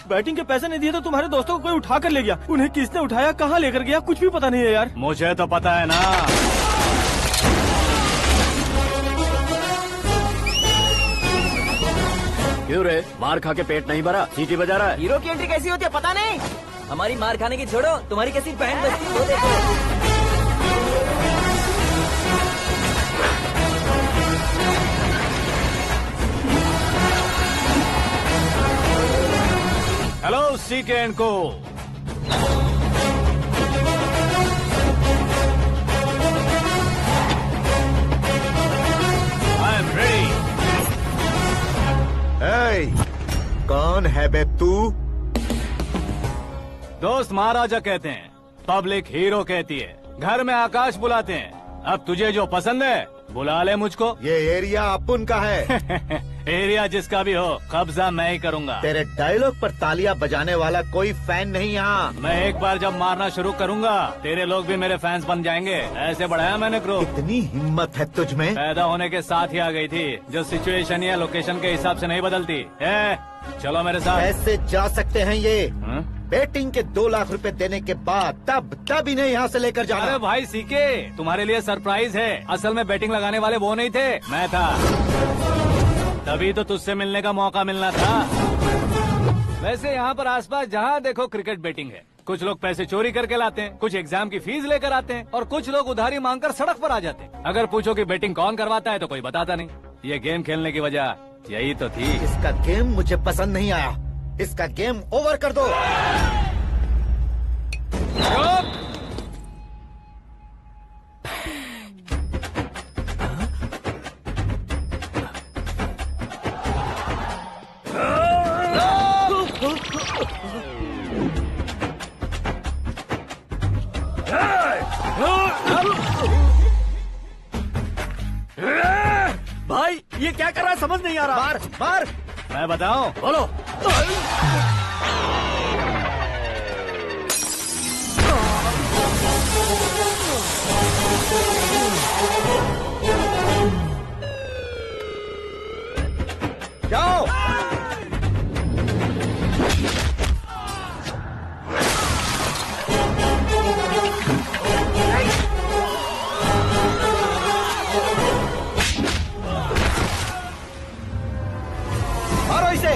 Batting के पैसे नहीं दिए तो तुम्हारे दोस्तों को कोई उठा कर ले गया। उन्हें किसने उठाया, कहाँ लेकर गया, कुछ भी पता नहीं है यार। मुझे तो पता है ना। क्यों रे, मार खा के पेट नहीं भरा, सीटी बजा रहा है? हीरो की एंट्री कैसी होती है पता नहीं। हमारी मार खाने की छोड़ो, तुम्हारी कैसी बहन बचती है वो देखो। हेलो सीके एंड को। I am ready. कौन है बे तू? दोस्त महाराजा कहते हैं, पब्लिक हीरो कहती है, घर में आकाश बुलाते हैं। अब तुझे जो पसंद है बुला ले मुझको। ये एरिया अपुन का है। एरिया जिसका भी हो, कब्जा मैं ही करूंगा। तेरे डायलॉग पर तालियां बजाने वाला कोई फैन नहीं यहाँ। मैं एक बार जब मारना शुरू करूंगा, तेरे लोग भी मेरे फैंस बन जाएंगे। ऐसे बढ़ाया मैंने ग्रुप। इतनी हिम्मत है तुझ में? पैदा होने के साथ ही आ गई थी, जो सिचुएशन या लोकेशन के हिसाब से नहीं बदलती है। चलो मेरे साथ। कैसे जा सकते हैं ये? हाँ? बेटिंग के 2 लाख रुपए देने के बाद तब इन्हें यहाँ से लेकर जाना। अरे भाई सीके, तुम्हारे लिए सरप्राइज है। असल में बैटिंग लगाने वाले वो नहीं थे, मैं था। तभी तो तुझसे मिलने का मौका मिलना था। वैसे यहाँ पर आसपास जहाँ देखो क्रिकेट बैटिंग है। कुछ लोग पैसे चोरी करके लाते हैं, कुछ एग्जाम की फीस लेकर आते हैं, और कुछ लोग उधारी मांगकर सड़क पर आ जाते हैं। अगर पूछो कि बैटिंग कौन करवाता है तो कोई बताता नहीं। ये गेम खेलने की वजह यही तो थी। इसका गेम मुझे पसंद नहीं आया। इसका गेम ओवर कर दो। भाई ये क्या कर रहा है समझ नहीं आ रहा। मार मार। मैं बताऊं? बोलो। जाओ। मारो इसे।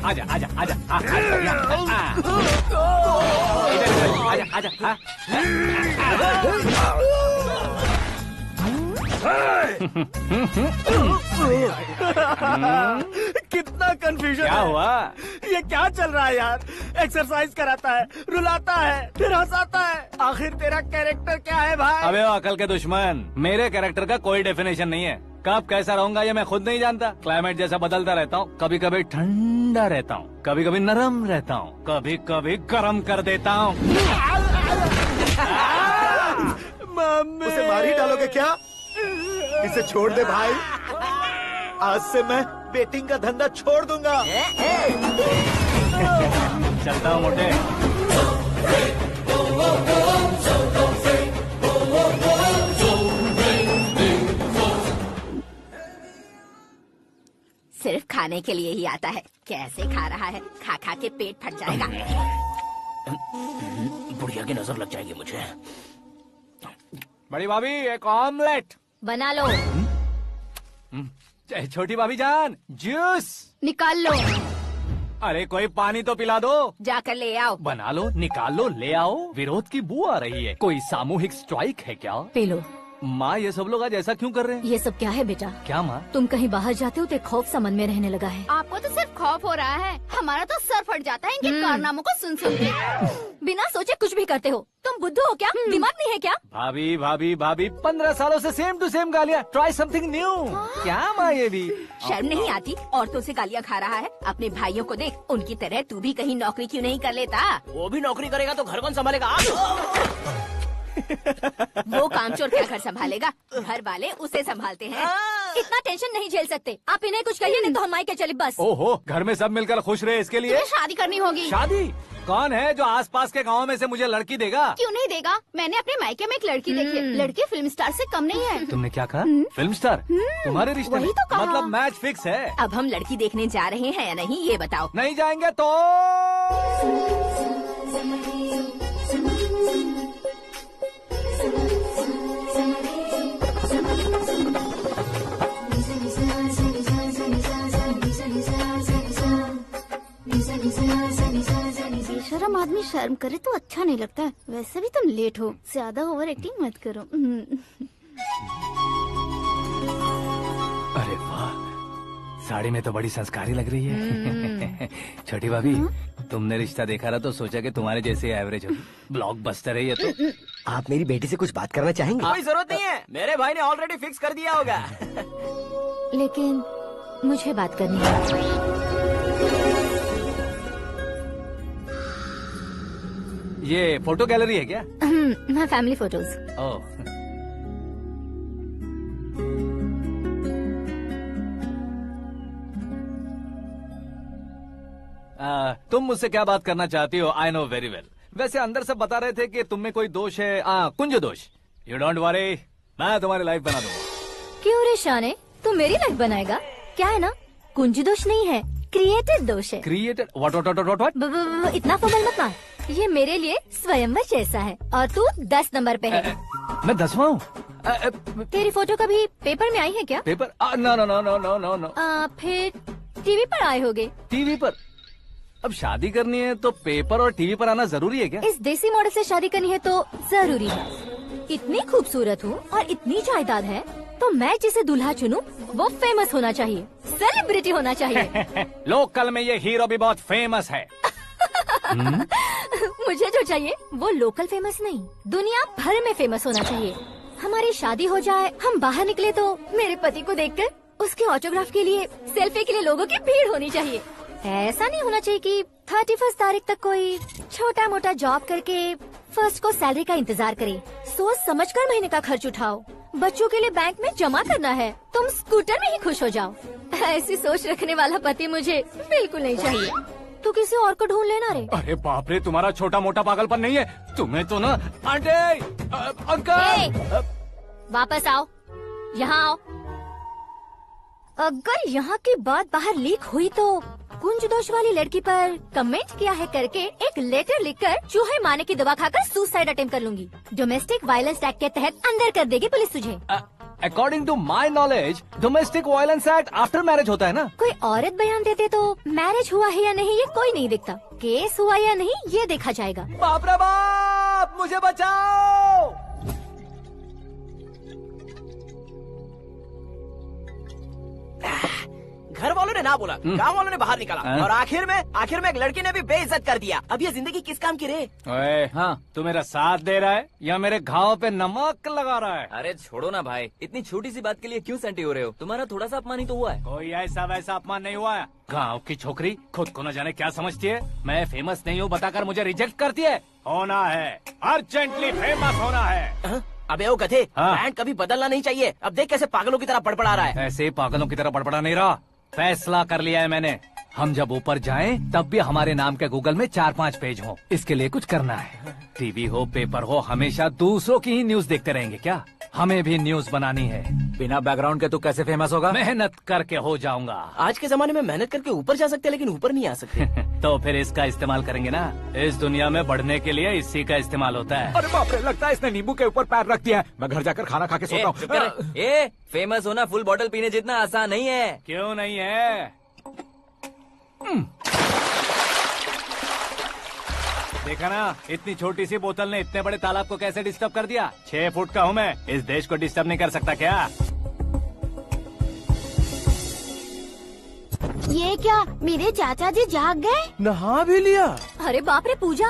आजा आजा आजा आजा आजा आजा। कितना कंफ्यूजन क्या है। हुआ? ये क्या चल रहा है यार? एक्सरसाइज कराता है, रुलाता है, फिर हंसाता है। आखिर तेरा कैरेक्टर क्या है भाई? अबे ओ अकल के दुश्मन, मेरे कैरेक्टर का कोई डेफिनेशन नहीं है। कब कैसा रहूंगा ये मैं खुद नहीं जानता। क्लाइमेट जैसा बदलता रहता हूँ, कभी कभी ठंडा रहता हूँ, कभी कभी नरम रहता हूँ, कभी कभी गर्म कर देता हूँ। उसे मार ही डालोगे क्या? इसे छोड़ दे भाई, आज से मैं बेटिंग का धंधा छोड़ दूंगा। चलता हूँ मोटे। सिर्फ खाने के लिए ही आता है। कैसे खा रहा है, खा खा के पेट फट जाएगा। बुढ़िया की नजर लग जाएगी मुझे। बड़ी भाभी एक ऑमलेट। बना लो। छोटी भाभी जान जूस। निकाल लो। अरे कोई पानी तो पिला दो। जाकर ले आओ। बना लो, निकाल लो, ले आओ। विरोध की बू आ रही है। कोई सामूहिक स्ट्राइक है क्या? P low. माँ ये सब लोग आज ऐसा क्यों कर रहे हैं? ये सब क्या है बेटा? क्या माँ? तुम कहीं बाहर जाते हो तो एक खौफ सा मन में रहने लगा है। आपको तो सिर्फ खौफ हो रहा है, हमारा तो सर फट जाता है इनके कारनामों को सुन सुन के। बिना सोचे कुछ भी करते हो। तुम बुद्धू हो क्या? दिमाग नहीं है क्या? भाभी भाभी भाभी 15 सालों से सेम टू सेम गालियाँ। Try something new. क्या माँ ये भी? शर्म नहीं आती? औरतों से गालियाँ खा रहा है। अपने भाइयों को देख, उनकी तरह तू भी कहीं नौकरी क्यों नहीं कर लेता? वो भी नौकरी करेगा तो घर कौन संभालेगा? वो कामचोर क्या घर संभालेगा? घर वाले उसे संभालते हैं। इतना टेंशन नहीं झेल सकते। आप इन्हें कुछ कहिए नहीं तो हम मायके चले बस। ओहो, घर में सब मिलकर खुश रहे इसके लिए। तुम्हें शादी करनी होगी। शादी? कौन है जो आसपास के गांव में से मुझे लड़की देगा? क्यों नहीं देगा? मैंने अपने मायके में एक लड़की देखी है। लड़की फिल्म स्टार से कम नहीं है। तुमने क्या कहा? Film star? तुम्हारे रिश्ते वही में? तो कहा। मतलब मैच फिक्स है? अब हम लड़की देखने जा रहे हैं या नहीं ये बताओ। नहीं जाएंगे तो? बेशरम आदमी शर्म करे तो अच्छा नहीं लगता है। वैसे भी तुम लेट हो, ज्यादा ओवर एक्टिंग मत करो। अरे वाह, साड़ी में तो बड़ी संस्कारी लग रही है। छोटी भाभी, तुमने रिश्ता देखा रहा तो सोचा कि तुम्हारे जैसे एवरेज होगी। ब्लॉकबस्टर है ये तो। आप मेरी बेटी से कुछ बात करना चाहेंगे? कोई जरूरत नहीं है, मेरे भाई ने ऑलरेडी फिक्स कर दिया होगा। लेकिन मुझे बात करनी है। ये फोटो गैलरी है क्या? मैं फैमिली फोटोज। ओह, तुम मुझसे क्या बात करना चाहती हो? I know very well. वैसे अंदर से बता रहे थे कि तुम में कोई दोष है, कुंज दोष। यू डोंट वरी, मैं तुम्हारी लाइफ बना दूंगा। क्यों रे शाने, तू मेरी लाइफ बनाएगा? क्या है ना, कुंज दोष नहीं है, क्रिएटेड दोष है। क्रिएटेड? व्हाट? इतना फॉर्मल मत मार। ये मेरे लिए स्वयंवर जैसा है और तू 10 नंबर पे है। मैं 10वां हूँ? तेरी फोटो कभी पेपर में आई है क्या? Paper? No no no no no no no. फिर टीवी पर आए होगे। टीवी पर? अब शादी करनी है तो पेपर और टीवी पर आना जरूरी है क्या? इस देसी मॉडल से शादी करनी है तो जरूरी है। इतनी खूबसूरत हूँ और इतनी जायदाद है तो मैं जिसे दूल्हा चुनूं वो फेमस होना चाहिए, सेलिब्रिटी होना चाहिए। लोकल में ये हीरो भी बहुत फेमस है। मुझे जो चाहिए वो लोकल फेमस नहीं, दुनिया भर में फेमस होना चाहिए। हमारी शादी हो जाए, हम बाहर निकले तो मेरे पति को देखकर उसके ऑटोग्राफ के लिए, सेल्फी के लिए लोगों की भीड़ होनी चाहिए। ऐसा नहीं होना चाहिए कि 31 तारीख तक कोई छोटा मोटा जॉब करके फर्स्ट को सैलरी का इंतजार करे। सोच समझकर महीने का खर्च उठाओ। बच्चों के लिए बैंक में जमा करना है, तुम स्कूटर में ही खुश हो जाओ। ऐसी सोच रखने वाला पति मुझे बिल्कुल नहीं चाहिए। तू किसी और को ढूंढ लेना रे। अरे बाप रे, तुम्हारा छोटा मोटा पागलपन नहीं है? तुम्हें तो ना आंटी, अंकल। वापस आओ, यहाँ आओ। अगर यहाँ की बात बाहर लीक हुई तो कुंज दोष वाली लड़की पर कमेंट किया है करके एक लेटर लिखकर चूहे मारने की दवा खाकर सुसाइड अटेम्प्ट कर लूंगी। डोमेस्टिक वायलेंस एक्ट के तहत अंदर कर देगी पुलिस तुझे। According to my knowledge domestic violence act after marriage होता है ना? कोई औरत बयान देते तो मैरिज हुआ है या नहीं ये कोई नहीं दिखता, केस हुआ या नहीं ये देखा जाएगा। बाप रे बाप, मुझे बचाओ। घर वालों ने ना बोला, गाँव वालों ने बाहर निकाला, और आखिर में एक लड़के ने भी बेइज्जत कर दिया। अब ये जिंदगी किस काम की रे? ओए, हाँ, तू मेरा साथ दे रहा है या मेरे घाव पे नमक लगा रहा है? अरे छोड़ो ना भाई, इतनी छोटी सी बात के लिए क्यों सेंटी हो रहे हो? तुम्हारा थोड़ा सा अपमान ही तो हुआ है। कोई ऐसा वैसा अपमान नहीं हुआ है। गाँव की छोकरी खुद को न जाने क्या समझती है। मैं फेमस नहीं हूँ बताकर मुझे रिजेक्ट करती है। होना है, अर्जेंटली फेमस होना है। अबे ओ गधे, हाँ। ब्रांड कभी बदलना नहीं चाहिए। अब देख कैसे पागलों की तरह बड़बड़ा रहा है। ऐसे ही पागलों की तरह बड़बड़ा नहीं रहा। फैसला कर लिया है मैंने। हम जब ऊपर जाएं तब भी हमारे नाम के गूगल में 4-5 पेज हो। इसके लिए कुछ करना है। टीवी हो, पेपर हो, हमेशा दूसरों की ही न्यूज देखते रहेंगे क्या? हमें भी न्यूज बनानी है। बिना बैकग्राउंड के तू कैसे फेमस होगा? मेहनत करके हो जाऊंगा। आज के जमाने में मेहनत करके ऊपर जा सकते हैं, लेकिन ऊपर नहीं आ सकते। तो फिर इसका इस्तेमाल करेंगे ना। इस दुनिया में बढ़ने के लिए इसी का इस्तेमाल होता है। अरे बाप रे, लगता है इसने नींबू के ऊपर पैर रख दिया है। मैं घर जाकर खाना खा के सोता चुप कर। ए, फेमस होना फुल बॉटल पीने जितना आसान नहीं है। क्यों नहीं है? देखा ना, इतनी छोटी सी बोतल ने इतने बड़े तालाब को कैसे डिस्टर्ब कर दिया। 6 फुट का हूँ मैं, इस देश को डिस्टर्ब नहीं कर सकता क्या? ये क्या, मेरे चाचा जी जाग गए? नहा भी लिया? अरे बाप रे पूजा,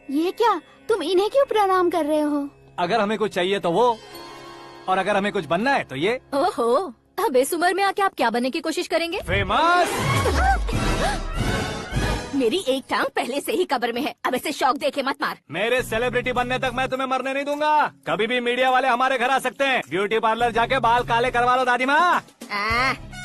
ये क्या, तुम इन्हें क्यों प्रणाम कर रहे हो? अगर हमें कुछ चाहिए तो वो, और अगर हमें कुछ बनना है तो ये। ओहो, अब इस उम्र में आके आप क्या बनने की कोशिश करेंगे? फेमस। मेरी एक टांग पहले से ही कब्र में है, अब ऐसे शौक देखे मत मार। मेरे सेलिब्रिटी बनने तक मैं तुम्हें मरने नहीं दूंगा। कभी भी मीडिया वाले हमारे घर आ सकते हैं। ब्यूटी पार्लर जाके बाल काले करवा लो दादी माँ।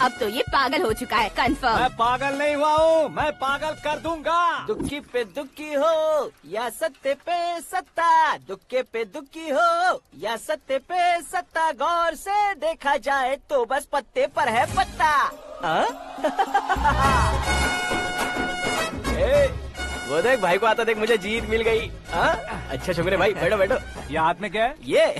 अब तो ये पागल हो चुका है, कंफर्म। मैं पागल नहीं हुआ हूँ, मैं पागल कर दूंगा। दुखी पे दुखी हो या सत्ते पे सत्ता, दुखे पे दुखी हो या सत्ते पे सत्ता, गौर से देखा जाए तो बस पत्ते पर है पत्ता। वो देख भाई को आता देख, मुझे जीत मिल गई। अच्छा शुक्र है भाई, बैठो बैठो। ये हाथ में क्या है?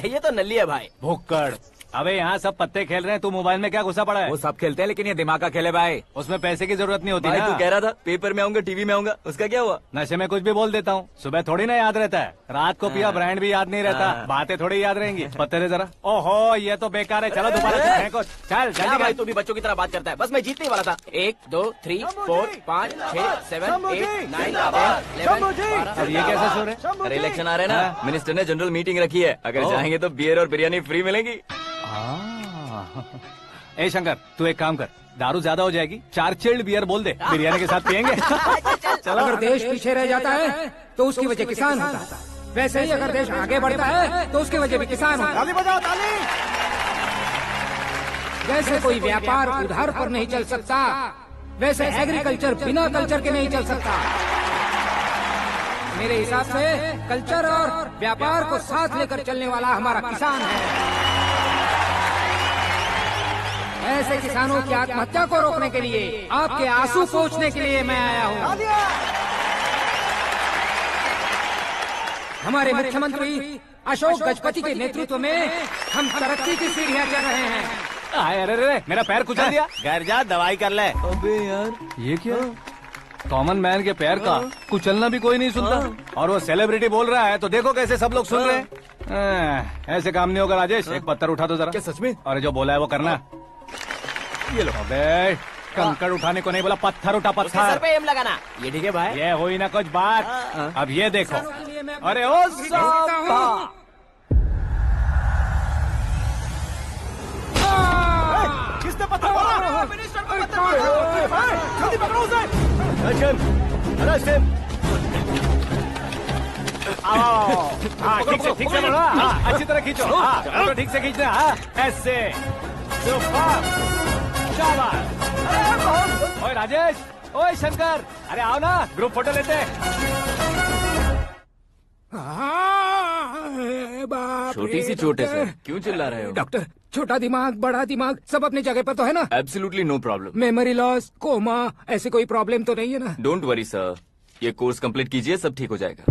ये तो नल्ली है भाई। भुक्कड़। अबे यहाँ सब पत्ते खेल रहे हैं, तू मोबाइल में क्या घुसा पड़ा है? वो सब खेलते हैं लेकिन ये दिमाग का खेल है भाई। उसमें पैसे की जरूरत नहीं होती भाई ना। तू कह रहा था पेपर में आऊंगा, टीवी में आऊंगा, उसका क्या हुआ? नशे में कुछ भी बोल देता हूँ, सुबह थोड़ी ना याद रहता है। रात को पिया ब्रांड भी याद नहीं रहता, बातें थोड़ी याद रहेंगी। पत्ते दे जरा। ओहो, ये तो बेकार है। चलो दोबारा से फेंको। चल क्या जल्दी भाई, कर। तू भी बच्चों की तरह बात करता है। बस मैं जीतने वाला था। 1 2 3 4 5 6 7 8 9 10 11 अब ये कैसे सो रहे? अरे इलेक्शन आ रहे हैं ना, मिनिस्टर ने जनरल मीटिंग रखी है। अगर जाएंगे तो बियर और बिरयानी फ्री मिलेगी। ए शंकर, तू एक काम कर, दारू ज्यादा हो जाएगी, 4 चिल्ड बियर बोल दे, बिरयानी के साथ पियेंगे। चलो। अगर देश पीछे रह जाता है तो उसकी वजह किसान होता है, वैसे ही अगर देश आगे बढ़ता है तो उसकी वजह भी किसान होता है। ताली बजाओ, ताली। जैसे कोई व्यापार उधार पर नहीं चल सकता, वैसे एग्रीकल्चर बिना कल्चर के नहीं चल सकता। मेरे हिसाब से कल्चर और व्यापार को साथ लेकर चलने वाला हमारा किसान है। ऐसे किसानों की आत्महत्या को रोकने के लिए, आपके आंसू पोंछने के लिए मैं आया हूँ। हमारे मुख्यमंत्री अशोक गजपति के नेतृत्व में हम तरक्की की सीढ़ियाँ चढ़ रहे हैं। अरे अरे, मेरा पैर कुचल दिया। घर जा, दवाई कर ले। अबे यार, ये क्या? कॉमन मैन के पैर का कुचलना भी कोई नहीं सुनता, और वो सेलिब्रिटी बोल रहा है तो देखो कैसे सब लोग सुन रहे हैं। ऐसे काम नहीं होगा राजेश, एक पत्थर उठा दो जरा। क्या सच में? और जो बोला है वो करना। ये लो। अबे कंकड़ उठाने को नहीं बोला, पत्थर उठा, उसके सर पत्थर। पे एम लगाना। ये ठीक है भाई। ये हुई ना कुछ बात। अब ये देखो। अरे ओ साहब, किसने पत्थर मारा? मिनिस्टर को पत्थर मारा। जल्दी पकड़ो उसे। हाँ ठीक से पकड़ो। हाँ, अच्छी तरह खींचो। हाँ, तो ठीक से खींचना। हाँ, ऐसे। सुपर। शाबाश। ओए राजेश, ओए शंकर, अरे आओ ना, ग्रुप फोटो लेते हैं। छोटी सी चोट है सर, क्यों चिल्ला रहे हो? डॉक्टर, छोटा दिमाग बड़ा दिमाग सब अपनी जगह पर तो है ना? Absolutely no problem. Memory loss, coma, ऐसी कोई प्रॉब्लम तो नहीं है ना? डोंट वरी सर, ये कोर्स कंप्लीट कीजिए, सब ठीक हो जाएगा।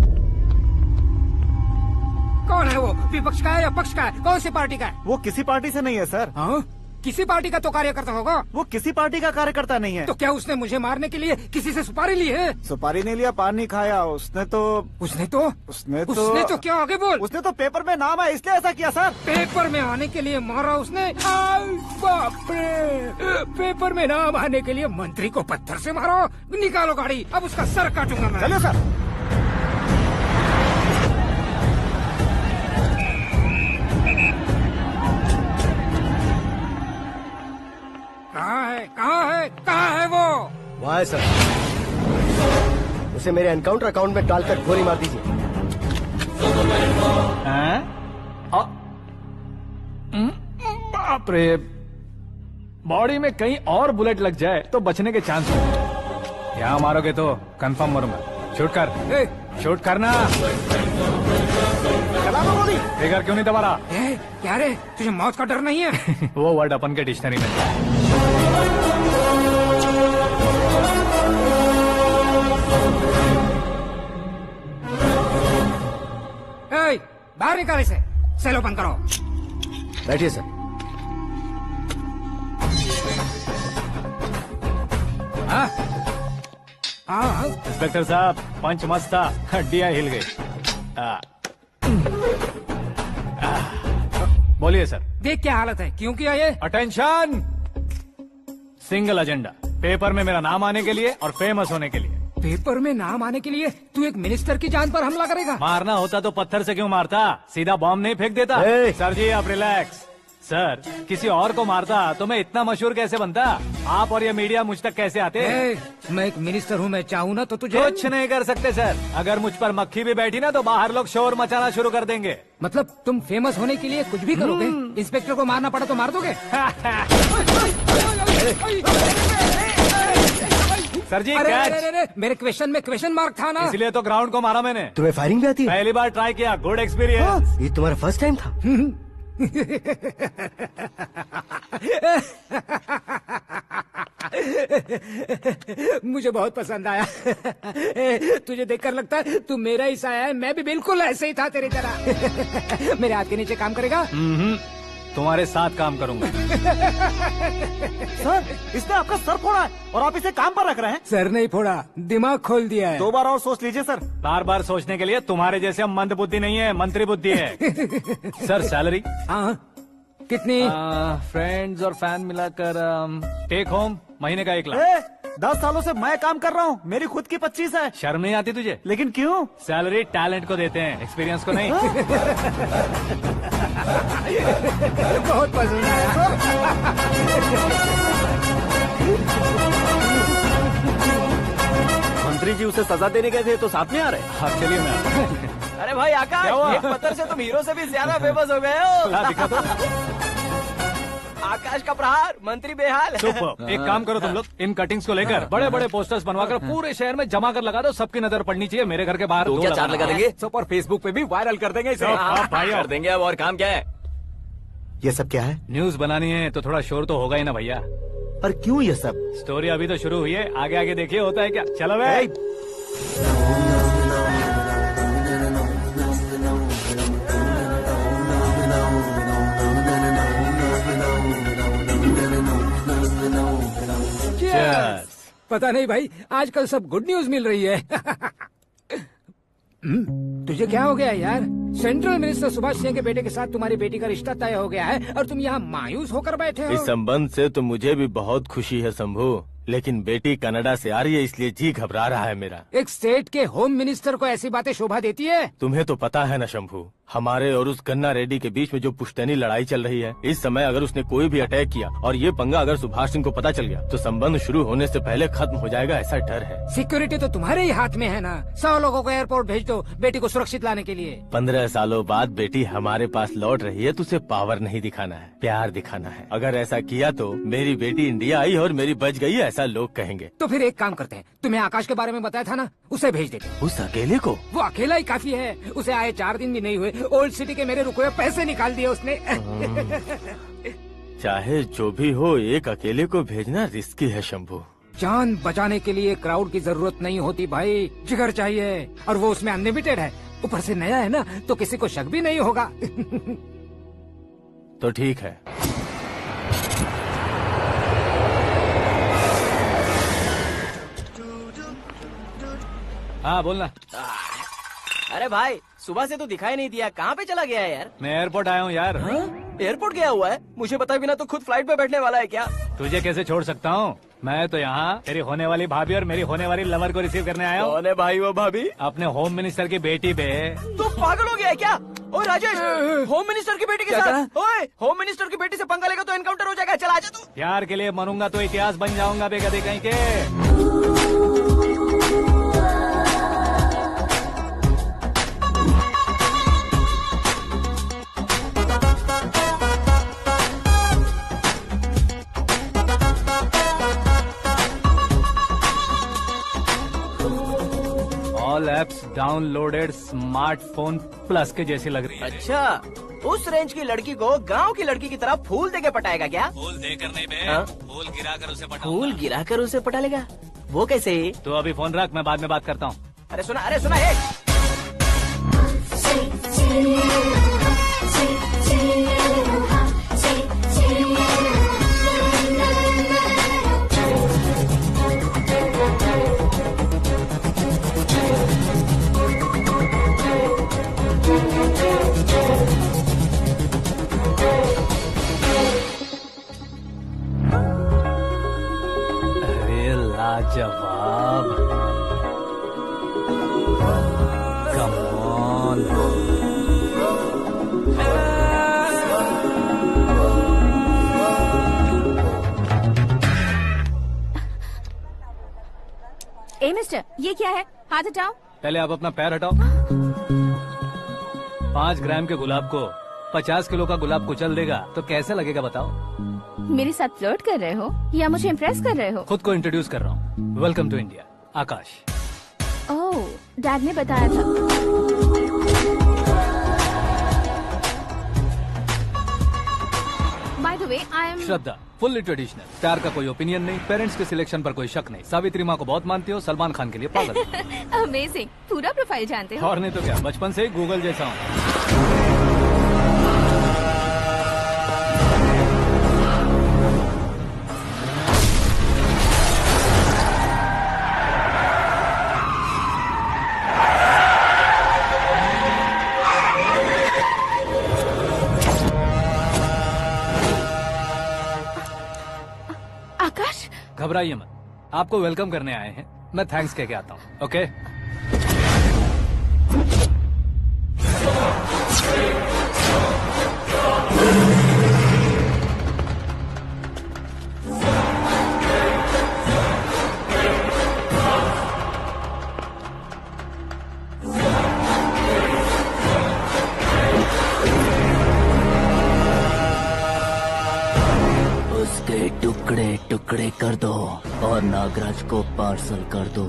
कौन है वो? विपक्ष का है या पक्ष का है? कौन सी पार्टी का है? वो किसी पार्टी से नहीं है सर। हाँ? किसी पार्टी का तो कार्यकर्ता होगा। वो किसी पार्टी का कार्यकर्ता नहीं है। तो क्या उसने मुझे मारने के लिए किसी से सुपारी ली है? सुपारी नहीं लिया, पान नहीं खाया। उसने तो क्या आगे बोल। उसने तो पेपर में नाम है इसलिए ऐसा किया सर। पेपर में आने के लिए मारा उसने? बाप रे, पेपर में नाम आने के लिए मंत्री को पत्थर से मारो। निकालो गाड़ी, अब उसका सर काटूंगा मैं। चलो सर। कहाँ है वो? वहाँ है सर। उसे मेरे एनकाउंटर अकाउंट में डालकर गोली मार दीजिए। बाप रे, बॉडी में कहीं और बुलेट लग जाए तो बचने के चांस हो। यहाँ मारोगे तो कंफर्म मरूंगा। शूट कर, शूट करना। चला दो गोली। फिगर क्यों नहीं दबा रहा? क्या रे, तुझे मौत का डर नहीं है? वो वर्ड अपन के डिक्शनरी में है। बाहर निकाल इसे। सेल ओपन करो। बैठिए सर। इंस्पेक्टर साहब, पंच मस्त था, हड्डियां हिल गई। बोलिए सर। देख क्या हालत है, क्यों किया ये? अटेंशन, सिंगल एजेंडा, पेपर में मेरा नाम आने के लिए और फेमस होने के लिए। पेपर में नाम आने के लिए तू एक मिनिस्टर की जान पर हमला करेगा? मारना होता तो पत्थर से क्यों मारता, सीधा बॉम्ब नहीं फेंक देता। सर जी आप रिलैक्स। सर, किसी और को मारता तो मैं इतना मशहूर कैसे बनता? आप और ये मीडिया मुझ तक कैसे आते? मैं एक मिनिस्टर हूँ, मैं चाहूँ ना तो तुझे कुछ नहीं कर सकते सर। अगर मुझ पर मक्खी भी बैठी ना तो बाहर लोग शोर मचाना शुरू कर देंगे। मतलब तुम फेमस होने के लिए कुछ भी करोगे? इंस्पेक्टर को मारना पड़ा तो मार दोगे? सर जी कैच। मेरे क्वेश्चन में क्वेश्चन मार्क था ना, इसलिए तो ग्राउंड को मारा मैंने। तुम्हें फायरिंग भी आती है? पहली बार ट्राई किया, गुड एक्सपीरियंस। ये तुम्हारा फर्स्ट टाइम था? मुझे बहुत पसंद आया। तुझे देखकर लगता है तू मेरा ही साया है। मैं भी बिल्कुल ऐसे ही था तेरी तरह। मेरे हाथ के नीचे काम करेगा? तुम्हारे साथ काम करूंगा। सर, इसने आपका सर फोड़ा है और आप इसे काम पर रख रहे हैं। सर नहीं फोड़ा, दिमाग खोल दिया है। 2 बार और सोच लीजिए सर। बार बार सोचने के लिए तुम्हारे जैसे मंद बुद्धि नहीं है, मंत्री बुद्धि है। Sir salary? हाँ, कितनी? फ्रेंड्स और फैन मिलाकर टेक होम महीने का 1 लाख। 10 सालों से मैं काम कर रहा हूँ, मेरी खुद की 25 है। शर्म नहीं आती तुझे? लेकिन क्यों? सैलरी टैलेंट को देते हैं, एक्सपीरियंस को नहीं। बहुत पसंद आया। मंत्री जी उसे सजा देने गए थे तो साथ में आ रहे। हाँ चलिए मैं। अरे भाई आकाश, एक पत्थर से तुम हीरो से भी ज्यादा फेमस हो गए हो। दिखा दो। आकाश का प्रहार, मंत्री बेहाल। सुपर। एक काम करो तुम लोग, इन कटिंग्स को लेकर बड़े बड़े पोस्टर्स बनवाकर पूरे शहर में जमा कर लगा दो। सबकी नजर पड़नी चाहिए। मेरे घर के बाहर तो क्या 4 लगा देंगे? और फेसबुक पे भी वायरल कर देंगे इसे। भाई कर देंगे। अब और काम क्या है? ये सब क्या है? न्यूज बनानी है तो थोड़ा शोर तो होगा ही ना भैया। पर क्यों ये सब? स्टोरी अभी तो शुरू हुई है, आगे आगे देखिए होता है क्या। चलो भाई। पता नहीं भाई, आजकल सब गुड न्यूज मिल रही है। तुझे क्या हो गया यार? सेंट्रल मिनिस्टर सुभाष सिंह के बेटे के साथ तुम्हारी बेटी का रिश्ता तय हो गया है और तुम यहाँ मायूस होकर बैठे हो। इस संबंध से तो मुझे भी बहुत खुशी है शंभू, लेकिन बेटी कनाडा से आ रही है इसलिए जी घबरा रहा है मेरा। एक स्टेट के होम मिनिस्टर को ऐसी बातें शोभा देती है? तुम्हें तो पता है ना शंभू, हमारे और उस गन्ना रेड्डी के बीच में जो पुश्तैनी लड़ाई चल रही है, इस समय अगर उसने कोई भी अटैक किया और ये पंगा अगर सुभाष सिंह को पता चल गया तो संबंध शुरू होने से पहले खत्म हो जाएगा, ऐसा डर है। सिक्योरिटी तो तुम्हारे ही हाथ में है ना। 100 लोगों को एयरपोर्ट भेज दो बेटी को सुरक्षित लाने के लिए। 15 सालों बाद बेटी हमारे पास लौट रही है तो उसे पावर नहीं दिखाना है, प्यार दिखाना है। अगर ऐसा किया तो मेरी बेटी इंडिया आई और मेरी बच गई, ऐसा लोग कहेंगे। तो फिर एक काम करते हैं, तुम्हें आकाश के बारे में बताया था ना, उसे भेज देते। उस अकेले को? वो अकेला ही काफी है। उसे आए 4 दिन भी नहीं हुए, ओल्ड सिटी के मेरे रुके हुए पैसे निकाल दिए उसने। चाहे जो भी हो, एक अकेले को भेजना रिस्की है शंभू। जान बचाने के लिए क्राउड की जरूरत नहीं होती भाई, जिगर चाहिए, और वो उसमें अनलिमिटेड है। ऊपर से नया है ना तो किसी को शक भी नहीं होगा। तो ठीक है। हाँ बोलना। अरे भाई सुबह से तो दिखाई नहीं दिया, कहाँ पे चला गया है यार? मैं एयरपोर्ट आया हूँ यार। एयरपोर्ट गया हुआ है? मुझे बताए बिना तो खुद फ्लाइट पे बैठने वाला है क्या? तुझे कैसे छोड़ सकता हूँ? मैं तो यहाँ तेरी होने वाली भाभी और मेरी होने वाली लवर को रिसीव करने आया हूँ। कौन है भाई वो भाभी? अपने होम मिनिस्टर की बेटी पे। तू पागल हो गया है क्या? ओए राजेश, होम मिनिस्टर की बेटी के साथ? ओए होम मिनिस्टर की बेटी से पंगा लेगा तो एनकाउंटर हो जाएगा। चल आजा तू। प्यार के लिए मरूंगा तो इतिहास बन जाऊंगा बेगदे कहीं के। All apps downloaded smartphone plus के जैसी लग रही है। अच्छा, उस रेंज की लड़की को गांव की लड़की की तरह फूल देके पटाएगा क्या? फूल देकर नहीं बे, हाँ? फूल गिराकर उसे पटा। फूल गिराकर उसे पटा लेगा? वो कैसे? तो अभी फोन रख, मैं बाद में बात करता हूँ। अरे सुना हे। अरे लाजवाब, कम ऑन। ए मिस्टर, ये क्या है? हाथ हटाओ। पहले आप अपना पैर हटाओ। 5 ग्राम के गुलाब को 50 किलो का गुलाब कुचल देगा तो कैसे लगेगा बताओ? मेरे साथ फ्लर्ट कर रहे हो या मुझे इम्प्रेस कर रहे हो? खुद को इंट्रोड्यूस कर रहा हूँ। Welcome to India, Akash. Oh, dad ने बताया था। By the way, I am Shraddha, fully traditional. प्यार का कोई ओपिनियन नहीं, पेरेंट्स के सिलेक्शन पर कोई शक नहीं। सावित्री माँ को बहुत मानती हो, सलमान खान के लिए पागल। अमेजिंग, पूरा प्रोफाइल जानते हो। और नहीं तो क्या, बचपन से ही गूगल जैसा हूँ। आकाश, घबराइए मत, आपको वेलकम करने आए हैं। मैं थैंक्स कह के आता हूँ। ओके? उसके टुकड़े टुकड़े कर दो और नागराज को पार्सल कर दो।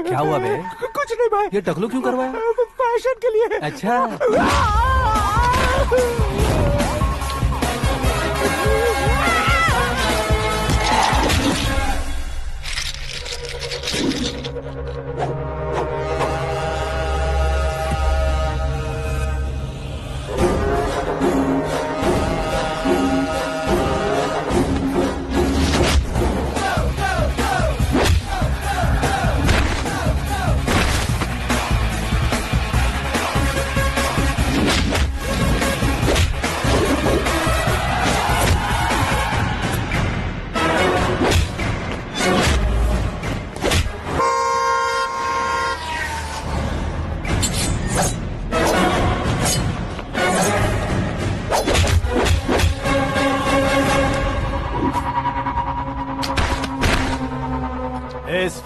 क्या हुआ बे? कुछ नहीं भाई। ये टकलू क्यों करवाया? फैशन के लिए। अच्छा।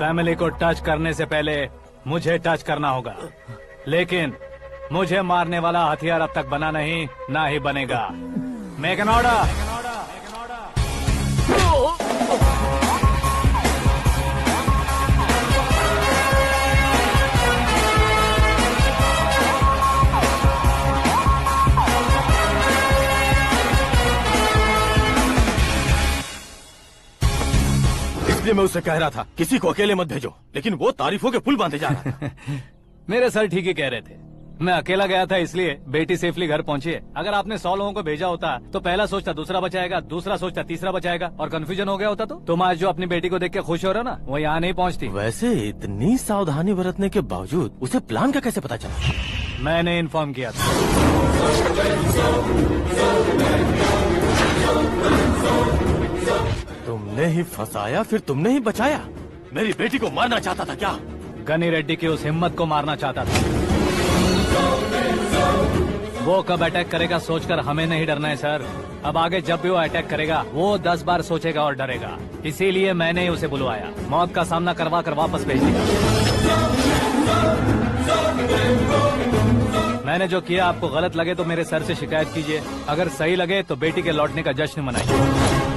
फैमिली को टच करने से पहले मुझे टच करना होगा, लेकिन मुझे मारने वाला हथियार अब तक बना नहीं, ना ही बनेगा। Make an order. इसलिए मैं उससे कह रहा था किसी को अकेले मत भेजो, लेकिन वो तारीफों के पुल बांधे जा रहा था। मेरे सर ठीक ही कह रहे थे। मैं अकेला गया था इसलिए बेटी सेफली घर पहुंची है। अगर आपने 100 लोगों को भेजा होता तो पहला सोचता दूसरा बचाएगा, दूसरा सोचता तीसरा बचाएगा, और कंफ्यूजन हो गया होता। तो तुम आज जो अपनी बेटी को देख के खुश हो रहे हो ना, वो यहाँ नहीं पहुँचती। वैसे इतनी सावधानी बरतने के बावजूद उसे प्लान का कैसे पता चला? मैंने इन्फॉर्म किया था। तुमने ही फंसाया, फिर तुमने ही बचाया। मेरी बेटी को मारना चाहता था क्या? गनी रेड्डी की उस हिम्मत को मारना चाहता था। वो कब अटैक करेगा सोचकर हमें नहीं डरना है सर। अब आगे जब भी वो अटैक करेगा वो 10 बार सोचेगा और डरेगा। इसीलिए मैंने ही उसे बुलवाया। मौत का सामना करवा कर वापस भेज दिया। मैंने जो किया आपको गलत लगे तो मेरे सर से शिकायत कीजिए, अगर सही लगे तो बेटी के लौटने का जश्न मनाइए।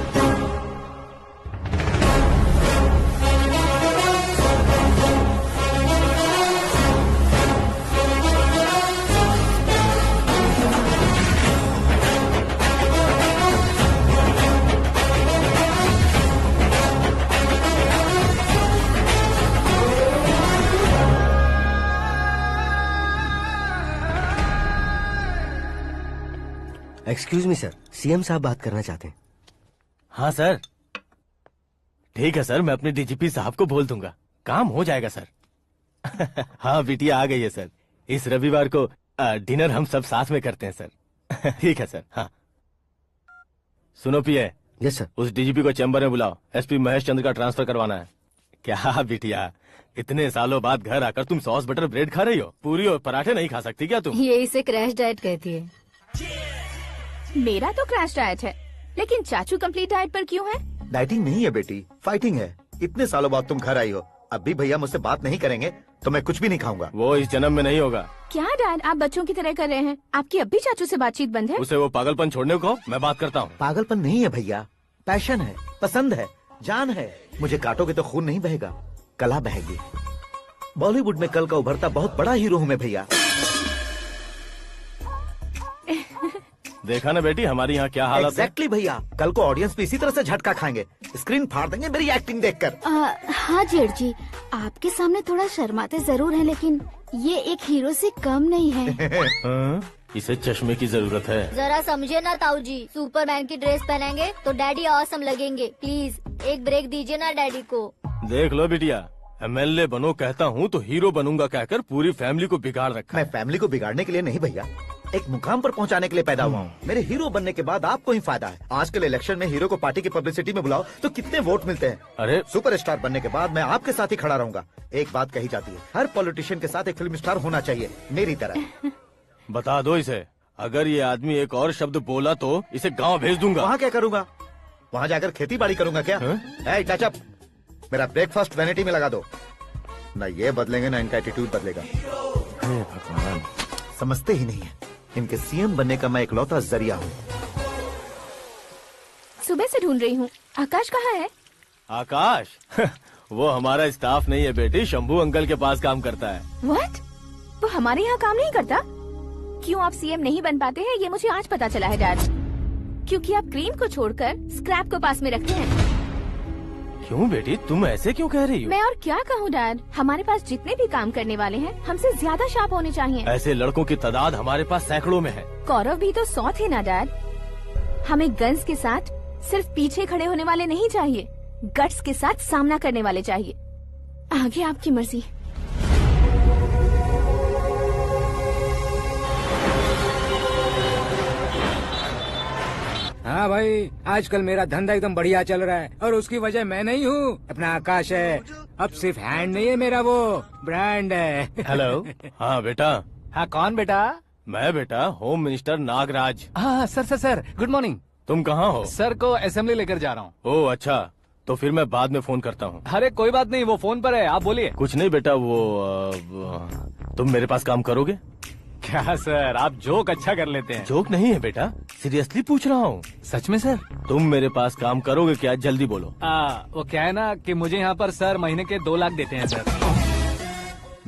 एक्सक्यूज मी सर, सीएम साहब बात करना चाहते हैं। हाँ सर। ठीक है सर, मैं अपने डीजीपी साहब को बोल दूंगा, काम हो जाएगा सर। हाँ बिटिया आ गई है सर। इस रविवार को डिनर हम सब साथ में करते हैं सर। ठीक है सर। हाँ सुनो पिए। Yes sir. उस डीजीपी को चैम्बर में बुलाओ, एसपी महेश चंद्र का ट्रांसफर करवाना है। क्या बिटिया, इतने सालों बाद घर आकर तुम सॉस बटर ब्रेड खा रही हो? पूरी और पराठे नहीं खा सकती क्या तुम? ये इसे क्रैश डाइट कहती है। मेरा तो क्रैश डाइट है, लेकिन चाचू कंप्लीट डाइट पर क्यों है? डाइटिंग नहीं है बेटी, फाइटिंग है। इतने सालों बाद तुम घर आई हो, अब भी भैया मुझसे बात नहीं करेंगे तो मैं कुछ भी नहीं खाऊंगा। वो इस जन्म में नहीं होगा। क्या डैड, आप बच्चों की तरह कर रहे हैं? आपकी अब भी चाचू से बातचीत बंद है? उसे वो पागलपन छोड़ने को, मैं बात करता हूँ। पागलपन नहीं है भैया, पैशन है, पसंद है, जान है। मुझे काटोगे तो खून नहीं बहेगा, कला बहेगी। बॉलीवुड में कल का उभरता बहुत बड़ा हीरो हूँ मैं भैया। देखा ना बेटी हमारी यहाँ क्या हालत है। एग्जैक्टली भैया, कल को ऑडियंस भी इसी तरह से झटका खाएंगे, स्क्रीन फाड़ देंगे मेरी एक्टिंग देखकर। हाँ जेठ जी, आपके सामने थोड़ा शर्माते जरूर हैं, लेकिन ये एक हीरो से कम नहीं है। इसे चश्मे की जरूरत है। जरा समझे ना ताऊ जी, सुपरमैन की ड्रेस पहनेंगे तो डैडी ऑसम लगेंगे। प्लीज एक ब्रेक दीजिए ना डैडी को। देख लो बिटिया, एमएलए बनो कहता हूँ तो हीरो बनूंगा कहकर पूरी फैमिली को बिगाड़ रखा। मैं फैमिली को बिगाड़ने के लिए नहीं भैया, एक मुकाम पर पहुंचाने के लिए पैदा हुआ हूँ। मेरे हीरो बनने के बाद आपको ही फायदा है। आजकल इलेक्शन में हीरो को पार्टी की पब्लिसिटी में बुलाओ तो कितने वोट मिलते हैं। अरे सुपरस्टार बनने के बाद मैं आपके साथ ही खड़ा रहूंगा। एक बात कही जाती है, हर पॉलिटिशियन के साथ एक फिल्म स्टार होना चाहिए, मेरी तरह। बता दो इसे, अगर ये आदमी एक और शब्द बोला तो इसे गाँव भेज दूंगा। वहाँ क्या करूँगा? वहाँ जाकर खेती बाड़ी करूँगा क्या? टच अप, मेरा ब्रेकफास्ट वैनिटी में लगा दो। न ये बदलेंगे न इनका एटीट्यूड बदलेगा। भगवान, समझते ही नहीं है, इनके सीएम बनने का मैं इकलौता जरिया हूँ। सुबह से ढूंढ रही हूँ, आकाश कहाँ है? आकाश? वो हमारा स्टाफ नहीं है बेटी, शंभू अंकल के पास काम करता है। व्हाट? वो हमारे यहाँ काम नहीं करता? क्यों आप सीएम नहीं बन पाते हैं ये मुझे आज पता चला है डैड। क्योंकि आप क्रीम को छोड़कर स्क्रैप को पास में रखते हैं। क्यों बेटी, तुम ऐसे क्यों कह रही हो? मैं और क्या कहूँ डैड, हमारे पास जितने भी काम करने वाले हैं हमसे ज्यादा शार्प होने चाहिए। ऐसे लड़कों की तादाद हमारे पास सैकड़ों में है। कौरव भी तो 100 थे ना डैड। हमें गन्स के साथ सिर्फ पीछे खड़े होने वाले नहीं चाहिए, गट्स के साथ सामना करने वाले चाहिए। आगे आपकी मर्जी। हाँ भाई, आजकल मेरा धंधा एकदम बढ़िया चल रहा है और उसकी वजह मैं नहीं हूँ, अपना आकाश है। अब सिर्फ हैंड नहीं है मेरा, वो ब्रांड है। हेलो। हाँ बेटा। हाँ कौन बेटा? मैं बेटा होम मिनिस्टर नागराज। हाँ sir sir sir, good morning. तुम कहाँ हो? सर को असेंबली लेकर जा रहा हूँ। ओह अच्छा, तो फिर मैं बाद में फोन करता हूँ। अरे कोई बात नहीं, वो फोन पर है, आप बोलिए। कुछ नहीं बेटा, तुम मेरे पास काम करोगे? क्या सर, आप जोक अच्छा कर लेते हैं। जोक नहीं है बेटा, सीरियसली पूछ रहा हूँ। सच में सर? तुम मेरे पास काम करोगे क्या? जल्दी बोलो। वो क्या है ना कि मुझे यहाँ पर सर महीने के 2 लाख देते हैं सर।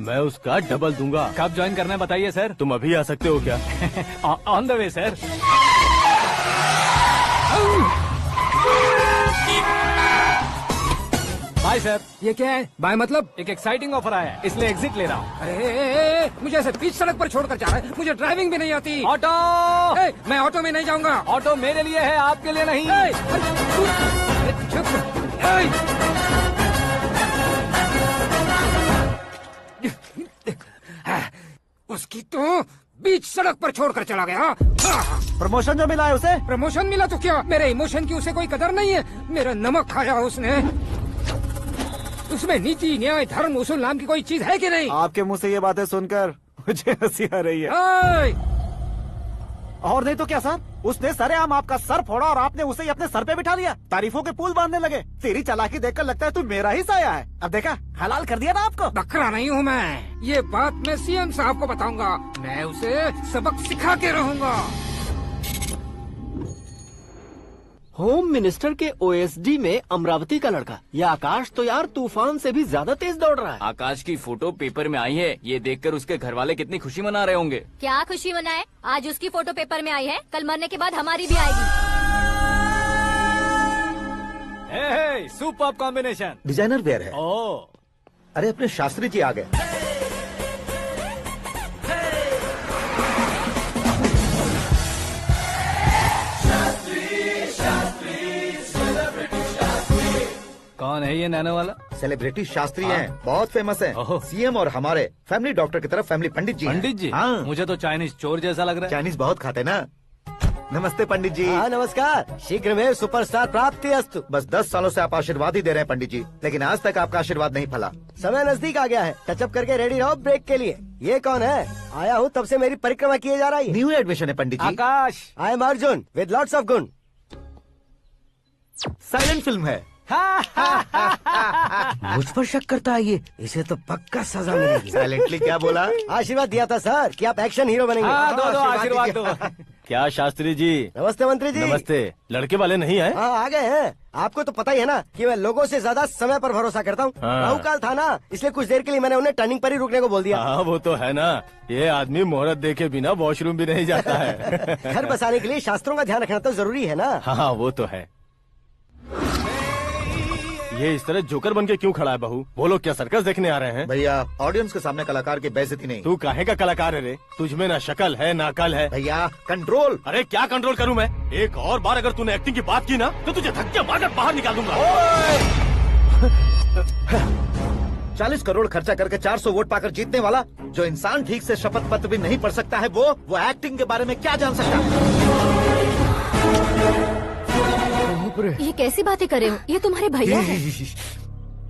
मैं उसका डबल दूंगा। कब ज्वाइन करना है बताइए सर। तुम अभी आ सकते हो क्या? On the way sir. Bye sir. ये क्या है? बाय मतलब? एक एक्साइटिंग ऑफर आया है, इसलिए एग्जिट ले रहा हूँ। अरे मुझे ऐसे बीच सड़क पर छोड़कर जा रहा है, मुझे ड्राइविंग भी नहीं आती। ऑटो! मैं ऑटो में नहीं जाऊंगा। ऑटो मेरे लिए है, आपके लिए नहीं। उसकी तो बीच सड़क पर छोड़कर चला गया। प्रमोशन जो मिला है उसे? प्रमोशन मिला तो क्या, मेरे इमोशन की उसे कोई कदर नहीं है। मेरा नमक खाया उसने। उसमें नीति, न्याय, धर्म, उसूल नाम की कोई चीज है कि नहीं? आपके मुंह से ये बातें सुनकर मुझे हंसी आ रही है। और नहीं तो क्या सर, उसने सरेआम आपका सर फोड़ा और आपने उसे ही अपने सर पे बिठा लिया। तारीफों के पुल बांधने लगे। तेरी चालाकी देखकर लगता है तू मेरा ही साया है। अब देखा, हलाल कर दिया ना आपको। बकरा नहीं हूँ मैं, ये बात मैं सीएम साहब को बताऊंगा। मैं उसे सबक सिखा के रहूंगा। होम मिनिस्टर के ओएसडी में अमरावती का लड़का, ये आकाश तो यार तूफान से भी ज्यादा तेज दौड़ रहा है। आकाश की फोटो पेपर में आई है, ये देखकर उसके घर वाले कितनी खुशी मना रहे होंगे। क्या खुशी मनाए? आज उसकी फोटो पेपर में आई है, कल मरने के बाद हमारी भी आएगी। Superb combination. डिजाइनर वेयर है। ओह, अरे अपने शास्त्री जी आ गए। कौन है ये नैनो वाला? सेलिब्रिटी शास्त्री हैं, बहुत फेमस हैं। सीएम और हमारे फैमिली डॉक्टर की तरफ फैमिली पंडित जी हैं। पंडित जी? हाँ। मुझे तो चाइनीज चोर जैसा लग रहा है। चाइनीज बहुत खाते ना। नमस्ते पंडित जी। हाँ नमस्कार, शीघ्र में सुपरस्टार प्राप्ति अस्तु। बस 10 सालों से आप आशीर्वाद ही दे रहे हैं पंडित जी, लेकिन आज तक आपका आशीर्वाद नहीं फला। समय नजदीक आ गया है, टचअप करके रेडी रहो ब्रेक के लिए। ये कौन है? आया हूँ तब से मेरी परिक्रमा किए जा रही है। न्यू एडमिशन है Pandit ji. Akash. I am Arjun with lots of गुण। साइलेंट फिल्म है। मुझ पर शक करता है ये, इसे तो पक्का सजा मिलेगी। साइलेंटली क्या बोला? आशीर्वाद दिया था सर कि आप एक्शन हीरो बनेंगे। दो आशीर्वाद दो। क्या शास्त्री जी? नमस्ते मंत्री जी। नमस्ते। लड़के वाले नहीं आए? हाँ आ गए हैं। आपको तो पता ही है ना कि मैं लोगों से ज्यादा समय पर भरोसा करता हूँ। हाँ। राहु काल था ना, इसलिए कुछ देर के लिए मैंने उन्हें टर्निंग पर ही रुकने को बोल दिया। हाँ वो तो है ना, ये आदमी मुहूर्त देखे बिना वॉशरूम भी नहीं जाता है। घर बसाने के लिए शास्त्रों का ध्यान रखना तो जरूरी है ना। हाँ वो तो है। ये इस तरह जोकर बन के क्यों खड़ा है बहू? वो लोग क्या सर्कस देखने आ रहे हैं? भैया ऑडियंस के सामने कलाकार की बेइज्जती नहीं। तू काहे का कलाकार है रे? तुझमें ना शक्ल है ना अकल है। भैया कंट्रोल। अरे क्या कंट्रोल करूं मैं? एक और बार अगर तूने एक्टिंग की बात की ना तो तुझे धक्के मारकर बाहर निकाल दूंगा। 40 करोड़ खर्चा करके 400 वोट पाकर जीतने वाला, जो इंसान ठीक से शपथ पत्र भी नहीं पढ़ सकता है, वो एक्टिंग के बारे में क्या जान सकता है? ये कैसी बातें कर रहे हो? ये तुम्हारे भैया हैं।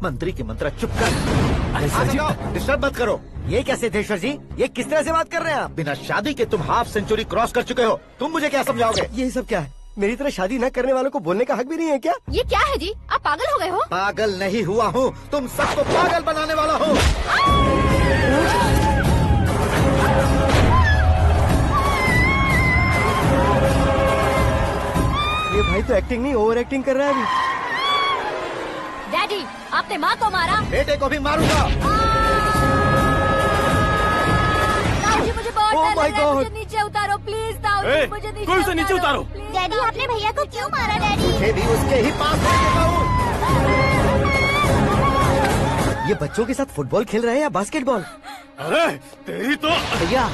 मंत्री की मंत्रा चुप कर। अरे सर जी डिस्टर्ब मत करो। ये क्या सिद्धेश्वर जी, ये किस तरह से बात कर रहे हैं आप? बिना शादी के तुम हाफ सेंचुरी क्रॉस कर चुके हो, तुम मुझे क्या समझाओगे? ये सब क्या है? मेरी तरह शादी न करने वालों को बोलने का हक भी नहीं है क्या? ये क्या है जी? आप पागल हो गए हो? पागल नहीं हुआ हूँ, तुम सबको पागल बनाने वाला हूँ। ये भाई तो एक्टिंग नहीं ओवर एक्टिंग कर रहा है अभी। डैडी, आपने माँ को मारा। बेटे को भी मारूंगा। ताऊजी मुझे बहुत Oh डर my लग रहा है, God! मुझे नीचे उतारो प्लीज। ताऊजी मुझे नीचे उतारो। डैडी आपने भैया को क्यों मारा? डैडी मुझे भी उसके ही पास लेके जाऊं। ये बच्चों के साथ फुटबॉल खेल रहे हैं या बास्केटबॉल? अरे तेरी तो भैया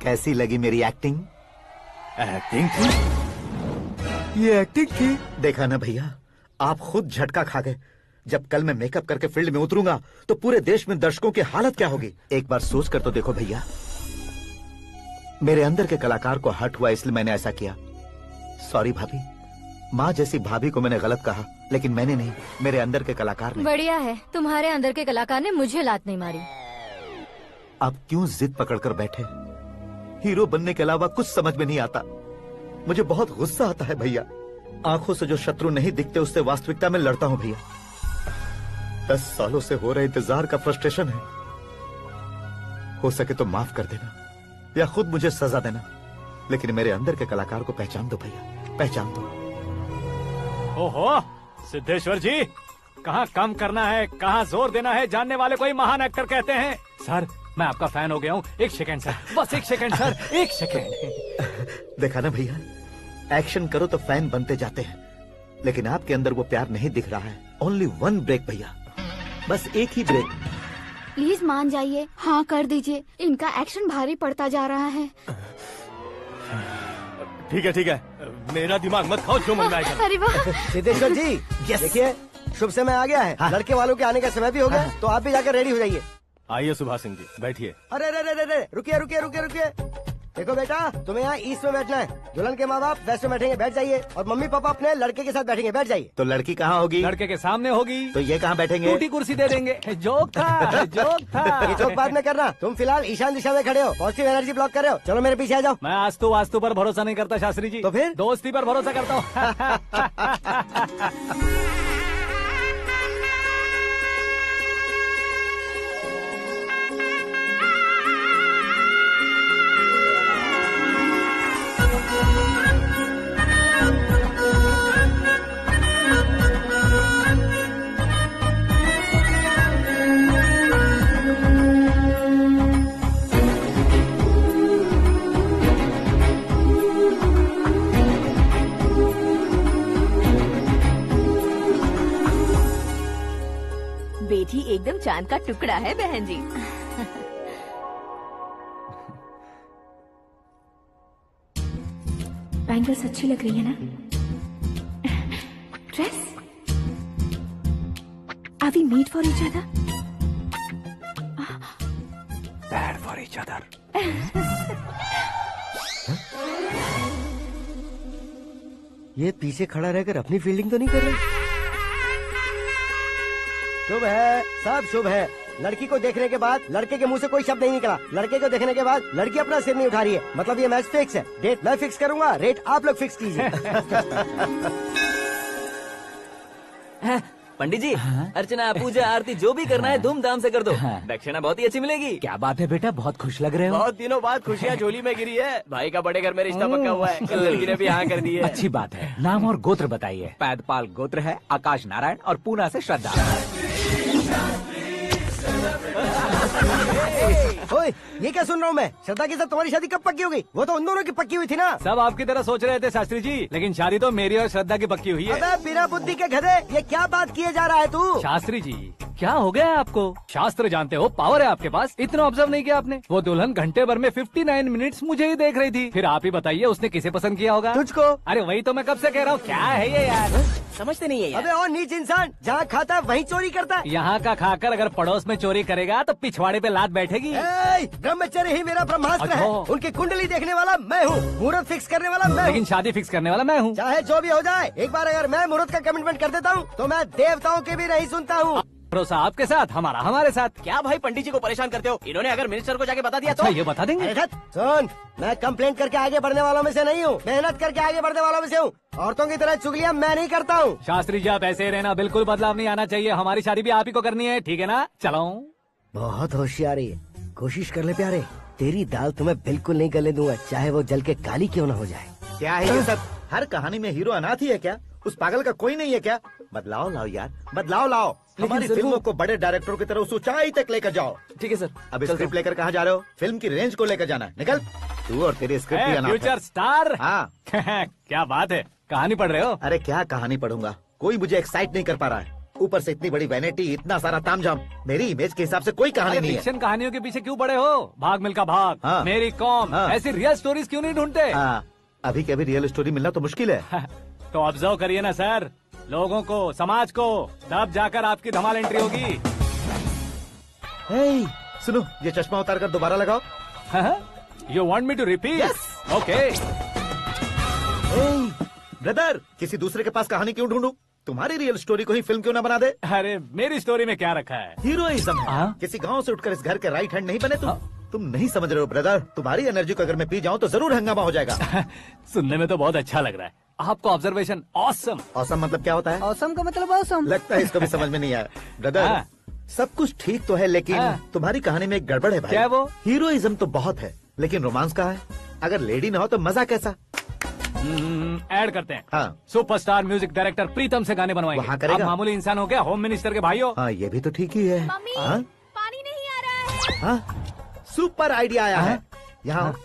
कैसी लगी मेरी एक्टिंग? एक्टिंग थी? ये एक्टिंग थी। देखा ना भैया, आप खुद झटका खा गए। जब कल मैं मेकअप करके फील्ड में उतरूंगा तो पूरे देश में दर्शकों की हालत क्या होगी? एक बार सोच कर तो देखो भैया। मेरे अंदर के कलाकार को हर्ट हुआ इसलिए मैंने ऐसा किया। सॉरी भाभी। माँ जैसी भाभी को मैंने गलत कहा, लेकिन मैंने नहीं, मेरे अंदर के कलाकार ने। बढ़िया है, तुम्हारे अंदर के कलाकार ने मुझे लात नहीं मारी। आप क्यों जिद पकड़कर बैठे? हीरो बनने के अलावा कुछ समझ में नहीं आता। मुझे बहुत गुस्सा आता है भैया। आंखों से जो शत्रु नहीं दिखते उससे वास्तविकता में लड़ता हूं भैया। 10 सालों से हो रहे इंतजार का फ्रस्ट्रेशन है। हो सके तो माफ कर देना या खुद मुझे सजा देना, लेकिन मेरे अंदर के कलाकार को पहचान दो भैया, पहचान दो। ओहो सिद्धेश्वर जी, कहाँ कम करना है कहाँ जोर देना है, जानने वाले को ही महान एक्टर कहते हैं। सर मैं आपका फैन हो गया हूँ। एक सेकंड सर, बस एक सेकंड सर, एक सेकंड। देखा ना भैया, एक्शन करो तो फैन बनते जाते हैं, लेकिन आपके अंदर वो प्यार नहीं दिख रहा है। ओनली 1 ब्रेक भैया, बस एक ही ब्रेक। प्लीज मान जाइए, हाँ कर दीजिए। इनका एक्शन भारी पड़ता जा रहा है। ठीक है, मेरा दिमाग मत खाओ, जो मन में आएगा। अरे वाह सिद्धेश्वर जी, देखिए शुभ समय आ गया है। लड़के वालों के आने का समय भी हो गया, तो आप भी जाकर रेडी हो जाइए। आइए सुभाष सिंह जी, बैठिए। अरे रुकिए। देखो बेटा, तुम्हें यहाँ ईस्ट में बैठना है। दुल्हन के माँ बाप वेस्ट में बैठेंगे, बैठ जाइए। और मम्मी पापा अपने लड़के के साथ बैठेंगे, बैठ जाइए। तो लड़की कहाँ होगी? लड़के के सामने होगी। तो ये कहाँ बैठेंगे? टूटी कुर्सी दे देंगे। जोक था, जोक था। ये जोक बाद में करना। तुम फिलहाल ईशान दिशा में खड़े हो, पॉजिटिव एनर्जी ब्लॉक कर रहे हो। चलो मेरे पीछे आ जाओ। मैं वास्तु पर भरोसा नहीं करता शास्त्री जी। तो फिर दोस्ती पर भरोसा करता हूँ। बेटी एकदम चांद का टुकड़ा है बहन जी। बैंगल्स अच्छी लग रही है ना? Dress? Are we made for each other? Bad for each other. ये पीछे खड़ा रहकर अपनी फील्डिंग तो नहीं कर रहा? शुभ है, सब शुभ है। लड़की को देखने के बाद लड़के के मुंह से कोई शब्द नहीं निकला। लड़के को देखने के बाद लड़की अपना सिर नहीं उठा रही है, मतलब ये मैच फिक्स है। डेट मैं फिक्स करूंगा, रेट आप लोग फिक्स कीजिए। पंडित जी, अर्चना पूजा आरती जो भी करना है धूमधाम से कर दो। दक्षिणा बहुत ही अच्छी मिलेगी। क्या बात है बेटा, बहुत खुश लग रहे हो। बहुत दिनों बाद खुशियाँ झोली में गिरी है। भाई का बड़े घर में रिश्ता पक्का हुआ है, कल लड़की ने भी हाँ कर दी है। अच्छी बात है। नाम और गोत्र बताइए। पैदपाल गोत्र है, आकाश नारायण, और पूना से श्रद्धा। ओए, ये क्या सुन रहा हूँ मैं? श्रद्धा के साथ तुम्हारी शादी कब पक्की हो गई? वो तो उन दोनों की पक्की हुई थी ना। सब आपकी तरह सोच रहे थे शास्त्री जी, लेकिन शादी तो मेरी और श्रद्धा की पक्की हुई है। अबे बिना बुद्धि के गधे, ये क्या बात किए जा रहा है तू? शास्त्री जी क्या हो गया है आपको? शास्त्र जानते हो, पावर है आपके पास। इतना ऑब्जर्व नहीं किया आपने? वो दुल्हन घंटे भर में 59 मिनट्स मुझे ही देख रही थी। फिर आप ही बताइए उसने किसे पसंद किया होगा? तुझको। अरे वही तो मैं कब से कह रहा हूँ, क्या है ये यार? समझते नहीं है यार। अबे और नीच इंसान, जहाँ खाता है वहीं चोरी करता है। यहाँ का खाकर अगर पड़ोस में चोरी करेगा तो पिछवाड़े पे लात बैठेगी। ब्रह्मचर्य ही मेरा ब्रह्मास्त्र है। उनकी कुंडली देखने वाला मैं हूँ, मुहूर्त फिक्स करने वाला मैं हूँ, लेकिन शादी फिक्स करने वाला मैं हूँ। चाहे जो भी हो जाए, एक बार अगर मैं मुहूर्त का कमिटमेंट कर देता हूँ तो मैं देवताओं के भी नहीं सुनता हूँ। भरोसा आपके साथ, हमारा हमारे साथ। क्या भाई पंडित जी को परेशान करते हो? इन्होंने अगर मिनिस्टर को जाके बता दिया अच्छा, तो ये बता देंगे। सुन, मैं कंप्लेंट करके आगे बढ़ने वालों में से नहीं हूँ, मेहनत करके आगे बढ़ने वालों में से हूँ। औरतों की तरह चुगलियाँ मैं नहीं करता हूँ। शास्त्री जी आप ऐसे ही रहना, बिल्कुल बदलाव नहीं आना चाहिए। हमारी शादी भी आप ही को करनी है, ठीक है ना? चलो। बहुत होशियारी है, कोशिश कर ले प्यारे। तेरी दाल तुम्हें बिल्कुल नहीं गलने दूंगा, चाहे वो जल के काली क्यों न हो जाए। क्या है ये सब? हर कहानी में हीरो अनाथ ही है क्या? उस पागल का कोई नहीं है क्या? बदलाव लाओ यार, बदलाव लाओ। हमारी फिल्मों को बड़े डायरेक्टरों की तरह उस ऊंचाई तक लेकर जाओ। ठीक है सर। अब स्क्रिप्ट लेकर कहाँ जा रहे हो? फिल्म की रेंज को लेकर जाना है। निकल तू और तेरे स्क्रिप्ट भी अनाथ है। Future star. हाँ क्या बात है, कहानी पढ़ रहे हो? अरे क्या कहानी पढ़ूंगा, कोई मुझे एक्साइट नहीं कर पा रहा है। ऊपर से इतनी बड़ी वैनिटी, इतना सारा तामझाम। मेरी इमेज के हिसाब से कोई कहानी नहीं है। फिक्शन कहानियों के पीछे क्यों पड़े हो? भाग मिल्खा भाग, हाँ। मेरी कॉम, हाँ। ऐसी रियल स्टोरीज क्यों नहीं ढूंढते? अभी के अभी रियल स्टोरी मिलना तो मुश्किल है। तो ऑब्जर्व करिए ना सर, लोगों को, समाज को, तब जाकर आपकी धमाल एंट्री होगी। सुनो, ये चश्मा उतार कर दोबारा लगाओ। You want me to repeat? Okay. Brother, किसी दूसरे के पास कहानी क्यों ढूंढूं? तुम्हारी रियल स्टोरी को ही फिल्म क्यों ना बना दे? अरे मेरी स्टोरी में क्या रखा है? हीरोइज्म है। किसी गांव से उठकर इस घर के राइट हैंड नहीं बने तुम नहीं समझ रहे हो ब्रदर। तुम्हारी एनर्जी को अगर मैं पी जाऊं तो जरूर हंगामा हो जाएगा। सुनने में तो बहुत अच्छा लग रहा है, आपका ऑब्जर्वेशन ऑसम। औसम मतलब क्या होता है? औसम का मतलब औसम। लगता है इसको भी समझ में नहीं आया। ब्रदर, हाँ। सब कुछ ठीक तो है, लेकिन हाँ। तुम्हारी कहानी में एक गड़बड़ है भाई। क्या है वो? हीरोइज्म तो बहुत है, लेकिन रोमांस कहाँ है? अगर लेडी ना हो तो मजा कैसा? ऐड करते हैं। हाँ। सुपरस्टार म्यूजिक डायरेक्टर प्रीतम से गाने बनवाएंगे। वहाँ करेगा? आप मामूली इंसान हो क्या, होम मिनिस्टर के भाई हो? हाँ, ये भी तो ठीक ही है। मम्मी हाँ? पानी नहीं आ रहा है। हाँ? सुपर आइडिया आया है। यहाँ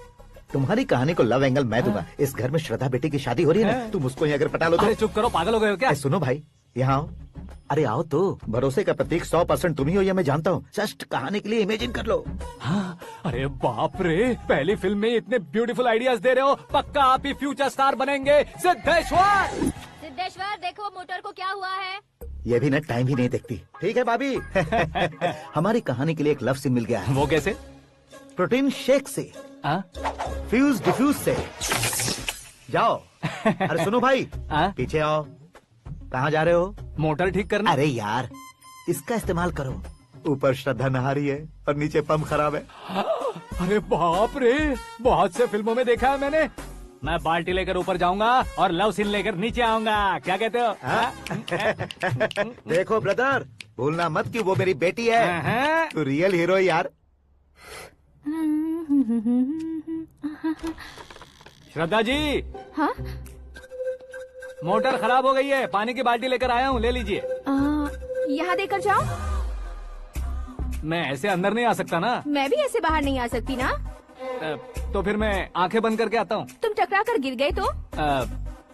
तुम्हारी कहानी को लव एंगल मैं दूंगा। इस घर में श्रद्धा बेटी की शादी हो रही है ना, तुम उसको ही अगर पटा लो तो। अरे चुप करो, पागल हो गए हो क्या? सुनो भाई, यहाँ आओ। अरे आओ तो, भरोसे का प्रतीक 100% तुम ही हो, ये मैं जानता हूँ। जस्ट कहानी के लिए इमेजिन कर लो। हाँ, अरे बाप रे, पहली फिल्म में इतने ब्यूटीफुल आइडियाज दे रहे हो, पक्का आप ही फ्यूचर स्टार बनेंगे। सिद्धेश्वर, सिद्धेश्वर देखो मोटर को क्या हुआ है। ये भी ना टाइम ही नहीं देखती। ठीक है भाभी। हमारी कहानी के लिए एक लव सीन मिल गया है। वो कैसे? प्रोटीन शेक से, फ्यूज डिफ्यूज से। जाओ। अरे सुनो भाई, पीछे आओ। कहाँ जा रहे हो? मोटर ठीक करना। अरे यार, इसका इस्तेमाल करो। ऊपर श्रद्धा नहा रही है और नीचे पंप खराब है। अरे बाप रे, बहुत से फिल्मों में देखा है मैंने। मैं बाल्टी लेकर ऊपर जाऊंगा और लव सीन लेकर नीचे आऊंगा। क्या कहते हो? देखो ब्रदर, भूलना मत कि वो मेरी बेटी है। तू रियल हीरो यार। श्रद्धा जी। हाँ? मोटर खराब हो गई है, पानी की बाल्टी लेकर आया हूँ, ले लीजिए। यहाँ देकर जाओ। मैं ऐसे अंदर नहीं आ सकता ना। मैं भी ऐसे बाहर नहीं आ सकती ना। तो फिर मैं आंखें बंद करके आता हूँ। तुम टकरा कर गिर गए तो?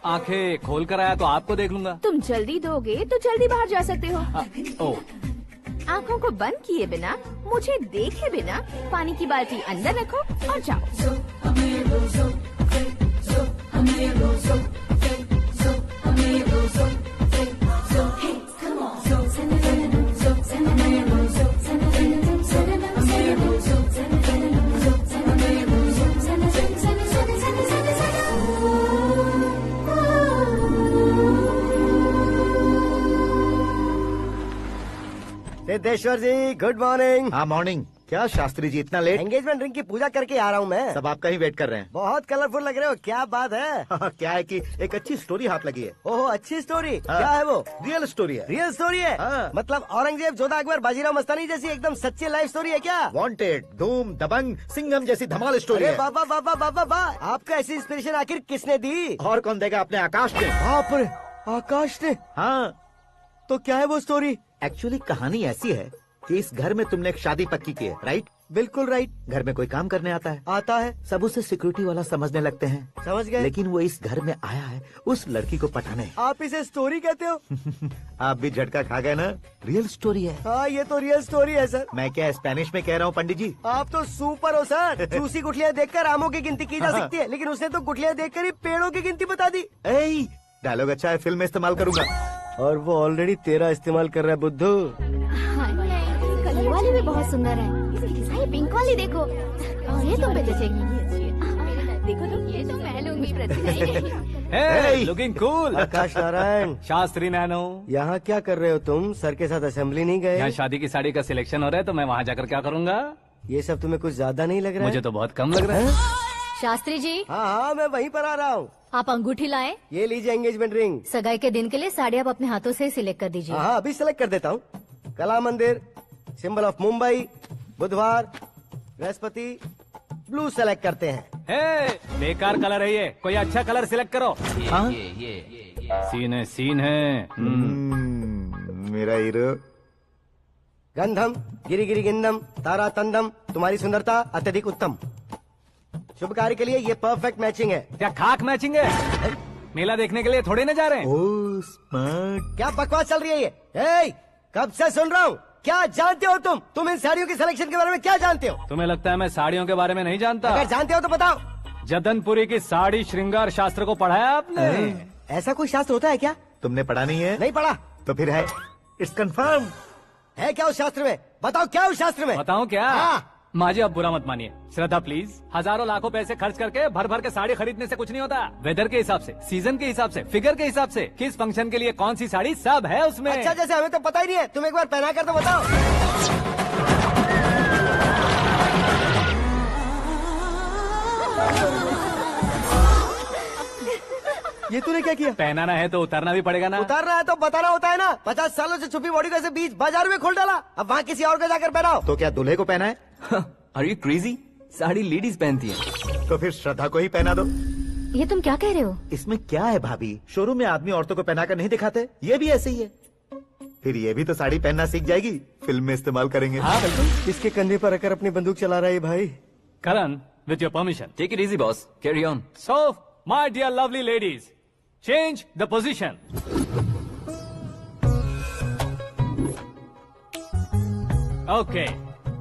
आंखें खोल कर आया तो आपको देख लूंगा। तुम जल्दी दोगे तो जल्दी बाहर जा सकते हो। आंखों को बंद किए बिना, मुझे देखे बिना पानी की बाल्टी अंदर रखो और जाओ। सिद्धेश्वर जी, गुड मॉर्निंग। हाँ मॉर्निंग। क्या शास्त्री जी इतना लेट? एंगेजमेंट रिंग की पूजा करके आ रहा हूँ मैं। सब आपका ही वेट कर रहे हैं। बहुत कलरफुल लग रहे हो, क्या बात है? क्या है कि एक अच्छी स्टोरी हाथ लगी है। ओहो, अच्छी स्टोरी। क्या है वो? रियल स्टोरी है। रियल स्टोरी है? मतलब औरंगजेब, जोधा अकबर, बाजीराव मस्तानी जैसी एकदम सच्ची लाइफ स्टोरी है क्या? वांटेड, धूम, दबंग, सिंघम जैसी धमाल स्टोरी है। बाबा बाबा बाबा बा, आपको ऐसी इंस्पिरेशन आखिर किसने दी? और कौन देगा? अपने आकाश ने। बाप रे, आकाश ने? हाँ। तो क्या है वो स्टोरी? एक्चुअली कहानी ऐसी है कि इस घर में तुमने एक शादी पक्की की है, राइट? बिल्कुल राइट। घर में कोई काम करने आता है? आता है। सब उसे सिक्योरिटी वाला समझने लगते हैं। समझ गए। लेकिन वो इस घर में आया है उस लड़की को पटाने। आप इसे स्टोरी कहते हो? आप भी झटका खा गए ना? रियल स्टोरी है। हाँ, ये तो रियल स्टोरी है सर। मैं क्या स्पेनिश में कह रहा हूँ पंडित जी? आप तो सुपर हो सर। चूसी गुठलियाँ देखकर आमों की गिनती की जा सकती है, लेकिन उसने तो गुठलियाँ देखकर ही पेड़ों की गिनती बता दी। डायलॉग अच्छा है, फिल्म में इस्तेमाल करूंगा। और वो ऑलरेडी तेरा इस्तेमाल कर रहा है बुद्धू। कल वाली भी बहुत सुंदर है। ये पिंक वाली देखो, और ये तुम पे जचेगी। देखो तो ये तो मैं लूंगी। Looking cool. Akash Narayan. Shastri nano. यहाँ क्या कर रहे हो तुम? सर के साथ असेंबली नहीं गए? यहाँ शादी की साड़ी का सिलेक्शन हो रहा है, तो मैं वहाँ जाकर क्या करूँगा? ये सब तुम्हें कुछ ज्यादा नहीं लग रहा है? मुझे तो बहुत कम लग रहा है। शास्त्री जी। हाँ, मैं वहीं पर आ रहा हूँ। आप अंगूठी लाए। ये लीजिए एंगेजमेंट रिंग। सगाई के दिन के लिए साड़ी आप अपने हाथों से सिलेक्ट कर दीजिए। हाँ, अभी सिलेक्ट कर देता हूँ। कला मंदिर, सिंबल ऑफ मुंबई, बुधवार, बृहस्पति, ब्लू सेलेक्ट करते हैं। बेकार कलर है ये, कोई अच्छा कलर सिलेक्ट करो। सीन है, सीन है। मेरा हीरो। गंधम, गिरी गिरी गिंदम, तारा तंदम, तुम्हारी सुंदरता अत्यधिक उत्तम। शुभ कार्य के लिए ये परफेक्ट मैचिंग है। क्या खाक मैचिंग है? मेला देखने के लिए थोड़े न जा रहे हैं। Oh smart. क्या बकवास चल रही है ये? ए, कब से सुन रहा हूँ। क्या जानते हो तुम? तुम इन साड़ियों की सिलेक्शन के बारे में क्या जानते हो? तुम्हें लगता है मैं साड़ियों के बारे में नहीं जानता? अगर जानते हो तो बताओ। जदनपुरी की साड़ी श्रृंगार शास्त्र को पढ़ा है आपने? ऐसा कोई शास्त्र होता है क्या? तुमने पढ़ा नहीं है? नहीं पढ़ा। तो फिर है, इट्स कंफर्म। है क्या उस शास्त्र में? बताओ क्या उस शास्त्र में? बताऊं क्या? हाँ। माँ जी, अब बुरा मत मानिए। श्रद्धा प्लीज, हजारों लाखों पैसे खर्च करके भर भर के साड़ी खरीदने से कुछ नहीं होता। वेदर के हिसाब से, सीजन के हिसाब से, फिगर के हिसाब से, किस फंक्शन के लिए कौन सी साड़ी, सब है उसमें। अच्छा, जैसे हमें तो पता ही नहीं है, तुम एक बार पहना कर तो बताओ। ये तूने क्या किया? पहनाना है तो उतारना भी पड़ेगा ना। उतारना है तो बताना होता है ना। 50 सालों से छुपी बॉडी को ऐसे बीच बाजार में खोल डाला, अब वहाँ किसी और को जाकर पहनाओ। तो क्या दूल्हे को पहना है? Are you crazy? Sari ladies पहनती है। तो फिर श्रद्धा को ही पहना दो। ये तुम क्या कह रहे हो? इसमें क्या है भाभी, शोरूम में आदमी औरतों को पहनाकर नहीं दिखाते, ये भी ऐसे ही है। फिर ये भी तो साड़ी पहनना सीख जाएगी, फिल्म में इस्तेमाल करेंगे। हाँ बिल्कुल। इसके कंधे पर रखकर अपनी बंदूक चला रहा है भाई। करण, with your permission. Take it easy, boss. Carry on. So, my dear lovely ladies, change the position. Okay.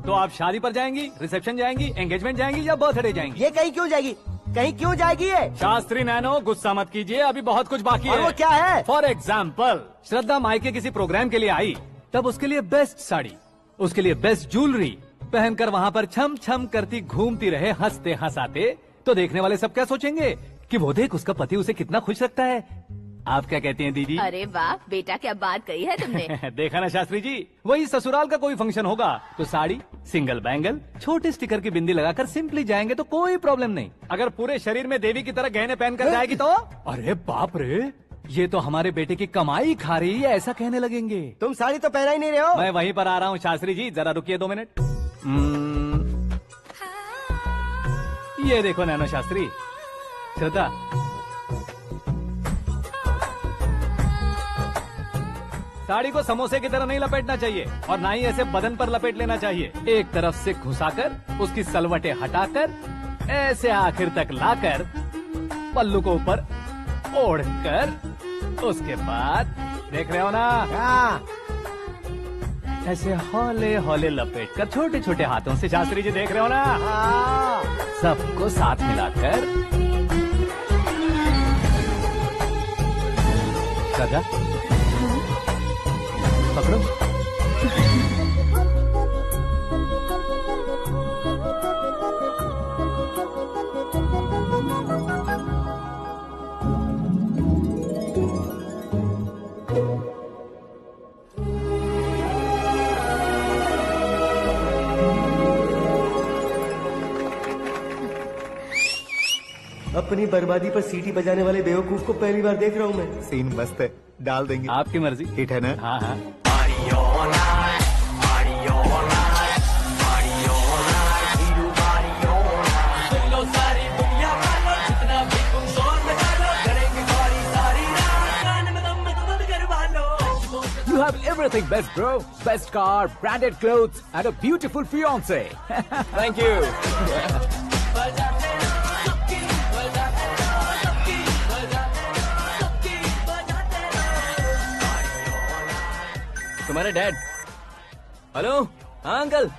तो आप शादी पर जाएंगी, रिसेप्शन जाएंगी, एंगेजमेंट जाएंगी या बर्थडे जाएंगी? ये कहीं क्यों जाएगी? कहीं क्यों जाएगी ये? शास्त्री नैनो, गुस्सा मत कीजिए, अभी बहुत कुछ बाकी और है। वो क्या है? फॉर एग्जाम्पल, श्रद्धा मायके किसी प्रोग्राम के लिए आई, तब उसके लिए बेस्ट साड़ी, उसके लिए बेस्ट ज्वेलरी पहनकर वहाँ पर छम छम करती घूमती रहे हंसते हंसाते, तो देखने वाले सब क्या सोचेंगे कि वो देख उसका पति उसे कितना खुश रखता है। आप क्या कहती हैं दीदी? अरे वाह बेटा, क्या बात कही है तुमने। देखा ना शास्त्री जी, वही ससुराल का कोई फंक्शन होगा तो साड़ी, सिंगल बैंगल, छोटे स्टिकर की बिंदी लगाकर सिंपली जाएंगे तो कोई प्रॉब्लम नहीं। अगर पूरे शरीर में देवी की तरह गहने पहनकर जाएगी तो अरे बाप रे, ये तो हमारे बेटे की कमाई खा रही है, ऐसा कहने लगेंगे। तुम साड़ी तो पहना ही नहीं रहे हो। मैं वहीं पर आ रहा हूँ शास्त्री जी, जरा रुकिए 2 मिनट। ये देखो नैनो शास्त्री, श्रद्धा साड़ी को समोसे की तरह नहीं लपेटना चाहिए और ना ही ऐसे बदन पर लपेट लेना चाहिए। एक तरफ से घुसाकर उसकी सलवटें हटाकर ऐसे आखिर तक लाकर पल्लू को ऊपर ओढ़कर उसके बाद देख रहे हो ना, ऐसे हौले हौले लपेट कर छोटे छोटे हाथों से, शास्त्री जी देख रहे हो ना, सबको साथ मिलाकर श्रद्धा पकड़ो। अपनी बर्बादी पर सीटी बजाने वाले बेवकूफ को पहली बार देख रहा हूँ मैं। सीन मस्त है, डाल देंगे। आपकी मर्जी। हिट है ना? हाँ हाँ। You have everything best, bro. Best car, branded clothes, and a beautiful fiance. Thank you. तुम्हारे डैड। हेलो, हाँ अंकल,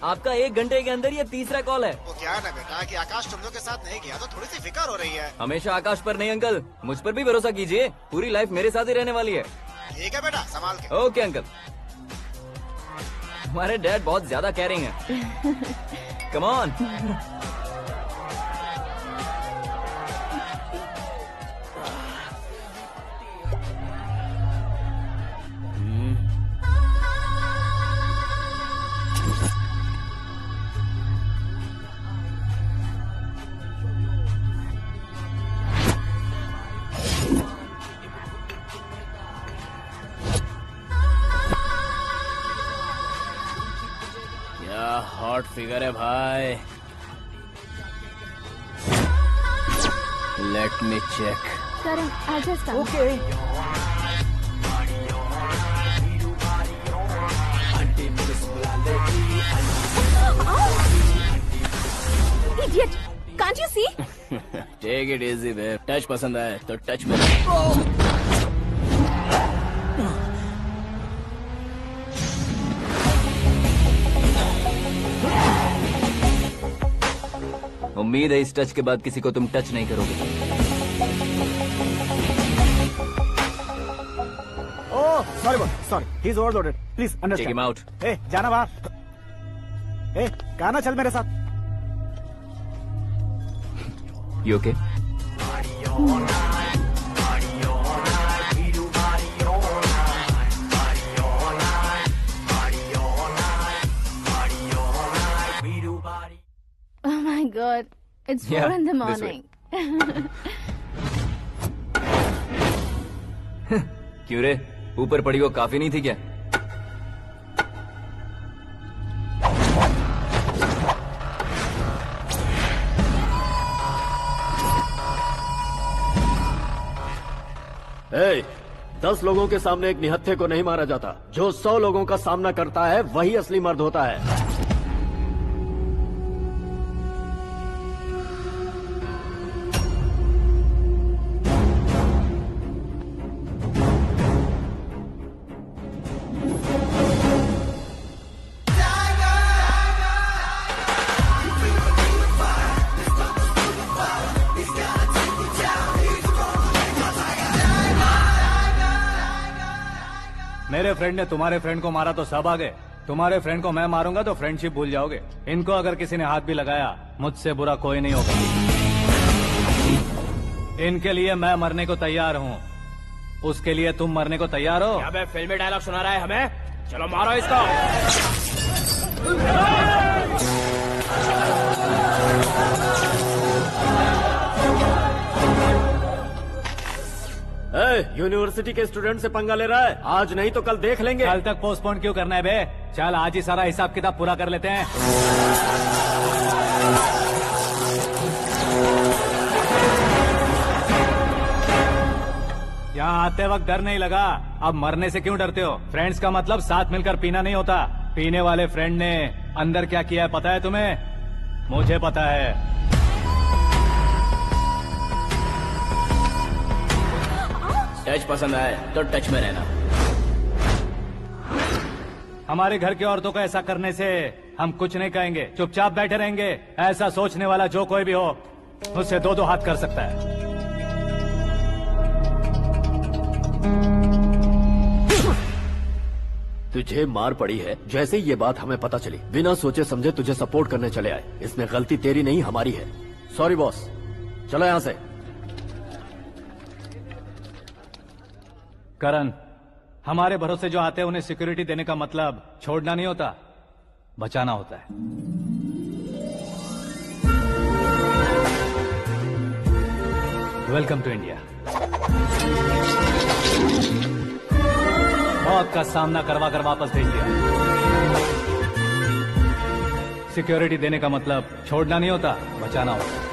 आपका 1 घंटे के अंदर ये 3रा कॉल है। वो क्या है ना बेटा कि आकाश तुम लोग के साथ नहीं गया तो थोड़ी सी फिक्र हो रही है। हमेशा आकाश पर नहीं अंकल, मुझ पर भी भरोसा कीजिए, पूरी लाइफ मेरे साथ ही रहने वाली है। ठीक है बेटा, संभाल के। Okay uncle. हमारे डैड बहुत ज्यादा केयरिंग है। Come on. हॉट फिगर है भाई। Let me check. Karan, I'll just come. Okay. Idiot! Can't you see? Take it easy babe. Touch पसंद आए तो टच में। उम्मीद है इस टच के बाद किसी को तुम टच नहीं करोगे। Oh sorry boss, sorry, he is overloaded, please understand. Take him out. ए जाना बाहर। ए गाना चल मेरे साथ। You okay? Oh my God, it's 4 in the this way. morning. क्यों रे, ऊपर पड़ी वो काफी नहीं थी क्या? ए, 10 लोगों के सामने एक निहत्थे को नहीं मारा जाता। जो 100 लोगों का सामना करता है वही असली मर्द होता है। मेरे फ्रेंड ने तुम्हारे फ्रेंड को मारा तो सब आ गए, तुम्हारे फ्रेंड को मैं मारूंगा तो फ्रेंडशिप भूल जाओगे। इनको अगर किसी ने हाथ भी लगाया, मुझसे बुरा कोई नहीं होगा। इनके लिए मैं मरने को तैयार हूँ, उसके लिए तुम मरने को तैयार हो? क्या बे फिल्मी डायलॉग सुना रहा है हमें? चलो मारो इसको। यूनिवर्सिटी के स्टूडेंट से पंगा ले रहा है? आज नहीं तो कल देख लेंगे। कल तक पोस्टपोन क्यों करना है बे? चल आज ही सारा हिसाब किताब पूरा कर लेते हैं। यहाँ आते वक्त डर नहीं लगा, अब मरने से क्यों डरते हो? फ्रेंड्स का मतलब साथ मिलकर पीना नहीं होता। पीने वाले फ्रेंड ने अंदर क्या किया है पता है तुम्हें? मुझे पता है। टच पसंद आए तो टच में रहना। हमारे घर की औरतों को ऐसा करने से हम कुछ नहीं कहेंगे, चुपचाप बैठे रहेंगे। ऐसा सोचने वाला जो कोई भी हो, उससे दो दो हाथ कर सकता है। तुझे मार पड़ी है। जैसे ही ये बात हमें पता चली, बिना सोचे समझे तुझे सपोर्ट करने चले आए। इसमें गलती तेरी नहीं हमारी है। सॉरी बॉस, चलो यहाँ से। करण, हमारे भरोसे जो आते हैं उन्हें सिक्योरिटी देने का मतलब छोड़ना नहीं होता, बचाना होता है। Welcome to India. मौत का सामना करवा कर वापस भेज दिया। सिक्योरिटी देने का मतलब छोड़ना नहीं होता, बचाना होता है।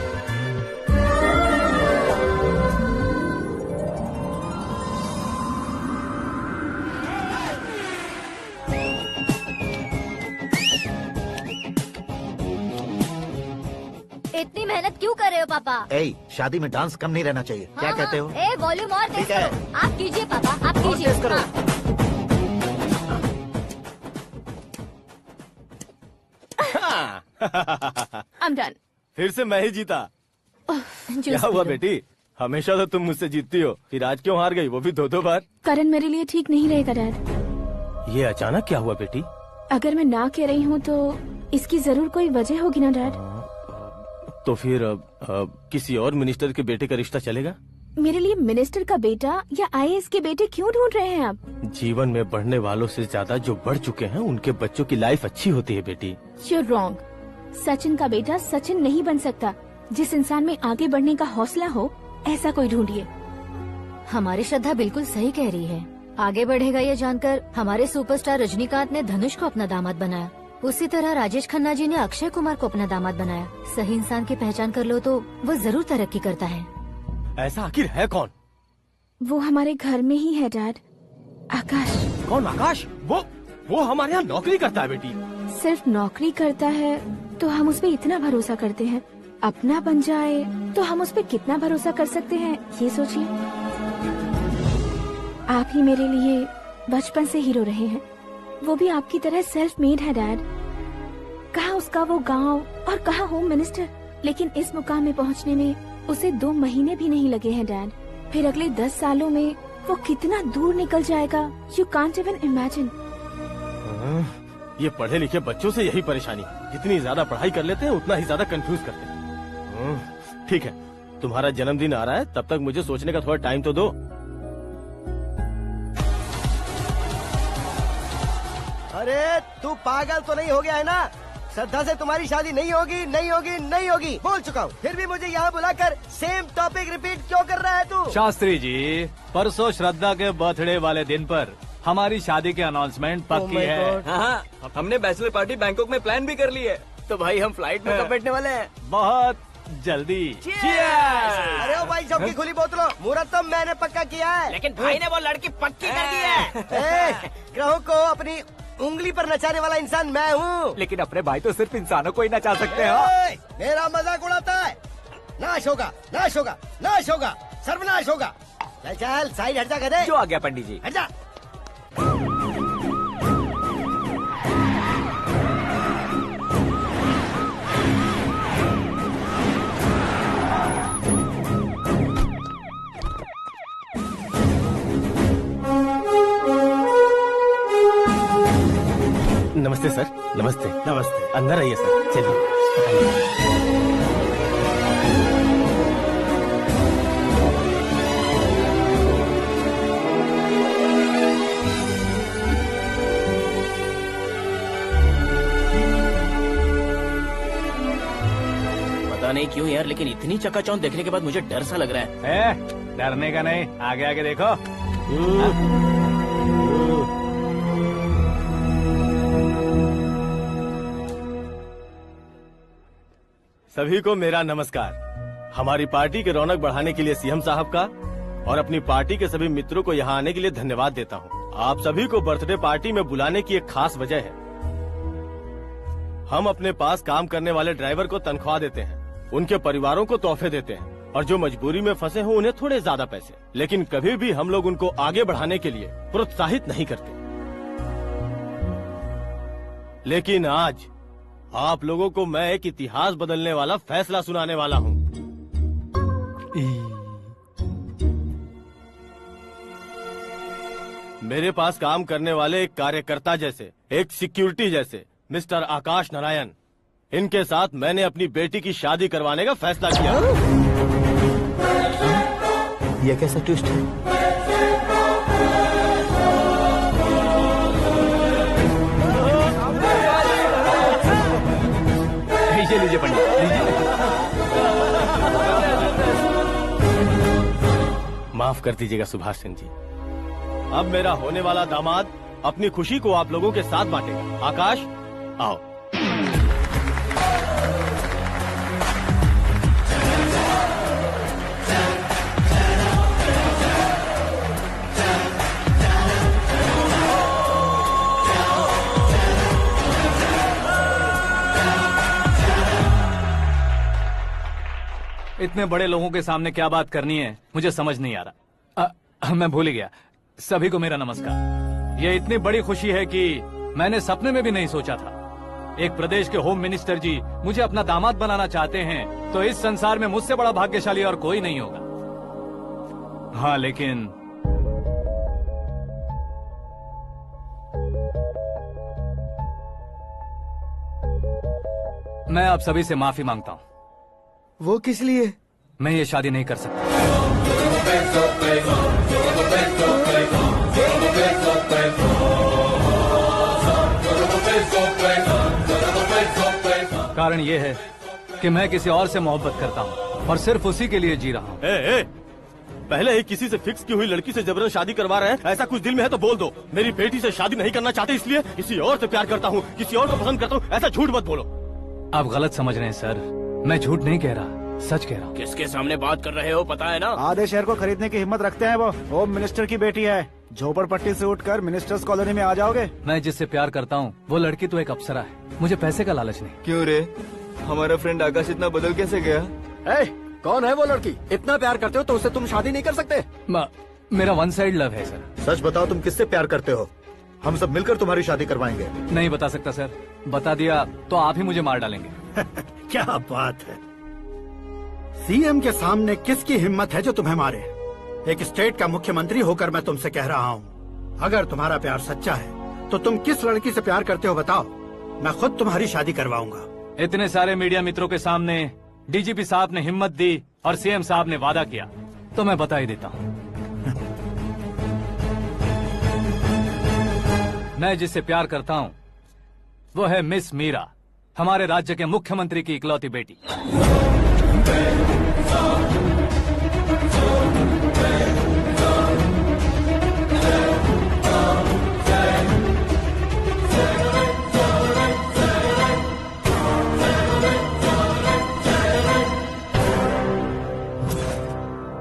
इतनी मेहनत क्यों कर रहे हो पापा? ए, शादी में डांस कम नहीं रहना चाहिए। क्या कहते हो? ए, वॉल्यूम और तेज ठीक है। करो। आप कीजिए पापा, आप कीजिए। तेज करो। I'm done. फिर से मैं ही जीता। क्या हुआ बेटी? हमेशा तो तुम मुझसे जीतती हो, फिर आज क्यों हार गई, वो भी 2-2 बार? करण मेरे लिए ठीक नहीं रहेगा डैड। ये अचानक क्या हुआ बेटी? अगर मैं ना कह रही हूँ तो इसकी जरूर कोई वजह होगी ना डैड। तो फिर किसी और मिनिस्टर के बेटे का रिश्ता चलेगा? मेरे लिए मिनिस्टर का बेटा या IAS के बेटे क्यों ढूंढ रहे हैं आप? जीवन में बढ़ने वालों से ज्यादा जो बढ़ चुके हैं उनके बच्चों की लाइफ अच्छी होती है बेटी। You're wrong. सचिन का बेटा सचिन नहीं बन सकता। जिस इंसान में आगे बढ़ने का हौसला हो, ऐसा कोई ढूंढिए। हमारी श्रद्धा बिल्कुल सही कह रही है। आगे बढ़ेगा ये जानकर हमारे सुपरस्टार रजनीकांत ने धनुष को अपना दामाद बनाया। उसी तरह राजेश खन्ना जी ने अक्षय कुमार को अपना दामाद बनाया। सही इंसान की पहचान कर लो तो वो जरूर तरक्की करता है। ऐसा आखिर है कौन? वो हमारे घर में ही है डैड, आकाश। कौन आकाश? वो हमारे यहाँ नौकरी करता है बेटी। सिर्फ नौकरी करता है तो हम उस पर इतना भरोसा करते हैं, अपना बन जाए तो हम उस पर कितना भरोसा कर सकते हैं, ये सोचिए। आप ही मेरे लिए बचपन से हीरो रहे हैं, वो भी आपकी तरह सेल्फ मेड है डैड। कहाँ उसका वो गांव और कहाँ होम मिनिस्टर, लेकिन इस मुकाम में पहुँचने में उसे 2 महीने भी नहीं लगे हैं डैड। फिर अगले 10 सालों में वो कितना दूर निकल जाएगा, यू कांट इवन इमेजिन। ये पढ़े लिखे बच्चों से यही परेशानी है, जितनी ज्यादा पढ़ाई कर लेते हैं उतना ही ज्यादा कंफ्यूज करते हैं। ठीक है, तुम्हारा जन्मदिन आ रहा है, तब तक मुझे सोचने का थोड़ा टाइम तो दो। अरे तू पागल तो नहीं हो गया है ना? श्रद्धा से तुम्हारी शादी नहीं होगी, नहीं होगी, नहीं होगी, बोल चुका हूँ। फिर भी मुझे यहाँ बुलाकर सेम टॉपिक रिपीट क्यों कर रहा है तू? शास्त्री जी, परसों श्रद्धा के बर्थडे वाले दिन पर हमारी शादी की अनाउंसमेंट पक्की है। हाँ, हमने बैचलर पार्टी बैंकॉक में प्लान भी कर ली है। तो भाई हम फ्लाइट में कब बैठने वाले हैं? बहुत जल्दी। अरे ओ भाई, सबकी खुली बोतलों, मुहूर्त तो मैंने पक्का किया है। लेकिन भाई ने वो लड़की पक्की कर दी है। ग्रहों को अपनी उंगली पर नचाने वाला इंसान मैं हूँ। लेकिन अपने भाई तो सिर्फ इंसानों को ही नचा सकते हैं। मेरा मजाक उड़ाता है। नाश होगा, नाश होगा, नाश होगा, सर्वनाश होगा। चल चल, साइड हट जा गधे। जो आ गया पंडित जी। हट जा। नमस्ते सर। नमस्ते। नमस्ते। अंदर आइए सर। चलिए। पता नहीं क्यों यार, लेकिन इतनी चकाचौंध देखने के बाद मुझे डर सा लग रहा है। डरने का नहीं, आगे आगे देखो। सभी को मेरा नमस्कार। हमारी पार्टी की रौनक बढ़ाने के लिए सीएम साहब का और अपनी पार्टी के सभी मित्रों को यहाँ आने के लिए धन्यवाद देता हूँ। आप सभी को बर्थडे पार्टी में बुलाने की एक खास वजह है। हम अपने पास काम करने वाले ड्राइवर को तनख्वाह देते हैं, उनके परिवारों को तोहफे देते हैं और जो मजबूरी में फंसे हो उन्हें थोड़े ज्यादा पैसे। लेकिन कभी भी हम लोग उनको आगे बढ़ाने के लिए प्रोत्साहित नहीं करते। लेकिन आज आप लोगों को मैं एक इतिहास बदलने वाला फैसला सुनाने वाला हूँ। मेरे पास काम करने वाले एक कार्यकर्ता जैसे, एक सिक्योरिटी जैसे मिस्टर आकाश नारायण, इनके साथ मैंने अपनी बेटी की शादी करवाने का फैसला किया। यह कैसा ट्विस्ट है? लीजिए पंडित, लीजिए। माफ कर दीजिएगा सुभाष सिंह जी। अब मेरा होने वाला दामाद अपनी खुशी को आप लोगों के साथ बांटेगा। आकाश, आओ। इतने बड़े लोगों के सामने क्या बात करनी है मुझे समझ नहीं आ रहा। मैं भूल ही गया। सभी को मेरा नमस्कार। ये इतनी बड़ी खुशी है कि मैंने सपने में भी नहीं सोचा था। एक प्रदेश के होम मिनिस्टर जी मुझे अपना दामाद बनाना चाहते हैं तो इस संसार में मुझसे बड़ा भाग्यशाली और कोई नहीं होगा। हाँ, लेकिन मैं आप सभी से माफी मांगता हूँ। वो किस लिए? मैं ये शादी नहीं कर सकता। कारण ये है कि मैं किसी और से मोहब्बत करता हूँ और सिर्फ उसी के लिए जी रहा हूँ। पहले ही किसी से फिक्स की हुई लड़की से जबरन शादी करवा रहे हैं। ऐसा कुछ दिल में है तो बोल दो। मेरी बेटी से शादी नहीं करना चाहते इसलिए किसी और से प्यार करता हूँ, किसी और को पसंद करता हूँ, ऐसा झूठ मत बोलो। आप गलत समझ रहे हैं सर। मैं झूठ नहीं कह रहा, सच कह रहा हूँ। किसके सामने बात कर रहे हो पता है ना? आधे शहर को खरीदने की हिम्मत रखते हैं वो। होम मिनिस्टर की बेटी है। झोपड़पट्टी से उठकर मिनिस्टर्स कॉलोनी में आ जाओगे। मैं जिससे प्यार करता हूँ वो लड़की तो एक अप्सरा है। मुझे पैसे का लालच नहीं। क्यों रे, हमारा फ्रेंड आकाश इतना बदल कैसे गया? कौन है वो लड़की? इतना प्यार करते हो तो उससे तुम शादी नहीं कर सकते? मेरा वन साइड लव है सर। सच बताओ, तुम किससे प्यार करते हो? हम सब मिलकर तुम्हारी शादी करवाएंगे। नहीं बता सकता सर। बता दिया तो आप ही मुझे मार डालेंगे। क्या बात है। सीएम के सामने किसकी हिम्मत है जो तुम्हें मारे? एक स्टेट का मुख्यमंत्री होकर मैं तुमसे कह रहा हूँ, अगर तुम्हारा प्यार सच्चा है तो तुम किस लड़की से प्यार करते हो बताओ। मैं खुद तुम्हारी शादी करवाऊंगा। इतने सारे मीडिया मित्रों के सामने डीजीपी साहब ने हिम्मत दी और सीएम साहब ने वादा किया तो मैं बता ही देता हूँ। मैं जिससे प्यार करता हूँ वो है मिस मीरा, हमारे राज्य के मुख्यमंत्री की इकलौती बेटी।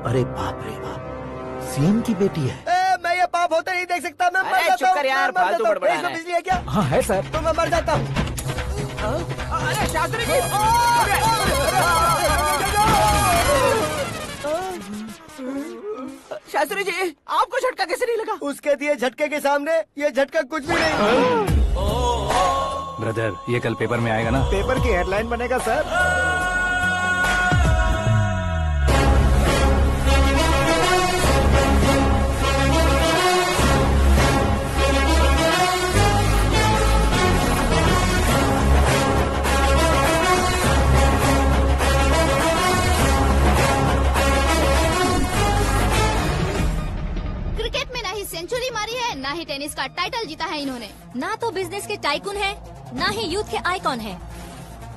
अरे बाप रे बाप, सीएम की बेटी है। मैं ये पाप होते नहीं देख सकता। मैं मर अरे जाता चुप हूँ, कर यार, मैं मर फालतू जाता हूँ। बड़बड़ा इसमें रहा है। बिजली है क्या? हाँ है सर। तो मैं मर जाता हूँ। अरे शास्त्री जी, शास्त्री जी, आपको झटका कैसे नहीं लगा? उसके दिए झटके के सामने ये झटका कुछ भी नहीं। ब्रदर, ये कल पेपर में आएगा ना? पेपर की हेडलाइन बनेगा सर। क्रिकेट में ना ही सेंचुरी मारी है, ना ही टेनिस का टाइटल जीता है इन्होंने। ना तो बिजनेस के टाइकून है, ना ही यूथ के आइकॉन है।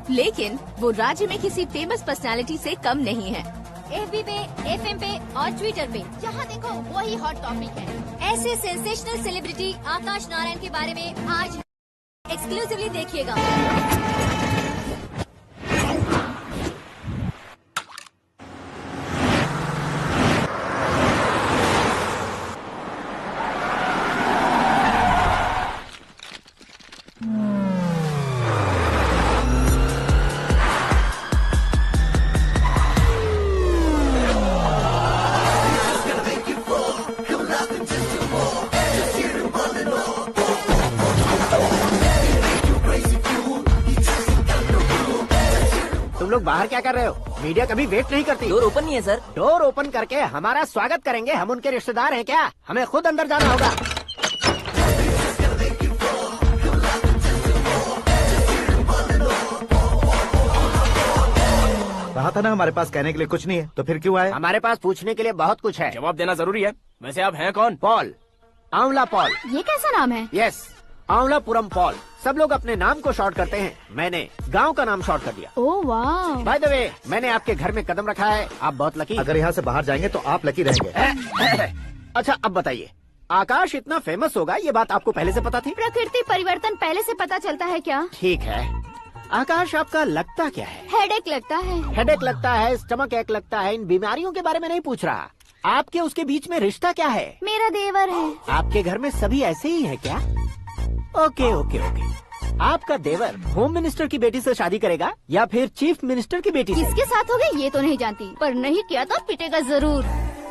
लेकिन वो राज्य में किसी फेमस पर्सनालिटी से कम नहीं है। FB पे, FM पे और ट्विटर पे जहाँ देखो वही हॉट टॉपिक है। ऐसे सेंसेशनल सेलिब्रिटी आकाश नारायण के बारे में आज एक्सक्लूसिवली देखिएगा। तुम लोग बाहर क्या कर रहे हो? मीडिया कभी वेट नहीं करती। डोर ओपन नहीं है सर। डोर ओपन करके हमारा स्वागत करेंगे? हम उनके रिश्तेदार हैं क्या? हमें खुद अंदर जाना होगा। कहा था ना हमारे पास कहने के लिए कुछ नहीं है, तो फिर क्यों आए? हमारे पास पूछने के लिए बहुत कुछ है। जवाब देना जरूरी है। वैसे आप हैं कौन? पॉल, आंवला पॉल। ये कैसा नाम है? यस, आंवलापुरम पॉल। सब लोग अपने नाम को शॉर्ट करते हैं, मैंने गांव का नाम शॉर्ट कर दिया। ओह वाह। बाय द वे, मैंने आपके घर में कदम रखा है, आप बहुत लकी। अगर यहाँ से बाहर जाएंगे तो आप लकी रहेंगे। अच्छा अब बताइए, आकाश इतना फेमस होगा ये बात आपको पहले से पता थी? प्रकृति परिवर्तन पहले से पता चलता है क्या? ठीक है, आकाश आपका लगता क्या है? हेडेक लगता है। हेडेक लगता है, स्टमक एक लगता है, इन बीमारियों के बारे में नहीं पूछ रहा। आपके उसके बीच में रिश्ता क्या है? मेरा देवर है। आपके घर में सभी ऐसे ही है क्या? Okay okay okay. आपका देवर होम मिनिस्टर की बेटी से शादी करेगा या फिर चीफ मिनिस्टर की बेटी से? किसके साथ होगा ये तो नहीं जानती, पर नहीं किया तो पिटेगा जरूर।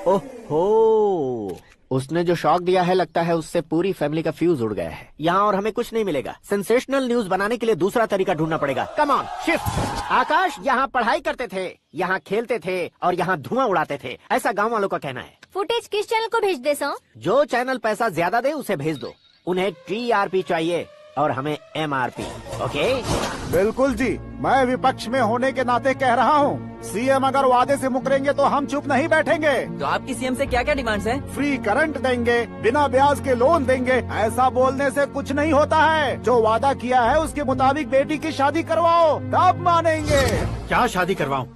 ओहो, उसने जो शॉक दिया है लगता है उससे पूरी फैमिली का फ्यूज उड़ गया है। यहाँ और हमें कुछ नहीं मिलेगा। सेंसेशनल न्यूज बनाने के लिए दूसरा तरीका ढूंढना पड़ेगा। Come on shift. आकाश यहाँ पढ़ाई करते थे, यहाँ खेलते थे और यहाँ धुआं उड़ाते थे, ऐसा गाँव वालों का कहना है। फुटेज किस चैनल को भेज दे सो? जो चैनल पैसा ज्यादा दे उसे भेज दो। उन्हें TRP चाहिए और हमें MRP। ओके? बिल्कुल जी, मैं विपक्ष में होने के नाते कह रहा हूँ, सीएम अगर वादे से मुकरेंगे तो हम चुप नहीं बैठेंगे। तो आपकी सीएम से क्या क्या डिमांड्स हैं? फ्री करंट देंगे, बिना ब्याज के लोन देंगे। ऐसा बोलने से कुछ नहीं होता है। जो वादा किया है उसके मुताबिक बेटी की शादी करवाओ, तब मानेंगे। क्या शादी करवाऊं?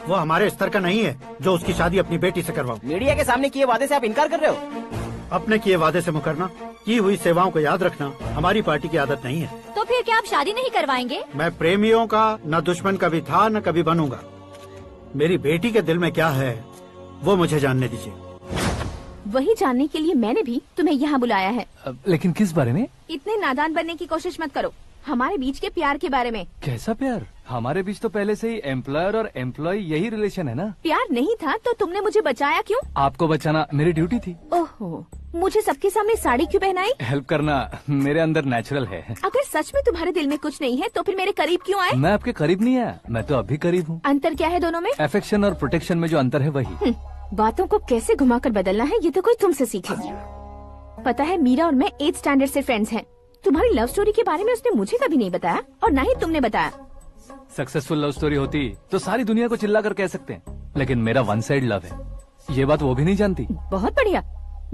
वो हमारे स्तर का नहीं है जो उसकी शादी अपनी बेटी से करवाऊं। मीडिया के सामने किए वादे से आप इनकार कर रहे हो? अपने किए वादे से मुकरना, की हुई सेवाओं को याद रखना हमारी पार्टी की आदत नहीं है। तो फिर क्या आप शादी नहीं करवाएंगे? मैं प्रेमियों का न दुश्मन कभी था न कभी बनूंगा। मेरी बेटी के दिल में क्या है वो मुझे जानने दीजिए। वही जानने के लिए मैंने भी तुम्हें यहाँ बुलाया है। लेकिन किस बारे में? इतने नादान बनने की कोशिश मत करो। हमारे बीच के प्यार के बारे में। कैसा प्यार? हमारे बीच तो पहले से ही एम्प्लॉयर और एम्प्लॉय यही रिलेशन है ना। प्यार नहीं था तो तुमने मुझे बचाया क्यों? आपको बचाना मेरी ड्यूटी थी। ओहो, मुझे सबके सामने साड़ी क्यों पहनाई? हेल्प करना मेरे अंदर नेचुरल है। अगर सच में तुम्हारे दिल में कुछ नहीं है तो फिर मेरे करीब क्यों आए? मैं आपके करीब नहीं आया, मैं तो अभी करीब हूँ। अंतर क्या है दोनों में? अफेक्शन और प्रोटेक्शन में जो अंतर है वही। बातों को कैसे घुमाकर बदलना है ये तो कोई तुमसे सीखे। पता है, मीरा और मैं 8th स्टैंडर्ड से फ्रेंड्स हैं। तुम्हारी लव स्टोरी के बारे में उसने मुझे कभी नहीं बताया और न ही तुमने बताया। सक्सेसफुल लव स्टोरी होती तो सारी दुनिया को चिल्ला कर कह सकते हैं, लेकिन मेरा वन साइड लव है, ये बात वो भी नहीं जानती। बहुत बढ़िया।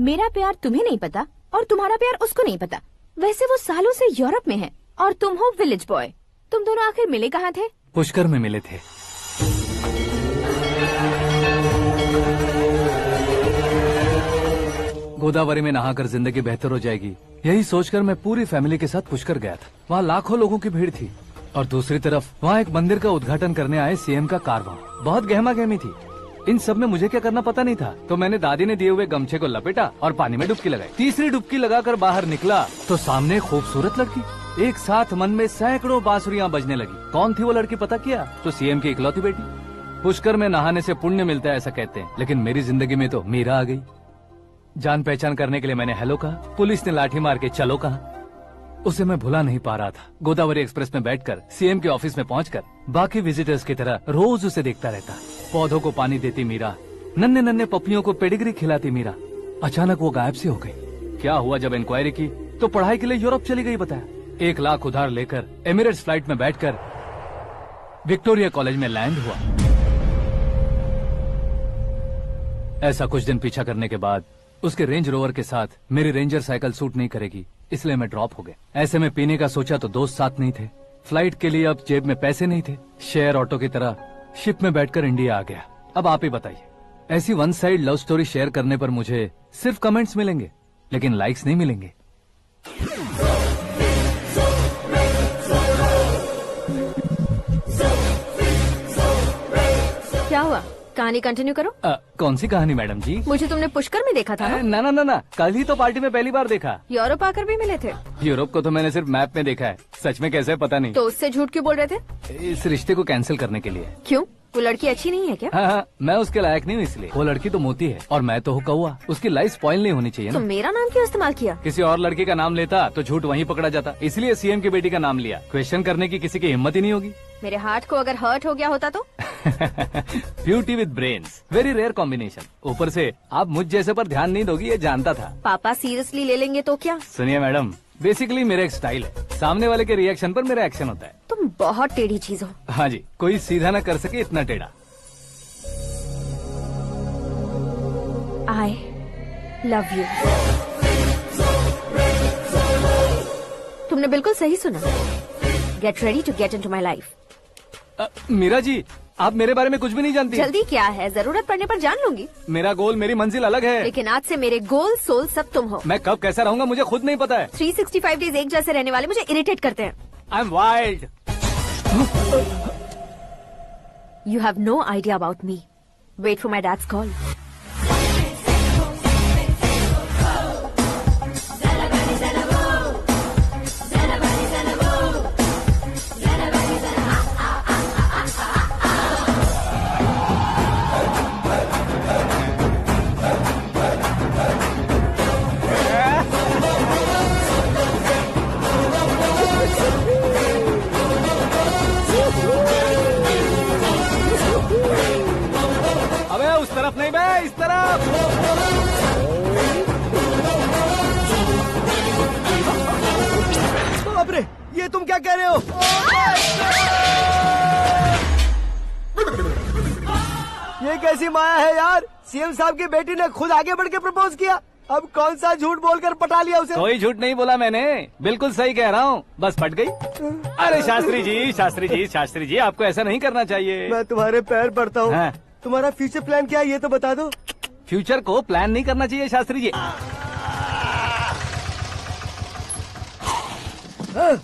मेरा प्यार तुम्हें नहीं पता और तुम्हारा प्यार उसको नहीं पता। वैसे वो सालों से यूरोप में है और तुम हो विलेज बॉय। तुम दोनों आखिर मिले कहाँ थे? पुष्कर में मिले थे। गोदावरी में नहाकर जिंदगी बेहतर हो जाएगी, यही सोचकर मैं पूरी फैमिली के साथ पुष्कर गया था। वहाँ लाखों लोगों की भीड़ थी और दूसरी तरफ वहाँ एक मंदिर का उद्घाटन करने आए सीएम का कारवां। बहुत गहमा गहमी थी। इन सब में मुझे क्या करना पता नहीं था, तो मैंने दादी ने दिए हुए गमछे को लपेटा और पानी में डुबकी लगाई। तीसरी डुबकी लगाकर बाहर निकला तो सामने एक खूबसूरत लड़की। एक साथ मन में सैकड़ों बांसुरियां बजने लगी। कौन थी वो लड़की पता किया? तो सीएम की इकलौती बेटी। पुष्कर में नहाने से पुण्य मिलता है ऐसा कहते हैं, लेकिन मेरी जिंदगी में तो मीरा आ गई। जान पहचान करने के लिए मैंने हेलो कहा, पुलिस ने लाठी मार के चलो कहा। उसे मैं भुला नहीं पा रहा था। गोदावरी एक्सप्रेस में बैठकर सीएम के ऑफिस में पहुंचकर बाकी विजिटर्स की तरह रोज उसे देखता रहता। पौधों को पानी देती मीरा, नन्हे नन्हे पपियों को पेडिग्री खिलाती मीरा। अचानक वो गायब सी हो गई। क्या हुआ? जब इंक्वायरी की तो पढ़ाई के लिए यूरोप चली गई बताया। 1 लाख उधार लेकर एमिरेट्स फ्लाइट में बैठकर विक्टोरिया कॉलेज में लैंड हुआ। ऐसा कुछ दिन पीछा करने के बाद उसके रेंज रोवर के साथ मेरी रेंजर साइकिल सूट नहीं करेगी, इसलिए मैं ड्रॉप हो गया। ऐसे में पीने का सोचा तो दोस्त साथ नहीं थे। फ्लाइट के लिए अब जेब में पैसे नहीं थे। शेयर ऑटो की तरह शिप में बैठकर इंडिया आ गया। अब आप ही बताइए, ऐसी one side love story share करने पर मुझे सिर्फ कमेंट्स मिलेंगे, लेकिन लाइक्स नहीं मिलेंगे। क्या हुआ? कहानी कंटिन्यू करो। कौन सी कहानी मैडम जी? मुझे तुमने पुष्कर में देखा था ना? ना, कल ही तो पार्टी में पहली बार देखा। यूरोप आकर भी मिले थे? यूरोप को तो मैंने सिर्फ मैप में देखा है, सच में कैसे है पता नहीं। तो उससे झूठ क्यों बोल रहे थे? इस रिश्ते को कैंसिल करने के लिए। क्यों? वो लड़की अच्छी नहीं है क्या? हाँ, मैं उसके लायक नहीं हूँ इसलिए। वो लड़की तो मोती है और मैं तो हूँ कौवा। उसकी लाइफ स्पॉइल नहीं होनी चाहिए तो ना। मेरा नाम क्यों इस्तेमाल किया? किसी और लड़की का नाम लेता तो झूठ वहीं पकड़ा जाता, इसलिए सीएम की बेटी का नाम लिया। क्वेश्चन करने की किसी की हिम्मत ही नहीं होगी। मेरे हार्ट को अगर हर्ट हो गया होता तो? Beauty with brains, very rare combination. ऊपर से आप मुझ जैसे पर ध्यान नहीं दोगी ये जानता था। पापा सीरियसली ले लेंगे तो क्या? सुनिए मैडम, बेसिकली मेरा एक स्टाइल है, सामने वाले के रिएक्शन पर मेरा एक्शन होता है। तुम बहुत टेढ़ी चीज हो। हाँ जी, कोई सीधा न कर सके इतना टेढ़ा। I love you। तुमने बिल्कुल सही सुना। Get ready to get into my life। Meera ji, आप मेरे बारे में कुछ भी नहीं जानती। जल्दी क्या है, जरूरत पड़ने पर जान लूंगी। मेरा गोल, मेरी मंजिल अलग है। लेकिन आज से मेरे गोल सोल सब तुम हो। मैं कब कैसा रहूंगा मुझे खुद नहीं पता है। 365 डेज एक जैसे रहने वाले मुझे इरिटेट करते हैं। I am wild. You have no idea about me। Wait for my dad's call। उस तरफ नहीं बे, इस तरफ। बाप रे, ये तुम क्या कह रहे हो? ये कैसी माया है यार? सीएम साहब की बेटी ने खुद आगे बढ़ के प्रपोज किया। अब कौन सा झूठ बोलकर पटा लिया उसे? कोई झूठ नहीं बोला मैंने, बिल्कुल सही कह रहा हूँ, बस फट गई। अरे शास्त्री जी आपको ऐसा नहीं करना चाहिए। मैं तुम्हारे पैर पड़ता हूँ। हाँ। तुम्हारा फ्यूचर प्लान क्या है ये तो बता दो। फ्यूचर को प्लान नहीं करना चाहिए शास्त्री जी।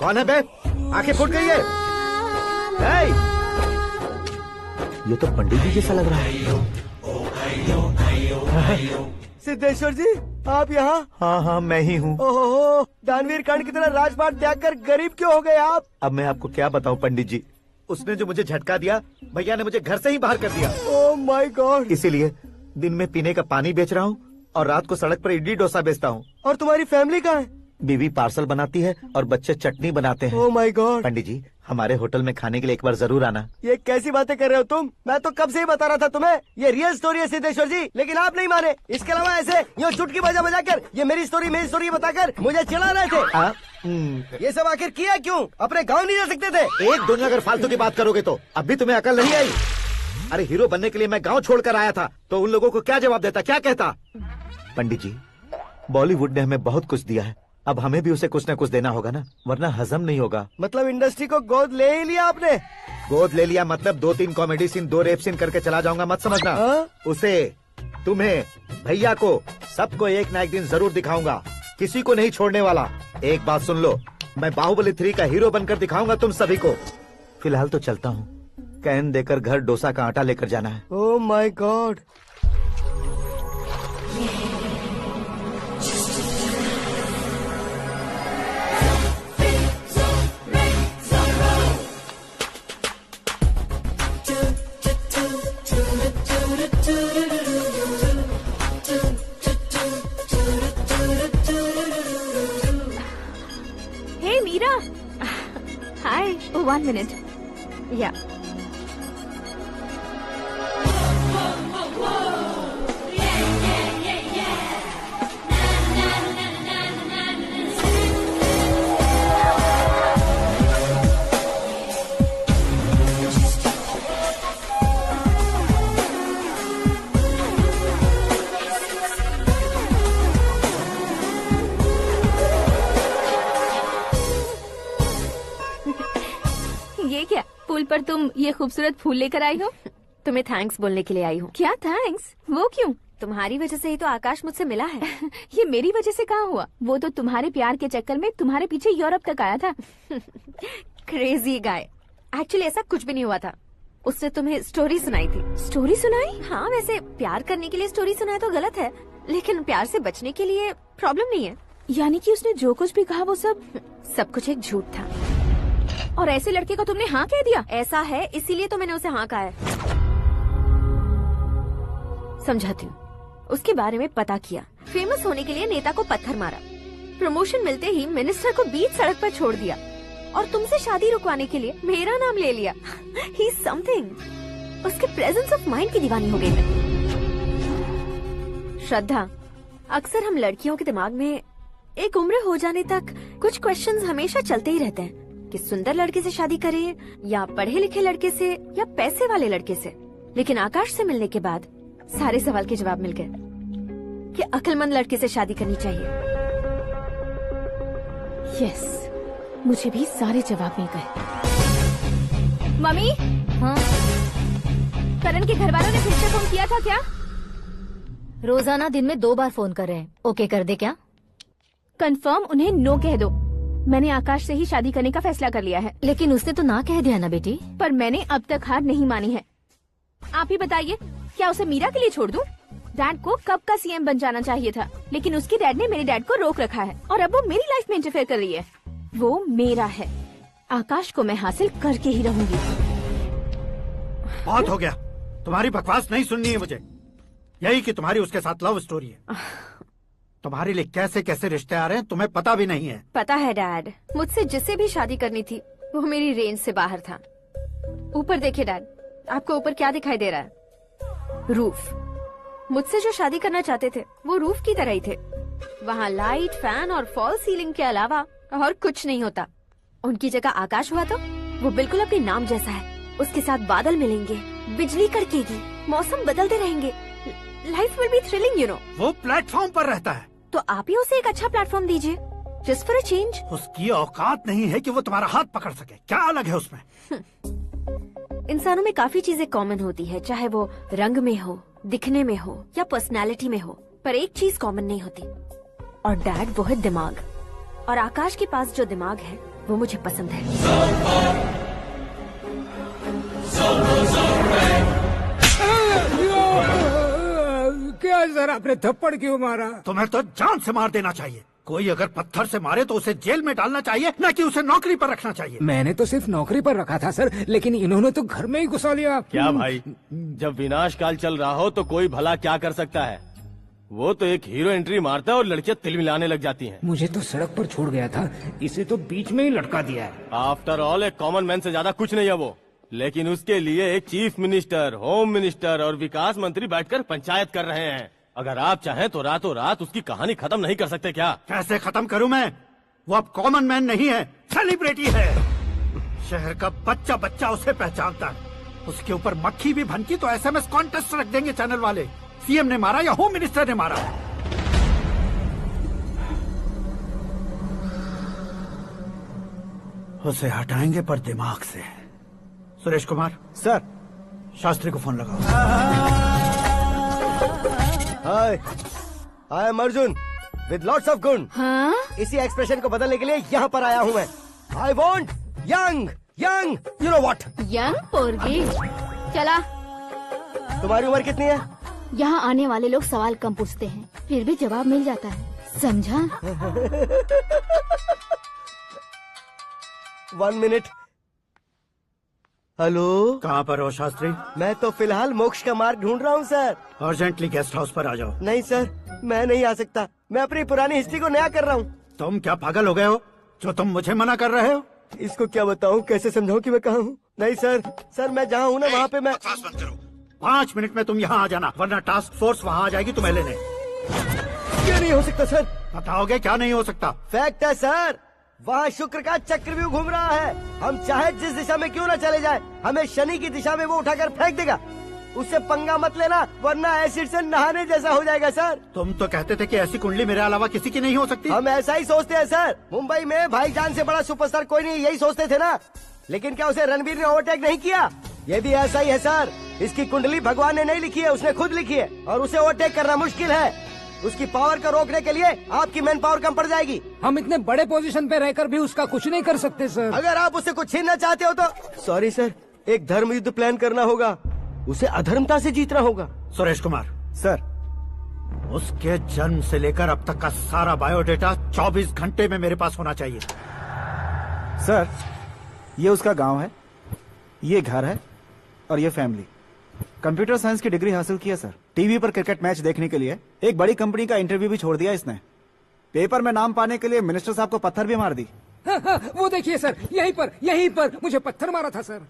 कौन है बे? आंखें फूट गई है। ये तो पंडित जी जैसा लग रहा है। सिद्धेश्वर जी, आप यहाँ? हाँ, मैं ही हूँ। ओहो, दानवीर कांड की तरह राजपाट त्याग कर गरीब क्यों हो गए आप? अब मैं आपको क्या बताऊँ पंडित जी, उसने जो मुझे झटका दिया, भैया ने मुझे घर से ही बाहर कर दिया। Oh my God. इसीलिए दिन में पीने का पानी बेच रहा हूँ और रात को सड़क पर इडली डोसा बेचता हूँ। और तुम्हारी फैमिली कहाँ है? बीवी पार्सल बनाती है और बच्चे चटनी बनाते हैं। Oh my God. पंडित जी, हमारे होटल में खाने के लिए एक बार जरूर आना। ये कैसी बातें कर रहे हो तुम? मैं तो कब से ही बता रहा था तुम्हें, ये रियल स्टोरी है सिद्धेश्वर जी, लेकिन आप नहीं माने। इसके अलावा ऐसे यूँ चुटकी बजा कर ये मेरी स्टोरी बताकर मुझे चिढ़ा रहे थे। ये सब आखिर किया क्यों? अपने गाँव नहीं जा सकते थे? एक दुनिया अगर फालतू की बात करोगे तो अब भी तुम्हें अकल नहीं आई। अरे हीरो बनने के लिए मैं गाँव छोड़कर आया था, तो उन लोगों को क्या जवाब देता, क्या कहता? पंडित जी, बॉलीवुड ने हमें बहुत कुछ दिया है, अब हमें भी उसे कुछ न कुछ देना होगा ना, वरना हजम नहीं होगा। मतलब इंडस्ट्री को गोद ले ही लिया आपने? गोद ले लिया मतलब 2-3 कॉमेडी सीन 2 रेप सीन करके चला जाऊंगा मत समझना। उसे, तुम्हें, भैया को, सबको एक ना एक दिन जरूर दिखाऊंगा, किसी को नहीं छोड़ने वाला। एक बात सुन लो, मैं बाहुबली 3 का हीरो बनकर दिखाऊंगा तुम सभी को। फिलहाल तो चलता हूँ, कैन देकर घर डोसा का आटा लेकर जाना है। Oh my God. Hey Meera. Hi. Oh, 1 minute. Yeah. ये क्या, पुल पर तुम ये खूबसूरत फूल लेकर आई हो? तुम्हें थैंक्स बोलने के लिए आई हूँ। क्या थैंक्स? वो क्यों? तुम्हारी वजह से ही तो आकाश मुझसे मिला है। ये मेरी वजह से कहाँ हुआ? वो तो तुम्हारे प्यार के चक्कर में तुम्हारे पीछे यूरोप तक आया था। Crazy guy. एक्चुअली ऐसा कुछ भी नहीं हुआ था। उसने तुम्हें स्टोरी सुनाई थी। स्टोरी सुनाई? हाँ, वैसे प्यार करने के लिए स्टोरी सुनाए तो गलत है, लेकिन प्यार से बचने के लिए प्रॉब्लम नहीं है। यानी कि उसने जो कुछ भी कहा वो सब कुछ एक झूठ था। और ऐसे लड़के को तुमने हाँ कह दिया? ऐसा है, इसीलिए तो मैंने उसे हाँ कहा है। समझाती हूँ। उसके बारे में पता किया, फेमस होने के लिए नेता को पत्थर मारा, प्रमोशन मिलते ही मिनिस्टर को बीच सड़क पर छोड़ दिया, और तुमसे शादी रुकवाने के लिए मेरा नाम ले लिया। ही समथिंग। उसके प्रेजेंस ऑफ माइंड की दीवानी हो गई मैं। श्रद्धा, अक्सर हम लड़कियों के दिमाग में एक उम्र हो जाने तक कुछ क्वेश्चंस हमेशा चलते ही रहते हैं कि सुंदर लड़के से शादी करें या पढ़े लिखे लड़के से या पैसे वाले लड़के से। लेकिन आकाश से मिलने के बाद सारे सवाल के जवाब मिल गए कि अक्लमंद लड़के से शादी करनी चाहिए। यस, मुझे भी सारे जवाब मिल गए। मम्मी, हाँ? करण के घर वालों ने फिर से फोन किया था क्या? रोजाना दिन में 2 बार फोन कर रहे हैं। ओके कर दे क्या? कंफर्म उन्हें नो कह दो। मैंने आकाश से ही शादी करने का फैसला कर लिया है। लेकिन उसने तो ना कह दिया ना बेटी। पर मैंने अब तक हार नहीं मानी है। आप ही बताइए, क्या उसे मीरा के लिए छोड़ दूं? डैड को कब का सीएम बन जाना चाहिए था, लेकिन उसके डैड ने मेरे डैड को रोक रखा है और अब वो मेरी लाइफ में इंटरफेयर कर रही है। वो मेरा है, आकाश को मैं हासिल करके ही रहूंगी। बहुत हो गया, तुम्हारी बकवास नहीं सुननी है मुझे। यही कि तुम्हारी उसके साथ लव स्टोरी है। तुम्हारे लिए कैसे कैसे रिश्ते आ रहे हैं तुम्हें पता भी नहीं है। पता है डैड, मुझसे जिससे भी शादी करनी थी वो मेरी रेंज से बाहर था। ऊपर देखिए डैड, आपको ऊपर क्या दिखाई दे रहा है? रूफ। मुझसे जो शादी करना चाहते थे वो रूफ की तरह ही थे। वहाँ लाइट, फैन और फॉल सीलिंग के अलावा और कुछ नहीं होता। उनकी जगह आकाश हुआ तो वो बिल्कुल अपने नाम जैसा है। उसके साथ बादल मिलेंगे, बिजली कड़केगी, मौसम बदलते रहेंगे। Life will be thrilling, you know. वो प्लेटफॉर्म पर रहता है तो आप ही उसे एक अच्छा प्लेटफॉर्म दीजिए, जस्ट फॉर अ चेंज। उसकी औकात नहीं है कि वो तुम्हारा हाथ पकड़ सके। क्या अलग है उसमें? इंसानों में काफी चीजें कॉमन होती है, चाहे वो रंग में हो, दिखने में हो या पर्सनालिटी में हो, पर एक चीज कॉमन नहीं होती, और डैड वो है दिमाग। और आकाश के पास जो दिमाग है वो मुझे पसंद है। क्या सर, आपने थप्पड़ क्यों मारा? तुम्हें तो जान से मार देना चाहिए। कोई अगर पत्थर से मारे तो उसे जेल में डालना चाहिए, न कि उसे नौकरी पर रखना चाहिए। मैंने तो सिर्फ नौकरी पर रखा था सर, लेकिन इन्होंने तो घर में ही घुसा लिया। क्या भाई, जब विनाश काल चल रहा हो तो कोई भला क्या कर सकता है? वो तो एक हीरो एंट्री मारता है और लड़कियां तिलमिलाने लग जाती हैं। मुझे तो सड़क पर छोड़ गया था, इसे तो बीच में ही लटका दिया है। आफ्टर ऑल एक कॉमन मैन से ज्यादा कुछ नहीं है वो, लेकिन उसके लिए एक चीफ मिनिस्टर, होम मिनिस्टर और विकास मंत्री बैठकर पंचायत कर रहे हैं। अगर आप चाहें तो रातों रात उसकी कहानी खत्म नहीं कर सकते क्या? कैसे खत्म करूं मैं? वो अब कॉमन मैन नहीं है, सेलिब्रिटी है। शहर का बच्चा बच्चा उसे पहचानता है। उसके ऊपर मक्खी भी भनकी तो SMS कॉन्टेस्ट रख देंगे चैनल वाले। सीएम ने मारा या होम मिनिस्टर ने मारा। उसे हटाएंगे पर दिमाग से। सुरेश कुमार सर, शास्त्री को फोन लगाओ। Hi, I am Arjun with lots of गुण। हाँ? इसी एक्सप्रेशन को बदलने के लिए यहाँ पर आया हूँ मैं। I want young young, you know what? Young पोरगी। चला। तुम्हारी उम्र कितनी है? यहाँ आने वाले लोग सवाल कम पूछते हैं, फिर भी जवाब मिल जाता है, समझा? 1 मिनट। हेलो, कहाँ पर हो शास्त्री? मैं तो फिलहाल मोक्ष का मार्ग ढूंढ रहा हूँ सर। अर्जेंटली गेस्ट हाउस पर आ जाओ। नहीं सर, मैं नहीं आ सकता। मैं अपनी पुरानी हिस्ट्री को नया कर रहा हूँ। तुम क्या पागल हो गए हो जो तुम मुझे मना कर रहे हो? इसको क्या बताऊँ, कैसे समझाऊँ कि मैं कहाँ हूँ? नहीं सर, मैं जहाँ हूँ ना वहाँ पे मैं। 5 मिनट में तुम यहाँ आ जाना, वरना टास्क फोर्स वहाँ आ जाएगी तुम्हें लेने। क्यों नहीं हो सकता सर? बताओगे क्या नहीं हो सकता? फैक्ट है सर, वहाँ शुक्र का चक्रव्यूह घूम रहा है। हम चाहे जिस दिशा में क्यों न चले जाए, हमें शनि की दिशा में वो उठाकर फेंक देगा। उससे पंगा मत लेना, वरना एसिड से नहाने जैसा हो जाएगा सर। तुम तो कहते थे कि ऐसी कुंडली मेरे अलावा किसी की नहीं हो सकती। हम ऐसा ही सोचते हैं सर। मुंबई में भाईजान से बड़ा सुपरस्टार कोई नहीं, यही सोचते थे ना। लेकिन क्या उसे रणबीर ने ओवरटेक नहीं किया? ये भी ऐसा ही है सर। इसकी कुंडली भगवान ने नहीं लिखी है, उसने खुद लिखी है, और उसे ओवरटेक करना मुश्किल है। उसकी पावर को रोकने के लिए आपकी मैन पावर कम पड़ जाएगी। हम इतने बड़े पोजीशन पे रहकर भी उसका कुछ नहीं कर सकते सर। अगर आप उससे कुछ छीनना चाहते हो तो सॉरी सर, एक धर्म युद्ध प्लान करना होगा। उसे अधर्मता से जीतना होगा। सुरेश कुमार सर, उसके जन्म से लेकर अब तक का सारा बायोडेटा 24 घंटे में मेरे पास होना चाहिए। सर, ये उसका गांव है, ये घर है और ये फैमिली। कंप्यूटर साइंस की डिग्री हासिल किया सर। टीवी पर क्रिकेट मैच देखने के लिए एक बड़ी कंपनी का इंटरव्यू भी छोड़ दिया इसने। पेपर में नाम पाने के लिए मिनिस्टर साहब को पत्थर भी मार दी। हाँ, हाँ, वो देखिए सर, यहीं पर मुझे पत्थर मारा था सर।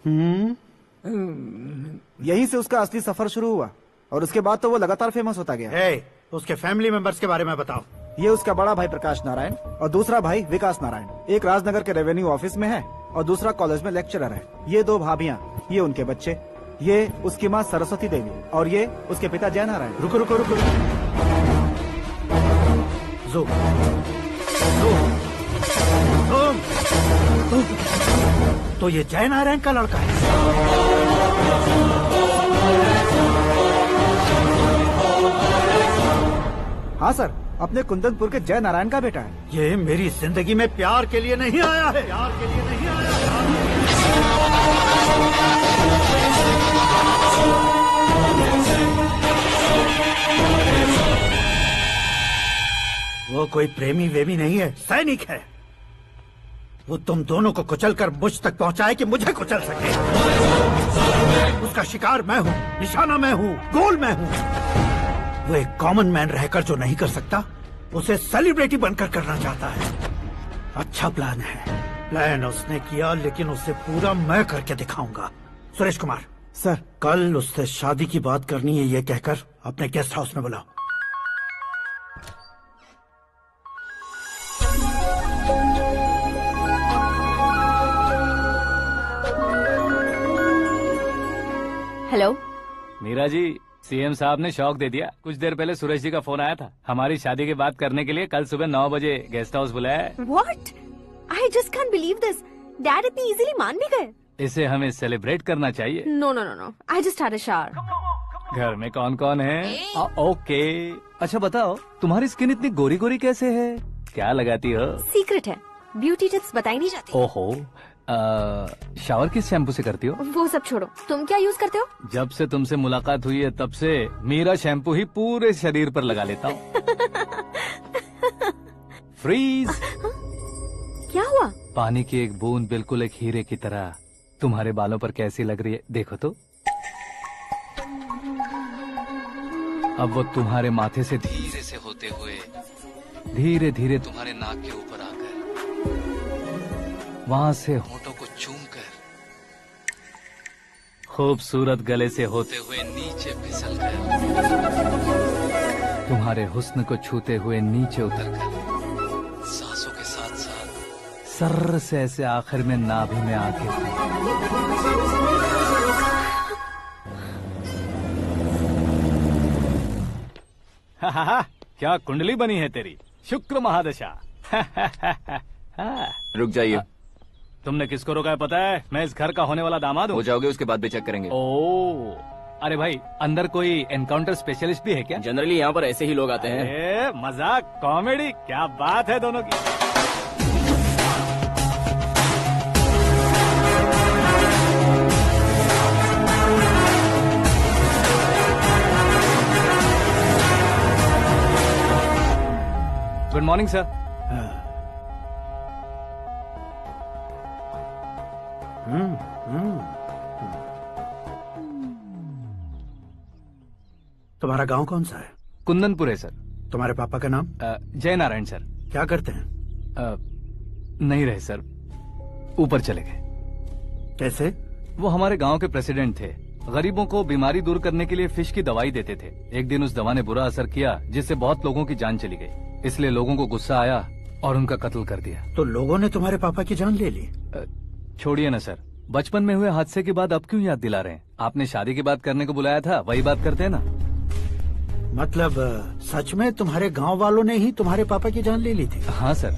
यहीं से उसका असली सफर शुरू हुआ और उसके बाद तो वो लगातार फेमस होता गया। उसके फैमिली मेंबर्स के बारे में बताओ। ये उसका बड़ा भाई प्रकाश नारायण और दूसरा भाई विकास नारायण। एक राजनगर के रेवेन्यू ऑफिस में है और दूसरा कॉलेज में लेक्चरर है। ये 2 भाभियां, ये उनके बच्चे, ये उसकी माँ सरस्वती देवी और ये उसके पिता जय नारायण। रुको रुको रुको, ज़ूम। तो ये जय नारायण का लड़का है। हाँ सर, अपने कुंदनपुर के जय नारायण का बेटा है। ये मेरी जिंदगी में प्यार के लिए नहीं आया है, प्यार के लिए नहीं आया है। वो कोई प्रेमी वेमी नहीं है, सैनिक है। वो तुम दोनों को कुचलकर मुझ तक पहुंचाए कि मुझे कुचल सके। उसका शिकार मैं हूँ, निशाना मैं हूँ, गोल मैं हूँ। वो एक कॉमन मैन रहकर जो नहीं कर सकता, उसे सेलिब्रिटी बनकर करना चाहता है। अच्छा प्लान है। प्लान उसने किया, लेकिन उसे पूरा मैं करके दिखाऊंगा। सुरेश कुमार सर, कल उससे शादी की बात करनी है, ये कहकर अपने गेस्ट हाउस में बुलाओ। हेलो मीरा जी, सीएम साहब ने शौक दे दिया। कुछ देर पहले सुरेश जी का फोन आया था, हमारी शादी की बात करने के लिए कल सुबह 9 बजे गेस्ट हाउस बुलाया है। What? I just can't believe this. Dad इतनी इजीली मान भी गए। इसे हमें सेलिब्रेट करना चाहिए। No no no no, I just had a shower. घर में कौन कौन है? ओके, अच्छा बताओ, तुम्हारी स्किन इतनी गोरी गोरी कैसे है? क्या लगाती हो? सीक्रेट है, ब्यूटी टिप्स बताई नहीं जाती। ओहो, शावर किस शैम्पू से करती हो? वो सब छोड़ो, तुम क्या यूज करते हो? जब से तुमसे मुलाकात हुई है तब से मेरा शैम्पू ही पूरे शरीर पर लगा लेता हूँ। फ्रीज। क्या हुआ? पानी की एक बूंद बिल्कुल एक हीरे की तरह तुम्हारे बालों पर कैसी लग रही है, देखो तो। अब वो तुम्हारे माथे से धीरे से होते हुए धीरे धीरे तुम्हारे नाक के ऊपर आकर वहां से होठों को चूमकर खूबसूरत गले से होते हुए नीचे फिसलकर तुम्हारे हुस्न को छूते हुए नीचे उतरकर सांसों के साथ साथ सर्र से ऐसे आखिर में नाभि में आके क्या कुंडली बनी है तेरी, शुक्र महादशा। रुक जाइए। तुमने किसको रोका है पता है? मैं इस घर का होने वाला दामाद हूँ। हो जाओगे उसके बाद भी चेक करेंगे। ओ, अरे भाई अंदर कोई एनकाउंटर स्पेशलिस्ट भी है क्या? जनरली यहाँ पर ऐसे ही लोग आते हैं। मजाक कॉमेडी, क्या बात है दोनों की। Good morning sir. तुम्हारा गांव कौन सा है? कुंदनपुर है सर। तुम्हारे पापा का नाम? जय नारायण सर। क्या करते हैं? नहीं रहे सर, ऊपर चले गए। कैसे? वो हमारे गांव के प्रेसिडेंट थे। गरीबों को बीमारी दूर करने के लिए फिश की दवाई देते थे। एक दिन उस दवा ने बुरा असर किया जिससे बहुत लोगों की जान चली गई। इसलिए लोगों को गुस्सा आया और उनका कत्ल कर दिया। तो लोगों ने तुम्हारे पापा की जान ले ली? छोड़िए ना सर, बचपन में हुए हादसे के बाद अब क्यों याद दिला रहे हैं? आपने शादी की बात करने को बुलाया था, वही बात करते हैं ना। मतलब सच में तुम्हारे गांव वालों ने ही तुम्हारे पापा की जान ले ली थी? हाँ सर।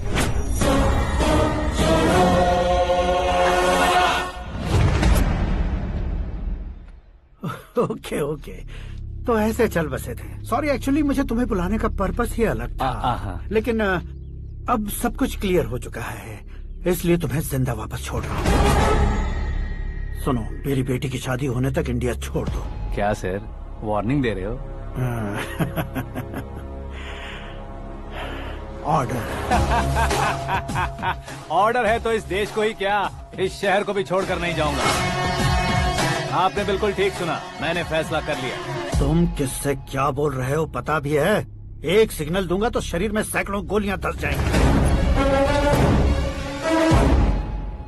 ओके ओके, तो ऐसे चल बसे थे। सॉरी, एक्चुअली मुझे तुम्हें बुलाने का पर्पस ही अलग था। लेकिन अब सब कुछ क्लियर हो चुका है, इसलिए तुम्हें जिंदा वापस छोड़ रहा हूँ। सुनो, मेरी बेटी की शादी होने तक इंडिया छोड़ दो। क्या सर, वार्निंग दे रहे हो? ऑर्डर। ऑर्डर है तो इस देश को ही क्या, इस शहर को भी छोड़कर नहीं जाऊंगा। आपने बिल्कुल ठीक सुना, मैंने फैसला कर लिया। तुम किससे क्या बोल रहे हो पता भी है? एक सिग्नल दूंगा तो शरीर में सैकड़ों गोलियां धस जाएंगी।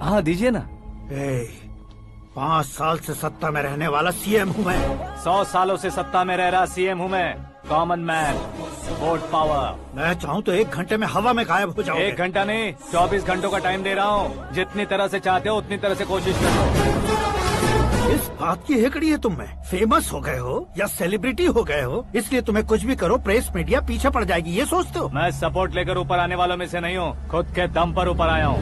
हाँ दीजिए ना। 5 साल से सत्ता में रहने वाला सीएम हूँ मैं। 100 सालों से सत्ता में रह रहा सीएम हूँ मैं। Common man, vote power. मैं चाहूँ तो 1 घंटे में हवा में गायब हो जाऊँ। 1 घंटा नहीं, 24 घंटों का टाइम दे रहा हूँ। जितनी तरह से चाहते हो उतनी तरह से कोशिश करो। इस बात की हेकड़ी है तुम में? फेमस हो गए हो या सेलिब्रिटी हो गए हो, इसलिए तुम्हें कुछ भी करो प्रेस मीडिया पीछे पड़ जाएगी, ये सोचते हो? मैं सपोर्ट लेकर ऊपर आने वालों में से नहीं हूँ, खुद के दम पर ऊपर आया हूँ।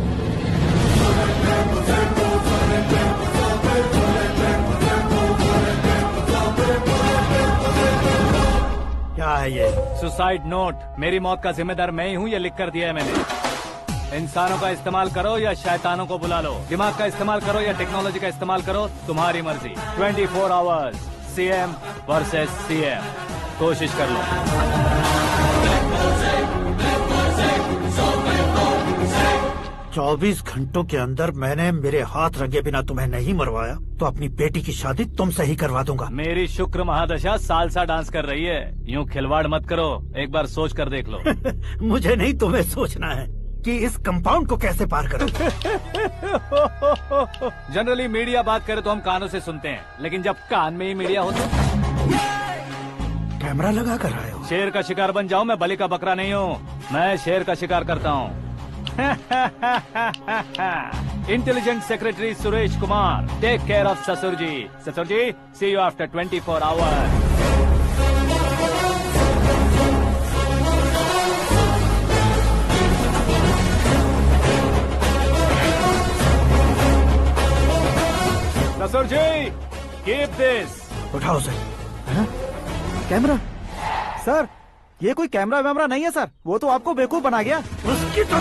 क्या है ये? Suicide note. मेरी मौत का जिम्मेदार मैं ही हूँ, ये लिख कर दिया है मैंने। इंसानों का इस्तेमाल करो या शैतानों को बुला लो, दिमाग का इस्तेमाल करो या टेक्नोलॉजी का इस्तेमाल करो, तुम्हारी मर्जी। 24 आवर्स, सीएम वर्सेस सीएम, कोशिश कर लो। 24 घंटों के अंदर मैंने मेरे हाथ रंगे बिना तुम्हें नहीं मरवाया तो अपनी बेटी की शादी तुमसे ही करवा दूंगा। मेरी शुक्र महादशा सालसा डांस कर रही है, यूँ खिलवाड़ मत करो, एक बार सोच कर देख लो। मुझे नहीं, तुम्हें सोचना है कि इस कंपाउंड को कैसे पार करो। जनरली मीडिया बात करे तो हम कानों से सुनते हैं, लेकिन जब कान में ही मीडिया हो तो कैमरा लगा कर आए हो। शेर का शिकार बन जाऊं, मैं बलि का बकरा नहीं हूँ, मैं शेर का शिकार करता हूँ। Intelligent secretary Suresh Kumar, take care of ससुर जी। ससुर ji, see you after 24 hours. ससुर जी, कीप दिस। उठाओ सर। कैमरा? सर, ये कोई कैमरा वैमरा नहीं है सर, वो तो आपको बेवकूफ बना गया। उसकी तो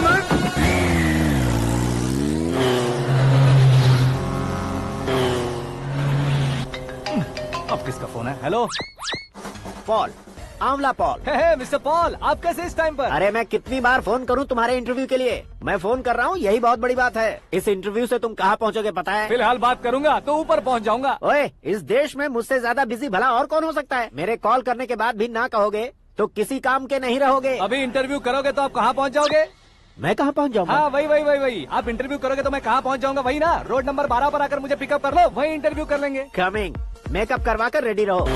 अब किसका फोन है? हेलो पॉल, आंवला पॉल। मिस्टर पॉल, आप कैसे इस टाइम पर? अरे मैं कितनी बार फोन करूं तुम्हारे इंटरव्यू के लिए? मैं फोन कर रहा हूं, यही बहुत बड़ी बात है। इस इंटरव्यू से तुम कहां पहुंचोगे पता है? फिलहाल बात करूंगा तो ऊपर पहुंच जाऊंगा। ओए, इस देश में मुझसे ज्यादा बिजी भला और कौन हो सकता है? मेरे कॉल करने के बाद भी ना कहोगे तो किसी काम के नहीं रहोगे। अभी इंटरव्यू करोगे तो आप कहाँ पहुँच जाओगे? मैं कहाँ पहुँच जाऊंगा? हाँ वही। आप इंटरव्यू करोगे तो मैं कहाँ पहुँच जाऊंगा? वही ना, रोड नंबर 12 पर आकर मुझे पिकअप कर लो, वही इंटरव्यू कर लेंगे। कमिंग। मेकअप करवा कर रेडी रहो।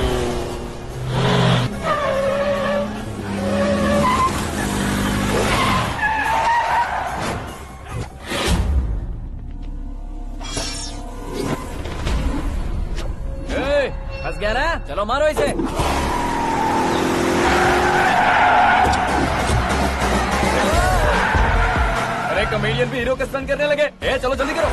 फंस गया ना, चलो मारो इसे। अरे कमीलिया विलियन भी हीरो के स्टंट करने लगे। चलो जल्दी करो।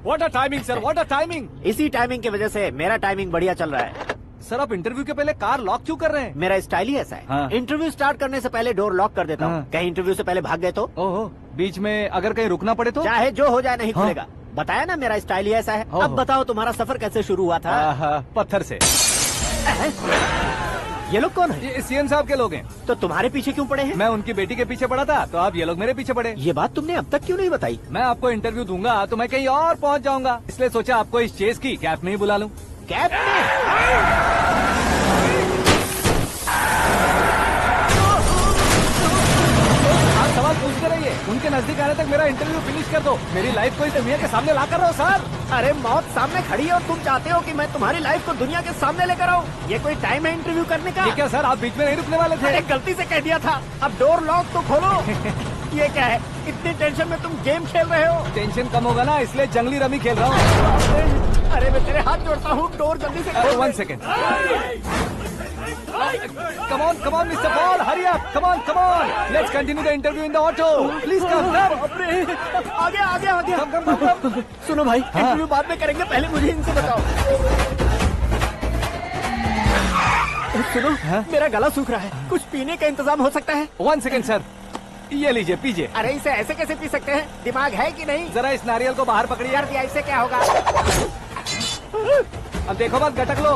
What a timing sir, what a timing. इसी टाइमिंग की वजह से मेरा टाइमिंग बढ़िया चल रहा है। सर आप इंटरव्यू के पहले कार लॉक क्यों कर रहे हैं? मेरा स्टाइल ही ऐसा है। हाँ। इंटरव्यू स्टार्ट करने से पहले डोर लॉक कर देता हूँ। कहीं इंटरव्यू से पहले भाग गए तो? ओहो, बीच में अगर कहीं रुकना पड़े तो? चाहे जो हो जाए नहीं खुलेगा। बताया ना मेरा स्टाइल ही ऐसा है। अब बताओ तुम्हारा सफर कैसे शुरू हुआ था? पत्थर से। ये लोग कौन है? ये सीएम साहब के लोग हैं। तो तुम्हारे पीछे क्यों पड़े हैं? मैं उनकी बेटी के पीछे पड़ा था, तो आप ये लोग मेरे पीछे पड़े। ये बात तुमने अब तक क्यों नहीं बताई? मैं आपको इंटरव्यू दूंगा तो मैं कहीं और पहुंच जाऊंगा, इसलिए सोचा आपको इस चेस की कैप में ही बुला लूं। कैप में? आप सवाल पूछते रहिए, उनके नजदीक आने तक मेरा इंटरव्यू फिनिश कर दो। मेरी लाइफ को इस दुनिया के सामने ला कर रहो सर। अरे मौत सामने खड़ी है और तुम चाहते हो कि मैं तुम्हारी लाइफ को दुनिया के सामने लेकर आऊं? ये कोई टाइम है इंटरव्यू करने का? ये क्या सर, आप बीच में नहीं रुकने वाले थे? अरे गलती से कह दिया था। अब डोर लॉक तो खोलो। ये क्या है? इतनी टेंशन में तुम गेम खेल रहे हो? टेंशन कम होगा ना, इसलिए जंगली रमी खेल रहा हूँ। अरे मैं तेरे हाथ जोड़ता हूँ, डोर जल्दी से खोलो। 1 second. Come on, Mr. Paul, hurry up. Come on. Let's continue the interview in the auto. Please come. आगे। Come. सुनो भाई, इंटरव्यू बाद में करेंगे, पहले मुझे इनसे बताओ। सुनो, मेरा गला सूख रहा है, कुछ पीने का इंतजाम हो सकता है? 1 सेकेंड सर, ये लीजिए पीजिए। अरे इसे ऐसे कैसे पी सकते हैं? दिमाग है कि नहीं? जरा इस नारियल को बाहर पकड़िए। कर दिया, इससे क्या होगा? अब देखो बस, गटक लो।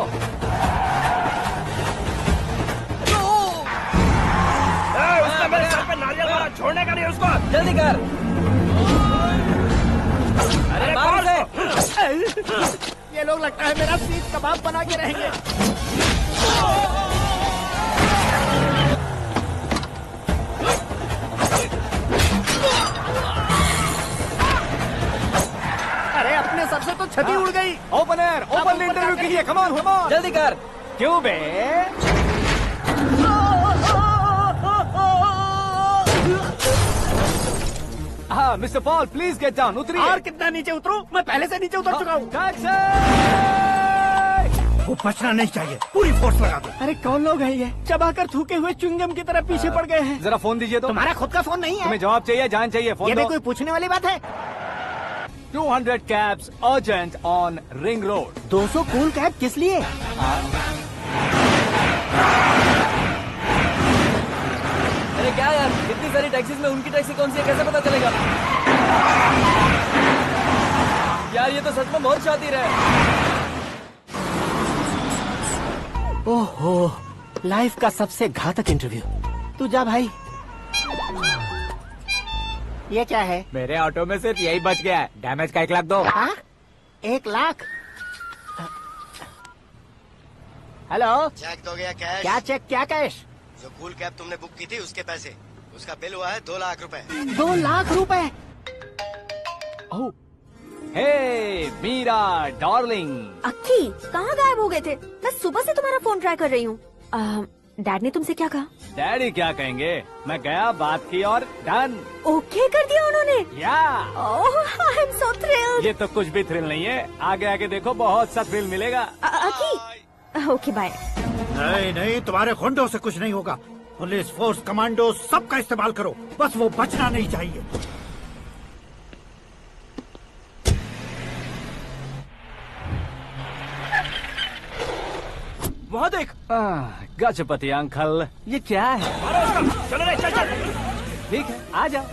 उसने मेरे सर पे नारियल मारा, छोड़ने का नहीं उसको। जल्दी कर। अरे मार उसे। ये लोग लगता है मेरा सीख कबाब बना के रहेंगे। अरे अपने सर से तो छती उड़ गई। ओपन इंटरव्यू कीजिए। कम ऑन जल्दी कर। क्यों बे? हाँ mister Paul, please get down. उतरिए। और कितना नीचे उतरूं? मैं पहले से नीचे उतर चुका हूँ। वो बचना नहीं चाहिए, पूरी फोर्स लगा दो। अरे कौन लोग हैं ये? चबाकर थूके हुए च्युइंगम की तरह पीछे पड़ गए हैं। जरा फोन दीजिए तो। तुम्हारा खुद का फोन नहीं है? तुम्हें जवाब चाहिए, जान चाहिए, फोन ये दो। भी कोई पूछने वाली बात है? 200 cabs urgent on Ring Road. 200 cool cab किस लिए? अरे क्या यार, इतनी सारी टैक्सीज में उनकी टैक्सी कौन सी है, कैसे पता चलेगा? यार ये तो सच में बहुत शातिर है। ओहो, लाइफ का सबसे घातक इंटरव्यू। तू जा भाई। ये क्या है? मेरे ऑटो में सिर्फ यही बच गया है। डैमेज का 1 लाख दो। 1 लाख? हेलो, चेक दोगे या कैश? क्या चेक, क्या कैश? जो कूल कैब तुमने बुक की थी उसके पैसे, उसका बिल हुआ है 2 लाख रुपए। 2 लाख रुपए? हे मीरा डार्लिंग। अक्की, कहाँ गायब हो गए थे? मैं सुबह से तुम्हारा फोन ट्राई कर रही हूँ। डैड ने तुमसे क्या कहा? डैडी क्या कहेंगे, मैं गया, बात की और डन। ओके कर दिया उन्होंने? या। ओह, आई एम सो थ्रिल्ड। ये तो कुछ भी थ्रिल नहीं है, आगे आगे देखो बहुत सा थ्रिल मिलेगा। अक्की, ओके बाय। नहीं, तुम्हारे गुंडों से कुछ नहीं होगा। पुलिस फोर्स, कमांडो, सबका इस्तेमाल करो, बस वो बचना नहीं चाहिए। वहाँ देख। गजपति अंकल, ये क्या है? चलो रे, चल। ठीक है, आ जाओ।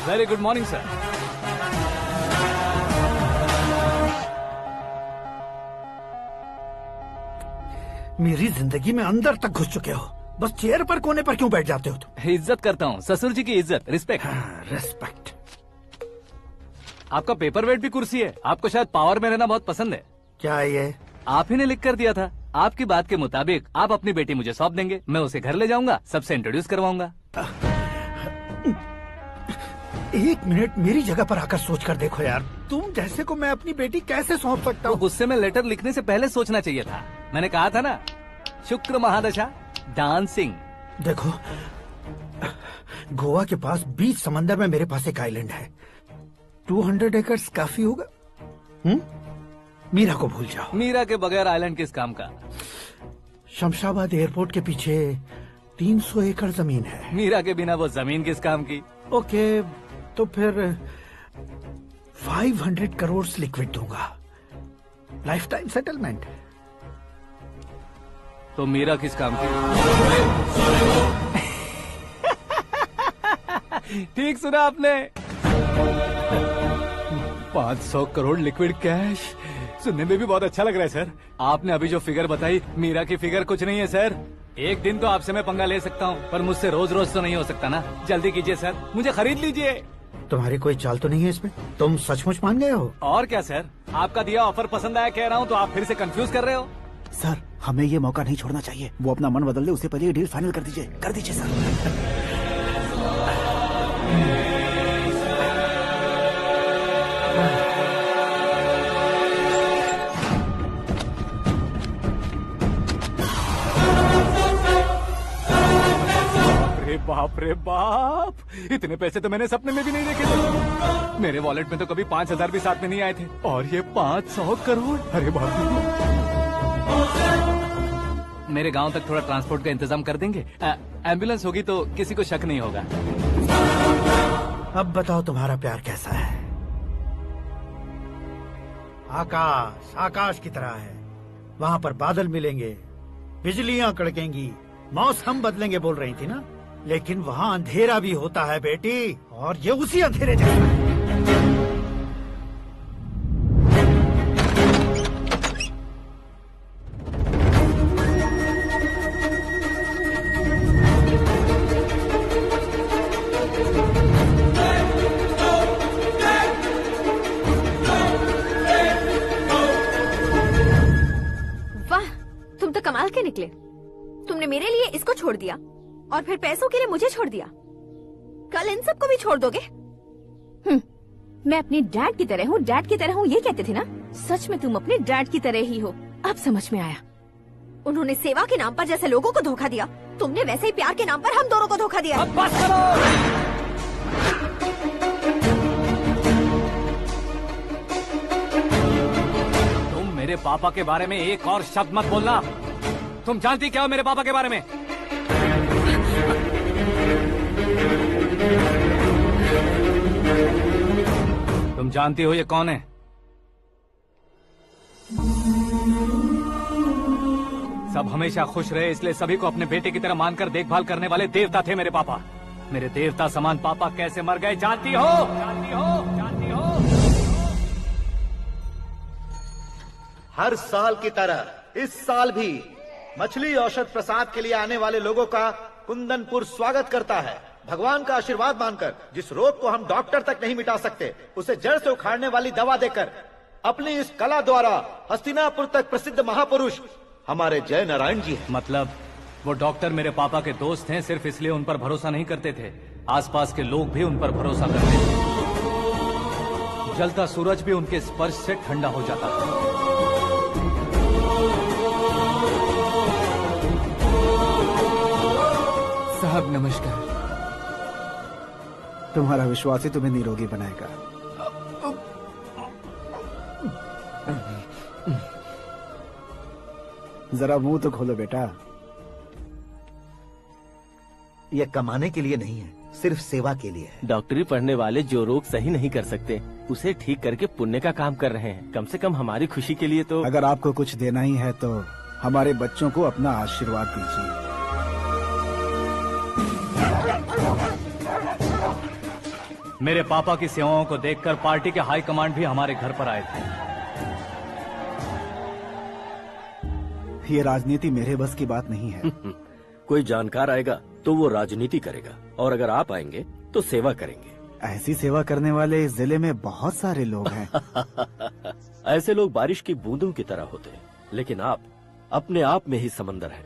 Very good morning sir. मेरी जिंदगी में अंदर तक घुस चुके हो, बस चेयर पर कोने पर क्यों बैठ जाते हो तुम? इज्जत करता हूँ, ससुर जी की इज्जत, रिस्पेक्ट। रिस्पेक्ट। आपका पेपर वेट भी कुर्सी है। आपको शायद पावर में रहना बहुत पसंद है। क्या ये? आप ही ने लिख कर दिया था। आपकी बात के मुताबिक आप अपनी बेटी मुझे सौंप देंगे, मैं उसे घर ले जाऊंगा, सबसे इंट्रोड्यूस करवाऊंगा। एक मिनट मेरी जगह पर आकर सोच कर देखो यार, तुम जैसे को मैं अपनी बेटी कैसे सौंप सकता हूँ? गुस्से में लेटर लिखने से पहले सोचना चाहिए था। मैंने कहा था ना, शुक्र महादशा डांसिंग। देखो, गोवा के पास बीच समंदर में मेरे पास एक आइलैंड है, 200 एकर्स काफी होगा। मीरा को भूल जाओ। मीरा के बगैर आइलैंड किस काम का? शमशाबाद एयरपोर्ट के पीछे 300 एकड़ जमीन है। मीरा के बिना वो जमीन किस काम की? ओके, तो फिर 500 करोड़ लिक्विड दूंगा, लाइफ टाइम सेटलमेंट। तो मीरा किस काम की? ठीक सुना आपने, 500 करोड़ लिक्विड कैश। सुनने में भी बहुत अच्छा लग रहा है सर। आपने अभी जो फिगर बताई, मीरा की फिगर कुछ नहीं है सर। एक दिन तो आपसे मैं पंगा ले सकता हूँ, पर मुझसे रोज रोज तो नहीं हो सकता ना। जल्दी कीजिए सर, मुझे खरीद लीजिए। तुम्हारी कोई चाल तो नहीं है इसमें? तुम सचमुच मान गए हो? और क्या सर, आपका दिया ऑफर पसंद आया कह रहा हूँ, तो आप फिर से कंफ्यूज कर रहे हो। सर, हमें ये मौका नहीं छोड़ना चाहिए। वो अपना मन बदल दे, उससे पहले ये डील फाइनल कर दीजिए। कर दीजिए सर। बाप रे बाप, इतने पैसे तो मैंने सपने में भी नहीं देखे थे। मेरे वॉलेट में तो कभी 5,000 भी साथ में नहीं आए थे, और ये 500 करोड़। अरे बाप रे। मेरे गांव तक थोड़ा ट्रांसपोर्ट का इंतजाम कर देंगे? एम्बुलेंस होगी तो किसी को शक नहीं होगा। अब बताओ तुम्हारा प्यार कैसा है? आकाश आकाश की तरह है, वहाँ पर बादल मिलेंगे, बिजलियाँ कड़केंगी, मौसम बदलेंगे बोल रही थी ना, लेकिन वहाँ अंधेरा भी होता है बेटी, और ये उसी अंधेरे जैसा है। वाह, तुम तो कमाल के निकले। तुमने मेरे लिए इसको छोड़ दिया और फिर पैसों के लिए मुझे छोड़ दिया। कल इन सबको भी छोड़ दोगे? मैं अपने डैड की तरह हूँ, डैड की तरह हूँ, ये कहते थे ना। सच में तुम अपने डैड की तरह ही हो। अब समझ में आया। उन्होंने सेवा के नाम पर जैसे लोगों को धोखा दिया, तुमने वैसे ही प्यार के नाम पर हम दोनों को धोखा दिया। अब बस करो। तुम मेरे पापा के बारे में एक और शब्द मत बोलना। तुम जानती क्या हो मेरे पापा के बारे में? तुम जानती हो ये कौन है? सब हमेशा खुश रहे इसलिए सभी को अपने बेटे की तरह मानकर देखभाल करने वाले देवता थे मेरे पापा। मेरे देवता समान पापा कैसे मर गए जानती हो? जानती हो? जानती हो? हर साल की तरह इस साल भी मछली औषध प्रसाद के लिए आने वाले लोगों का कुंदनपुर स्वागत करता है। भगवान का आशीर्वाद मानकर जिस रोग को हम डॉक्टर तक नहीं मिटा सकते, उसे जड़ से उखाड़ने वाली दवा देकर अपनी इस कला द्वारा हस्तिनापुर तक प्रसिद्ध महापुरुष हमारे जय नारायण जी हैं। मतलब वो डॉक्टर मेरे पापा के दोस्त हैं, सिर्फ इसलिए उन पर भरोसा नहीं करते थे, आसपास के लोग भी उन पर भरोसा करते थे। जलता सूरज भी उनके स्पर्श से ठंडा हो जाता था। साहब नमस्कार। तुम्हारा विश्वास ही तुम्हें निरोगी बनाएगा। जरा मुंह तो खोलो बेटा। ये कमाने के लिए नहीं है, सिर्फ सेवा के लिए है। डॉक्टरी पढ़ने वाले जो रोग सही नहीं कर सकते, उसे ठीक करके पुण्य का काम कर रहे हैं। कम से कम हमारी खुशी के लिए तो। अगर आपको कुछ देना ही है तो हमारे बच्चों को अपना आशीर्वाद दीजिए। मेरे पापा की सेवाओं को देखकर पार्टी के हाई कमांड भी हमारे घर पर आए थे। ये राजनीति मेरे बस की बात नहीं है। कोई जानकार आएगा तो वो राजनीति करेगा, और अगर आप आएंगे तो सेवा करेंगे। ऐसी सेवा करने वाले इस जिले में बहुत सारे लोग हैं। ऐसे लोग बारिश की बूंदों की तरह होते हैं, लेकिन आप अपने आप में ही समंदर हैं।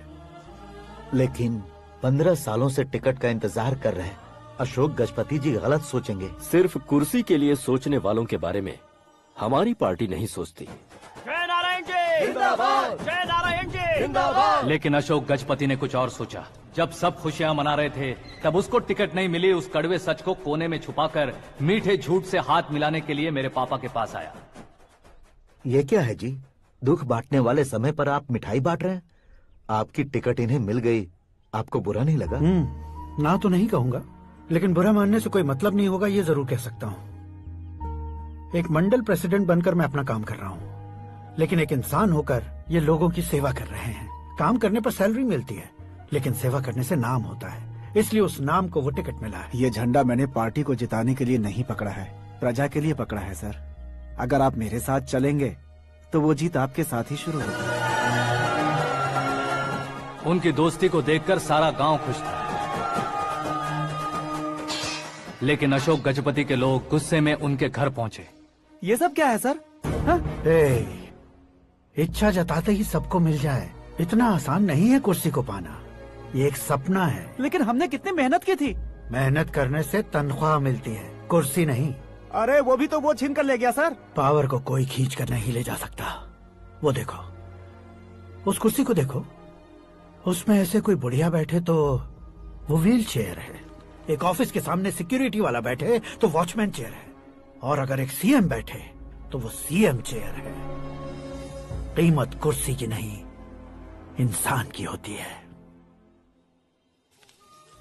लेकिन 15 सालों से टिकट का इंतजार कर रहे अशोक गजपति जी गलत सोचेंगे। सिर्फ कुर्सी के लिए सोचने वालों के बारे में हमारी पार्टी नहीं सोचती। जय नारायण जी जिंदाबाद, जय नारायण जी जिंदाबाद। लेकिन अशोक गजपति ने कुछ और सोचा। जब सब खुशियां मना रहे थे तब उसको टिकट नहीं मिली। उस कड़वे सच को कोने में छुपाकर मीठे झूठ से हाथ मिलाने के लिए मेरे पापा के पास आया। ये क्या है जी? दुख बांटने वाले समय पर आप मिठाई बांट रहे हैं। आपकी टिकट इन्हें मिल गई, आपको बुरा नहीं लगा? ना तो नहीं कहूंगा, लेकिन बुरा मानने से कोई मतलब नहीं होगा, ये जरूर कह सकता हूँ। एक मंडल प्रेसिडेंट बनकर मैं अपना काम कर रहा हूँ, लेकिन एक इंसान होकर ये लोगों की सेवा कर रहे हैं। काम करने पर सैलरी मिलती है, लेकिन सेवा करने से नाम होता है, इसलिए उस नाम को वो टिकट मिला है। ये झंडा मैंने पार्टी को जिताने के लिए नहीं पकड़ा है, प्रजा के लिए पकड़ा है सर। अगर आप मेरे साथ चलेंगे तो वो जीत आपके साथ ही शुरू होगी। उनकी दोस्ती को देखकर सारा गांव खुश था, लेकिन अशोक गजपति के लोग गुस्से में उनके घर पहुंचे। ये सब क्या है सर? इच्छा जताते ही सबको मिल जाए, इतना आसान नहीं है कुर्सी को पाना। ये एक सपना है। लेकिन हमने कितनी मेहनत की थी। मेहनत करने से तनख्वाह मिलती है, कुर्सी नहीं। अरे वो भी तो वो छीन कर ले गया सर। पावर को कोई खींच कर नहीं ले जा सकता। वो देखो, उस कुर्सी को देखो, उसमें ऐसे कोई बुढ़िया बैठे तो वो व्हील चेयर है। एक ऑफिस के सामने सिक्योरिटी वाला बैठे तो वॉचमैन चेयर है, और अगर एक सीएम बैठे तो वो सीएम चेयर है। कीमत कुर्सी की नहीं, इंसान की होती है।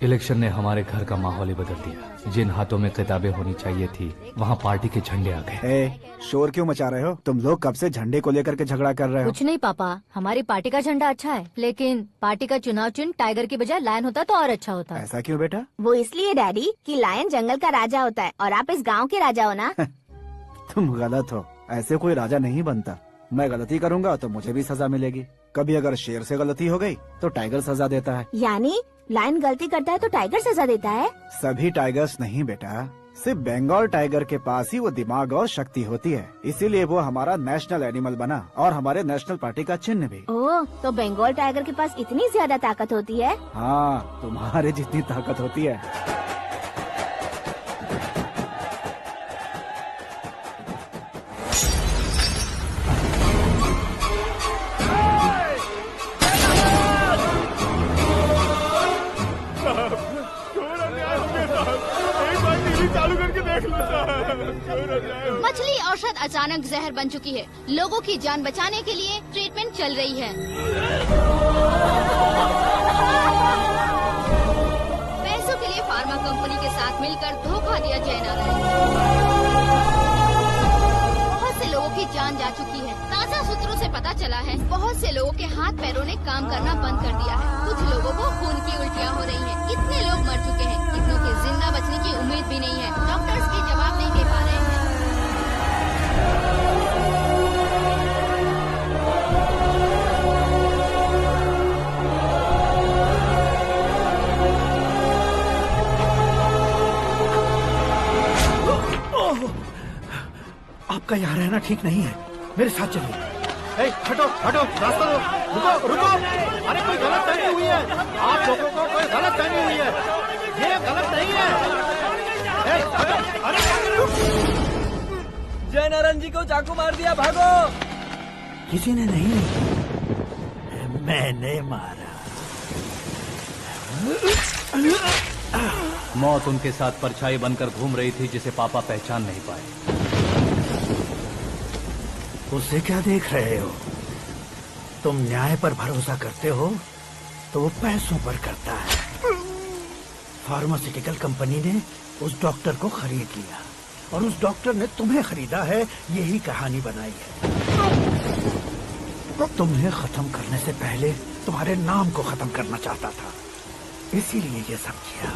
इलेक्शन ने हमारे घर का माहौल ही बदल दिया। जिन हाथों में किताबें होनी चाहिए थी, वहाँ पार्टी के झंडे आ गए। शोर क्यों मचा रहे हो? तुम लोग कब से झंडे को लेकर के झगड़ा कर रहे हो? कुछ नहीं पापा, हमारी पार्टी का झंडा अच्छा है, लेकिन पार्टी का चुनाव चिन्ह टाइगर की बजाय लायन होता तो और अच्छा होता। ऐसा क्यों बेटा? वो इसलिए डैडी कि लायन जंगल का राजा होता है और आप इस गांव के राजा हो ना। तुम गलत हो, ऐसे कोई राजा नहीं बनता। मैं गलती करूंगा तो मुझे भी सजा मिलेगी। कभी अगर शेर से गलती हो गई तो टाइगर सजा देता है। यानी लायन गलती करता है तो टाइगर सजा देता है? सभी टाइगर्स नहीं बेटा, सिर्फ बंगाल टाइगर के पास ही वो दिमाग और शक्ति होती है, इसीलिए वो हमारा नेशनल एनिमल बना और हमारे नेशनल पार्टी का चिन्ह भी। ओह, तो बंगाल टाइगर के पास इतनी ज्यादा ताकत होती है? हाँ, तुम्हारे जितनी ताकत होती है। मछली औषध अचानक जहर बन चुकी है। लोगों की जान बचाने के लिए ट्रीटमेंट चल रही है। पैसों के लिए फार्मा कंपनी के साथ मिलकर धोखा दिया जय नारायण। बहुत से लोगों की जान जा चुकी है। ताजा सूत्रों से पता चला है बहुत से लोगों के हाथ पैरों ने काम करना बंद कर दिया है। कुछ लोगों को खून की उल्टियाँ हो रही हैं। कितने लोग मर चुके हैं, कितनों के जिंदा बचने की उम्मीद भी नहीं है। डॉक्टर्स के जवाब नहीं दे पा रहे हैं। आपका यहाँ रहना ठीक नहीं है, मेरे साथ चलिए। हटो हटो, रास्ता दो। रुको रुको, अरे कोई गलत फहमी हुई है, आप लोगों को कोई गलत फहमी हुई है, ये गलत नहीं है। हटो, अरे जय नारायण जी को चाकू मार दिया, भागो। किसी ने नहीं, मैंने मारा। मौत उनके साथ परछाई बनकर घूम रही थी, जिसे पापा पहचान नहीं पाए। उसे क्या देख रहे हो? तुम न्याय पर भरोसा करते हो तो वो पैसों पर करता है। फार्मास्यूटिकल कंपनी ने उस डॉक्टर को खरीद लिया और उस डॉक्टर ने तुम्हें खरीदा है, यही कहानी बनाई है। तुम्हें खत्म करने से पहले तुम्हारे नाम को खत्म करना चाहता था, इसीलिए ये सब किया।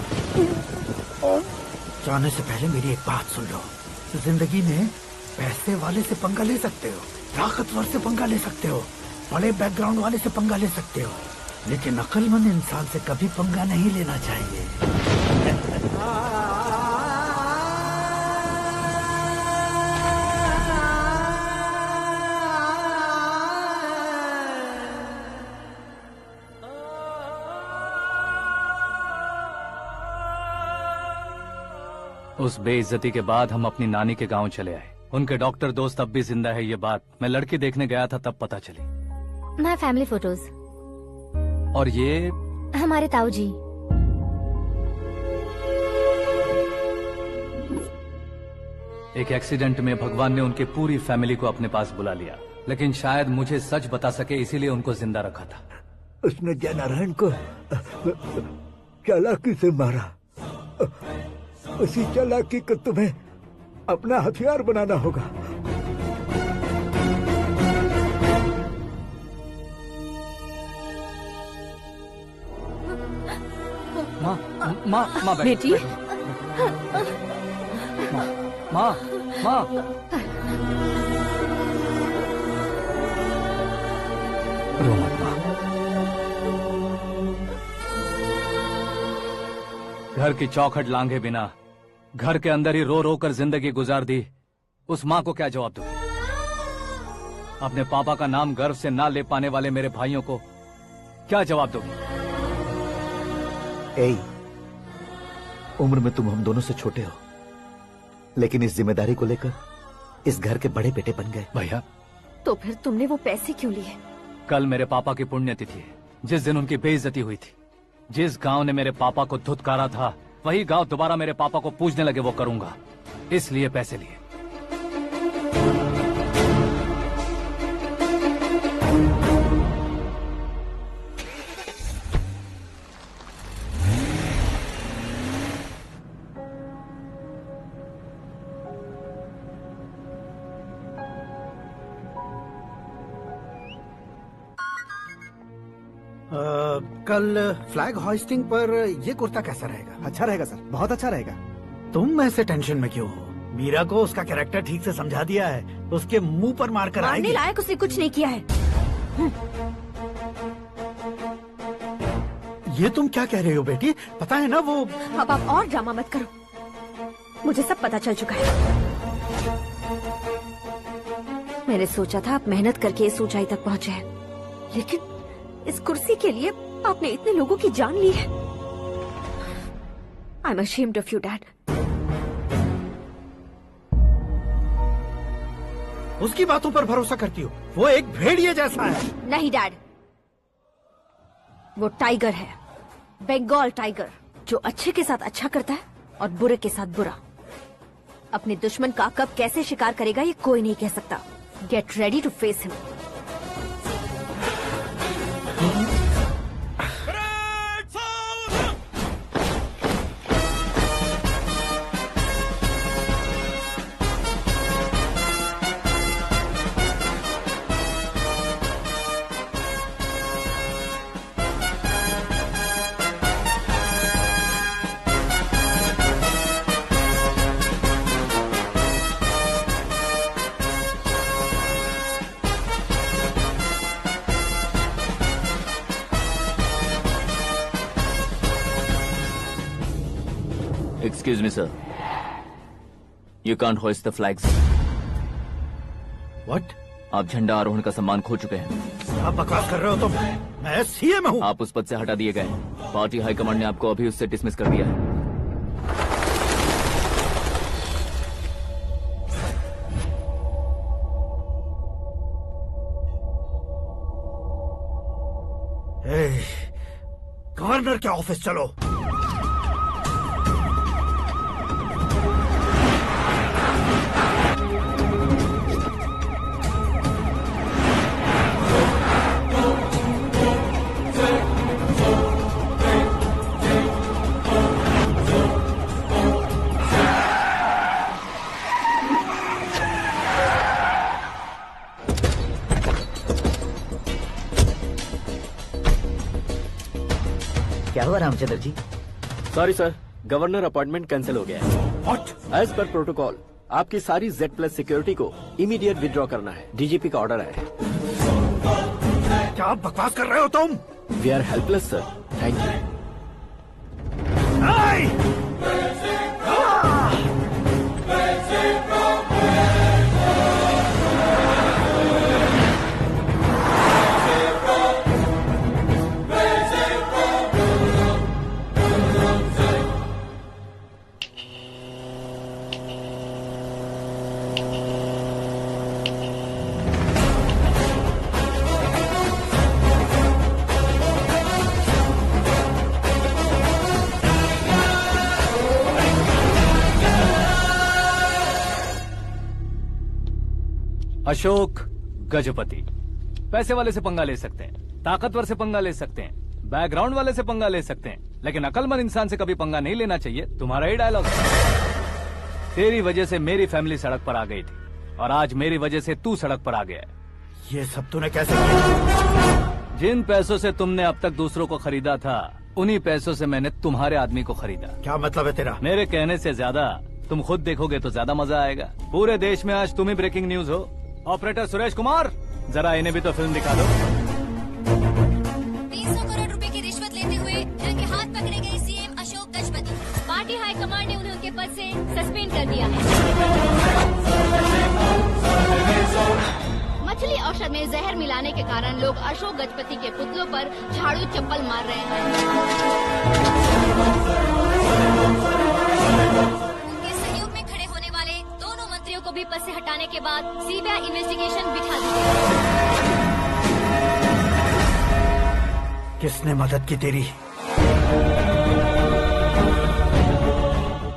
जाने से पहले मेरी एक बात सुन लो। जिंदगी में पैसे वाले से पंगा ले सकते हो, ताकतवर से पंगा ले सकते हो, बड़े बैकग्राउंड वाले से पंगा ले सकते हो, लेकिन अक्लमंद इंसान से कभी पंगा नहीं लेना चाहिए। उस बेइज्जती के बाद हम अपनी नानी के गांव चले आए। उनके डॉक्टर दोस्त अब भी जिंदा है, ये बात मैं लड़की देखने गया था तब पता चली। My family photos. और ये हमारे ताऊ जी। एक एक्सीडेंट में भगवान ने उनकी पूरी फैमिली को अपने पास बुला लिया, लेकिन शायद मुझे सच बता सके इसीलिए उनको जिंदा रखा था। उसने जयनारायण को चालाकी से मारा। उसी चालाकी को तुम्हें अपना हथियार बनाना होगा। माँ, माँ, माँ बेटी। माँ, माँ, माँ। रो मत माँ। घर की चौखट लांघे बिना घर के अंदर ही रो रो कर जिंदगी गुजार दी उस माँ को क्या जवाब दूं? अपने पापा का नाम गर्व से ना ले पाने वाले मेरे भाइयों को क्या जवाब दोगी? ए, उम्र में तुम हम दोनों से छोटे हो, लेकिन इस जिम्मेदारी को लेकर इस घर के बड़े बेटे बन गए। भैया, तो फिर तुमने वो पैसे क्यों लिए? कल मेरे पापा की पुण्यतिथि है, जिस दिन उनकी बेइज्जती हुई थी। जिस गांव ने मेरे पापा को धुतकारा था, वही गांव दोबारा मेरे पापा को पूजने लगे वो करूंगा, इसलिए पैसे लिए। कल फ्लैग होइस्टिंग पर ये कुर्ता कैसा रहेगा? अच्छा रहेगा सर, बहुत अच्छा रहेगा। तुम ऐसे टेंशन में क्यों हो? मीरा को उसका कैरेक्टर ठीक से समझा दिया है, उसके मुंह पर मारकर आएगी। मारने लायक उसने कुछ नहीं किया है। ये तुम क्या कह रहे हो बेटी? पता है ना वो। अब आप और ड्रामा मत करो, मुझे सब पता चल चुका है। मैंने सोचा था आप मेहनत करके इस ऊंचाई तक पहुँचे हैं, लेकिन इस कुर्सी के लिए आपने इतने लोगों की जान ली है। I am ashamed of you, Dad. उसकी बातों पर भरोसा करती हो? वो एक भेड़िए जैसा है। नहीं डैड, वो टाइगर है, बंगाल टाइगर, जो अच्छे के साथ अच्छा करता है और बुरे के साथ बुरा। अपने दुश्मन का कब कैसे शिकार करेगा ये कोई नहीं कह सकता। Get ready to face him. Excuse me, sir. You can't hoist the flags. What? आप झंडा आरोहण का सम्मान खो चुके हैं। आप बकवास कर रहे हो तुम? मैं सीएम हूँ। आप उस पद से हटा दिए गए। पार्टी हाईकमांड ने आपको अभी उससे डिसमिस कर दिया है। गवर्नर के ऑफिस चलो। क्या हुआ Ramchandra ji? Sorry sir, governor appointment cancel हो गया है। एज पर प्रोटोकॉल आपकी सारी Z+ सिक्योरिटी को इमीडिएट विड्रॉ करना है। डीजीपी का ऑर्डर है। क्या बकवास कर रहे हो तुम? We are helpless sir. Thank you. Ashok Gajapati पैसे वाले से पंगा ले सकते हैं, ताकतवर से पंगा ले सकते हैं, बैकग्राउंड वाले से पंगा ले सकते हैं, लेकिन अकलमंद इंसान से कभी पंगा नहीं लेना चाहिए। तुम्हारा ही डायलॉग। तेरी वजह से मेरी फैमिली सड़क पर आ गई थी और आज मेरी वजह से तू सड़क पर आ गया है। ये सब तूने कैसे किया? जिन पैसों से तुमने अब तक दूसरों को खरीदा था, उन्हीं पैसों से मैंने तुम्हारे आदमी को खरीदा। क्या मतलब है तेरा? मेरे कहने से ज्यादा तुम खुद देखोगे तो ज्यादा मजा आएगा। पूरे देश में आज तुम ही ब्रेकिंग न्यूज हो। ऑपरेटर सुरेश कुमार, जरा इन्हें भी तो फिल्म दिखा दो। 300 करोड़ रुपए की रिश्वत लेते हुए रंगे हाथ पकड़े गए CM Ashok Gajapati. Party high command ने उन्हें उनके पद से सस्पेंड कर दिया है। मछली औषध में जहर मिलाने के कारण लोग अशोक गजपति के पुतलों पर झाड़ू चप्पल मार रहे हैं। उनके सहयोग में खड़े होने वाले दोनों मंत्रियों को भी पद से हटाने के बाद सीबीआई इन्वेस्टिगेशन बिठा दी गई। किसने मदद की तेरी?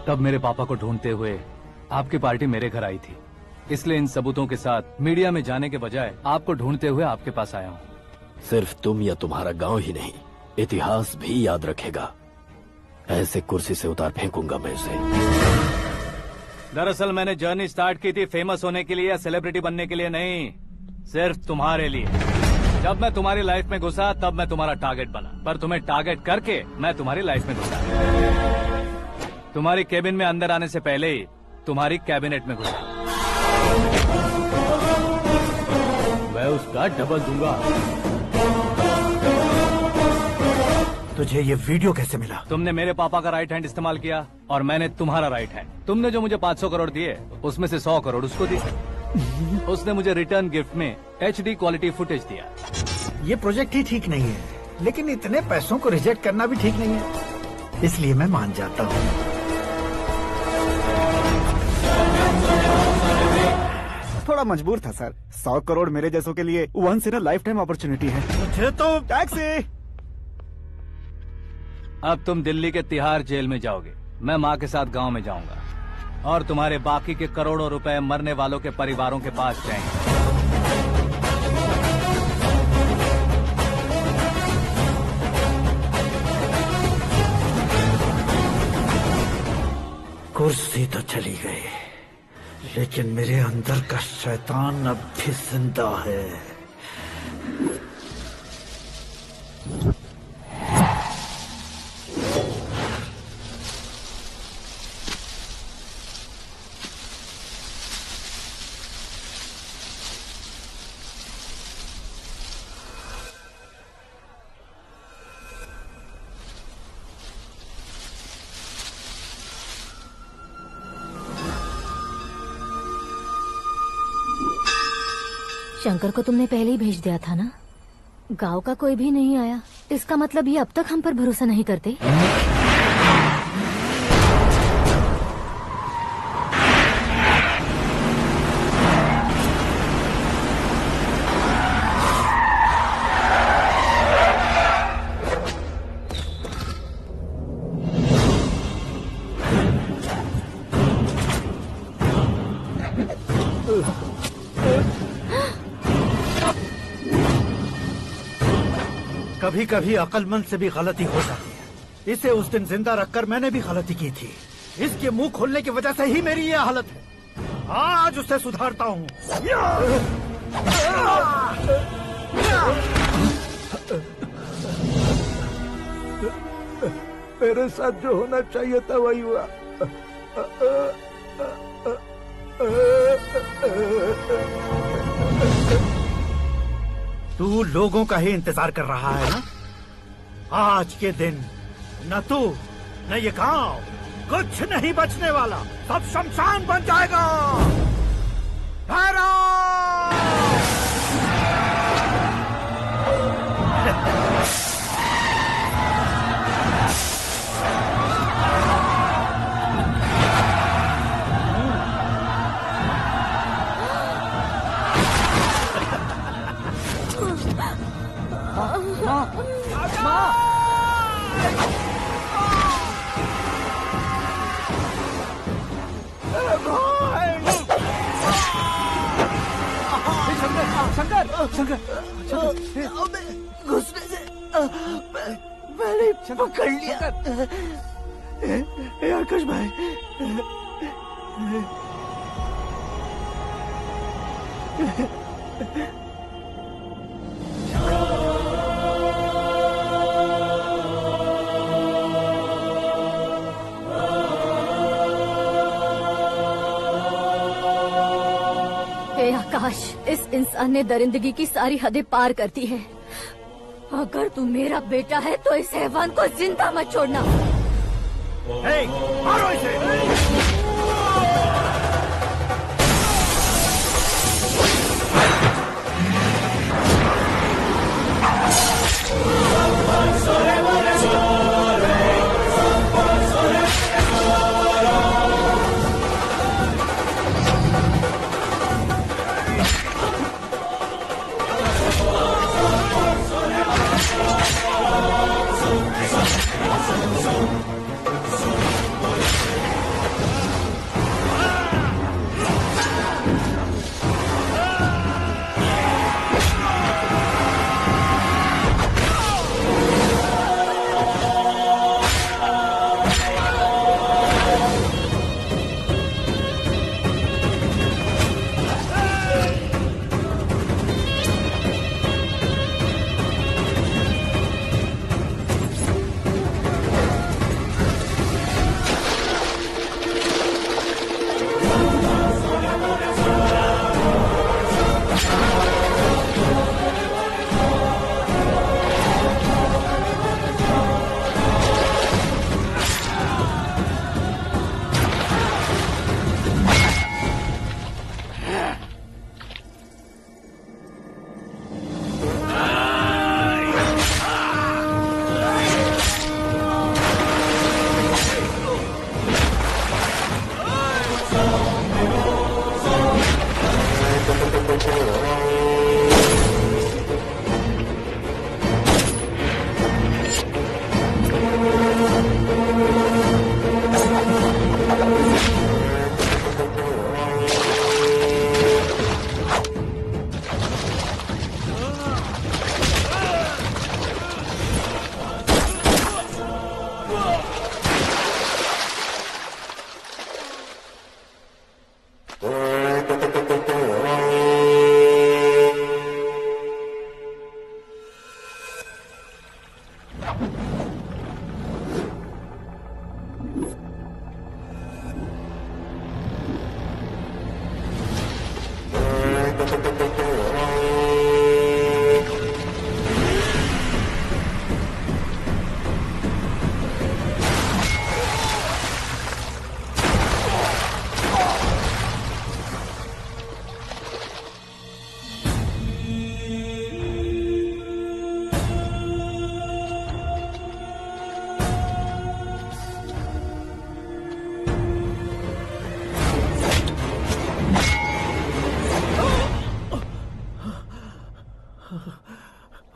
तब मेरे पापा को ढूंढते हुए आपकी पार्टी मेरे घर आई थी, इसलिए इन सबूतों के साथ मीडिया में जाने के बजाय आपको ढूंढते हुए आपके पास आया हूँ। सिर्फ तुम या तुम्हारा गांव ही नहीं, इतिहास भी याद रखेगा। ऐसे कुर्सी से उतार फेंकूंगा मैं उसे। दरअसल मैंने जर्नी स्टार्ट की थी फेमस होने के लिए या सेलिब्रिटी बनने के लिए नहीं, सिर्फ तुम्हारे लिए। जब मैं तुम्हारी लाइफ में घुसा तब मैं तुम्हारा टारगेट बना, पर तुम्हें टारगेट करके मैं तुम्हारी लाइफ में घुसा। तुम्हारी केबिन में अंदर आने से पहले ही तुम्हारी कैबिनेट में घुसा। मैं उसका डबल दूंगा। तुझे ये वीडियो कैसे मिला? तुमने मेरे पापा का राइट हैंड इस्तेमाल किया और मैंने तुम्हारा राइट हैंड। तुमने जो मुझे 500 करोड़ दिए, उसमें से 100 करोड़ उसको दिए। उसने मुझे रिटर्न गिफ्ट में HD क्वालिटी फुटेज दिया। ये प्रोजेक्ट ही ठीक नहीं है, लेकिन इतने पैसों को रिजेक्ट करना भी ठीक नहीं है, इसलिए मैं मान जाता हूँ। थोड़ा मजबूर था सर। 100 करोड़ मेरे जैसों के लिए once in a lifetime opportunity है। मुझे तो टैक्सी। अब तुम दिल्ली के तिहाड़ जेल में जाओगे, मैं माँ के साथ गांव में जाऊंगा और तुम्हारे बाकी के करोड़ों रुपए मरने वालों के परिवारों के पास जाएंगे। कुर्सी तो चली गई, लेकिन मेरे अंदर का शैतान अब भी जिंदा है। शंकर को तुमने पहले ही भेज दिया था ना? गांव का कोई भी नहीं आया, इसका मतलब ये अब तक हम पर भरोसा नहीं करते। कभी कभी अक्लमंद से भी गलती हो जाती है। इसे उस दिन जिंदा रखकर मैंने भी गलती की थी। इसके मुंह खोलने की वजह से ही मेरी ये हालत है। आज उसे सुधारता हूँ। मेरे साथ जो होना चाहिए था वही हुआ। तू लोगों का ही इंतजार कर रहा है ना? आज के दिन न तू न ये गांव कुछ नहीं बचने वाला, सब शमशान बन जाएगा। घुसने से मैंने पकड़ लिया। आकाश भाई, हे आकाश, इस इंसान ने दरिंदगी की सारी हदें पार कर दी है। अगर तू मेरा बेटा है तो इस हैवान को जिंदा मत छोड़ना। मारो इसे।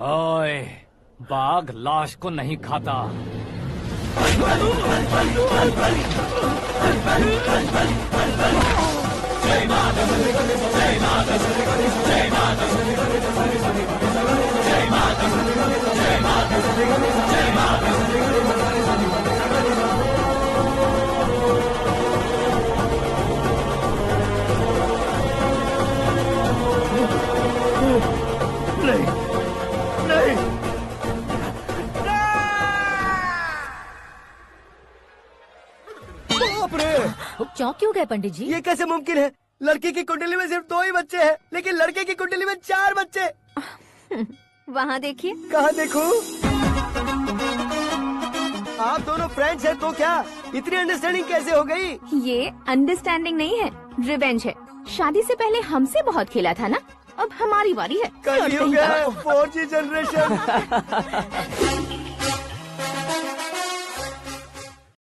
ओए, बाघ लाश को नहीं खाता। नहीं, नहीं। बाप रे! चौंक क्यों गए पंडित जी? ये कैसे मुमकिन है? लड़की की कुंडली में सिर्फ 2 ही बच्चे हैं, लेकिन लड़के की कुंडली में 4 बच्चे। वहाँ देखिए। कहाँ देखूं? आप दोनों फ्रेंड्स हैं तो क्या इतनी अंडरस्टैंडिंग कैसे हो गई? ये अंडरस्टैंडिंग नहीं है, रिवेंज है। शादी से पहले हमसे बहुत खेला था ना, अब हमारी बारी है। कल युग है, 4G जनरेशन।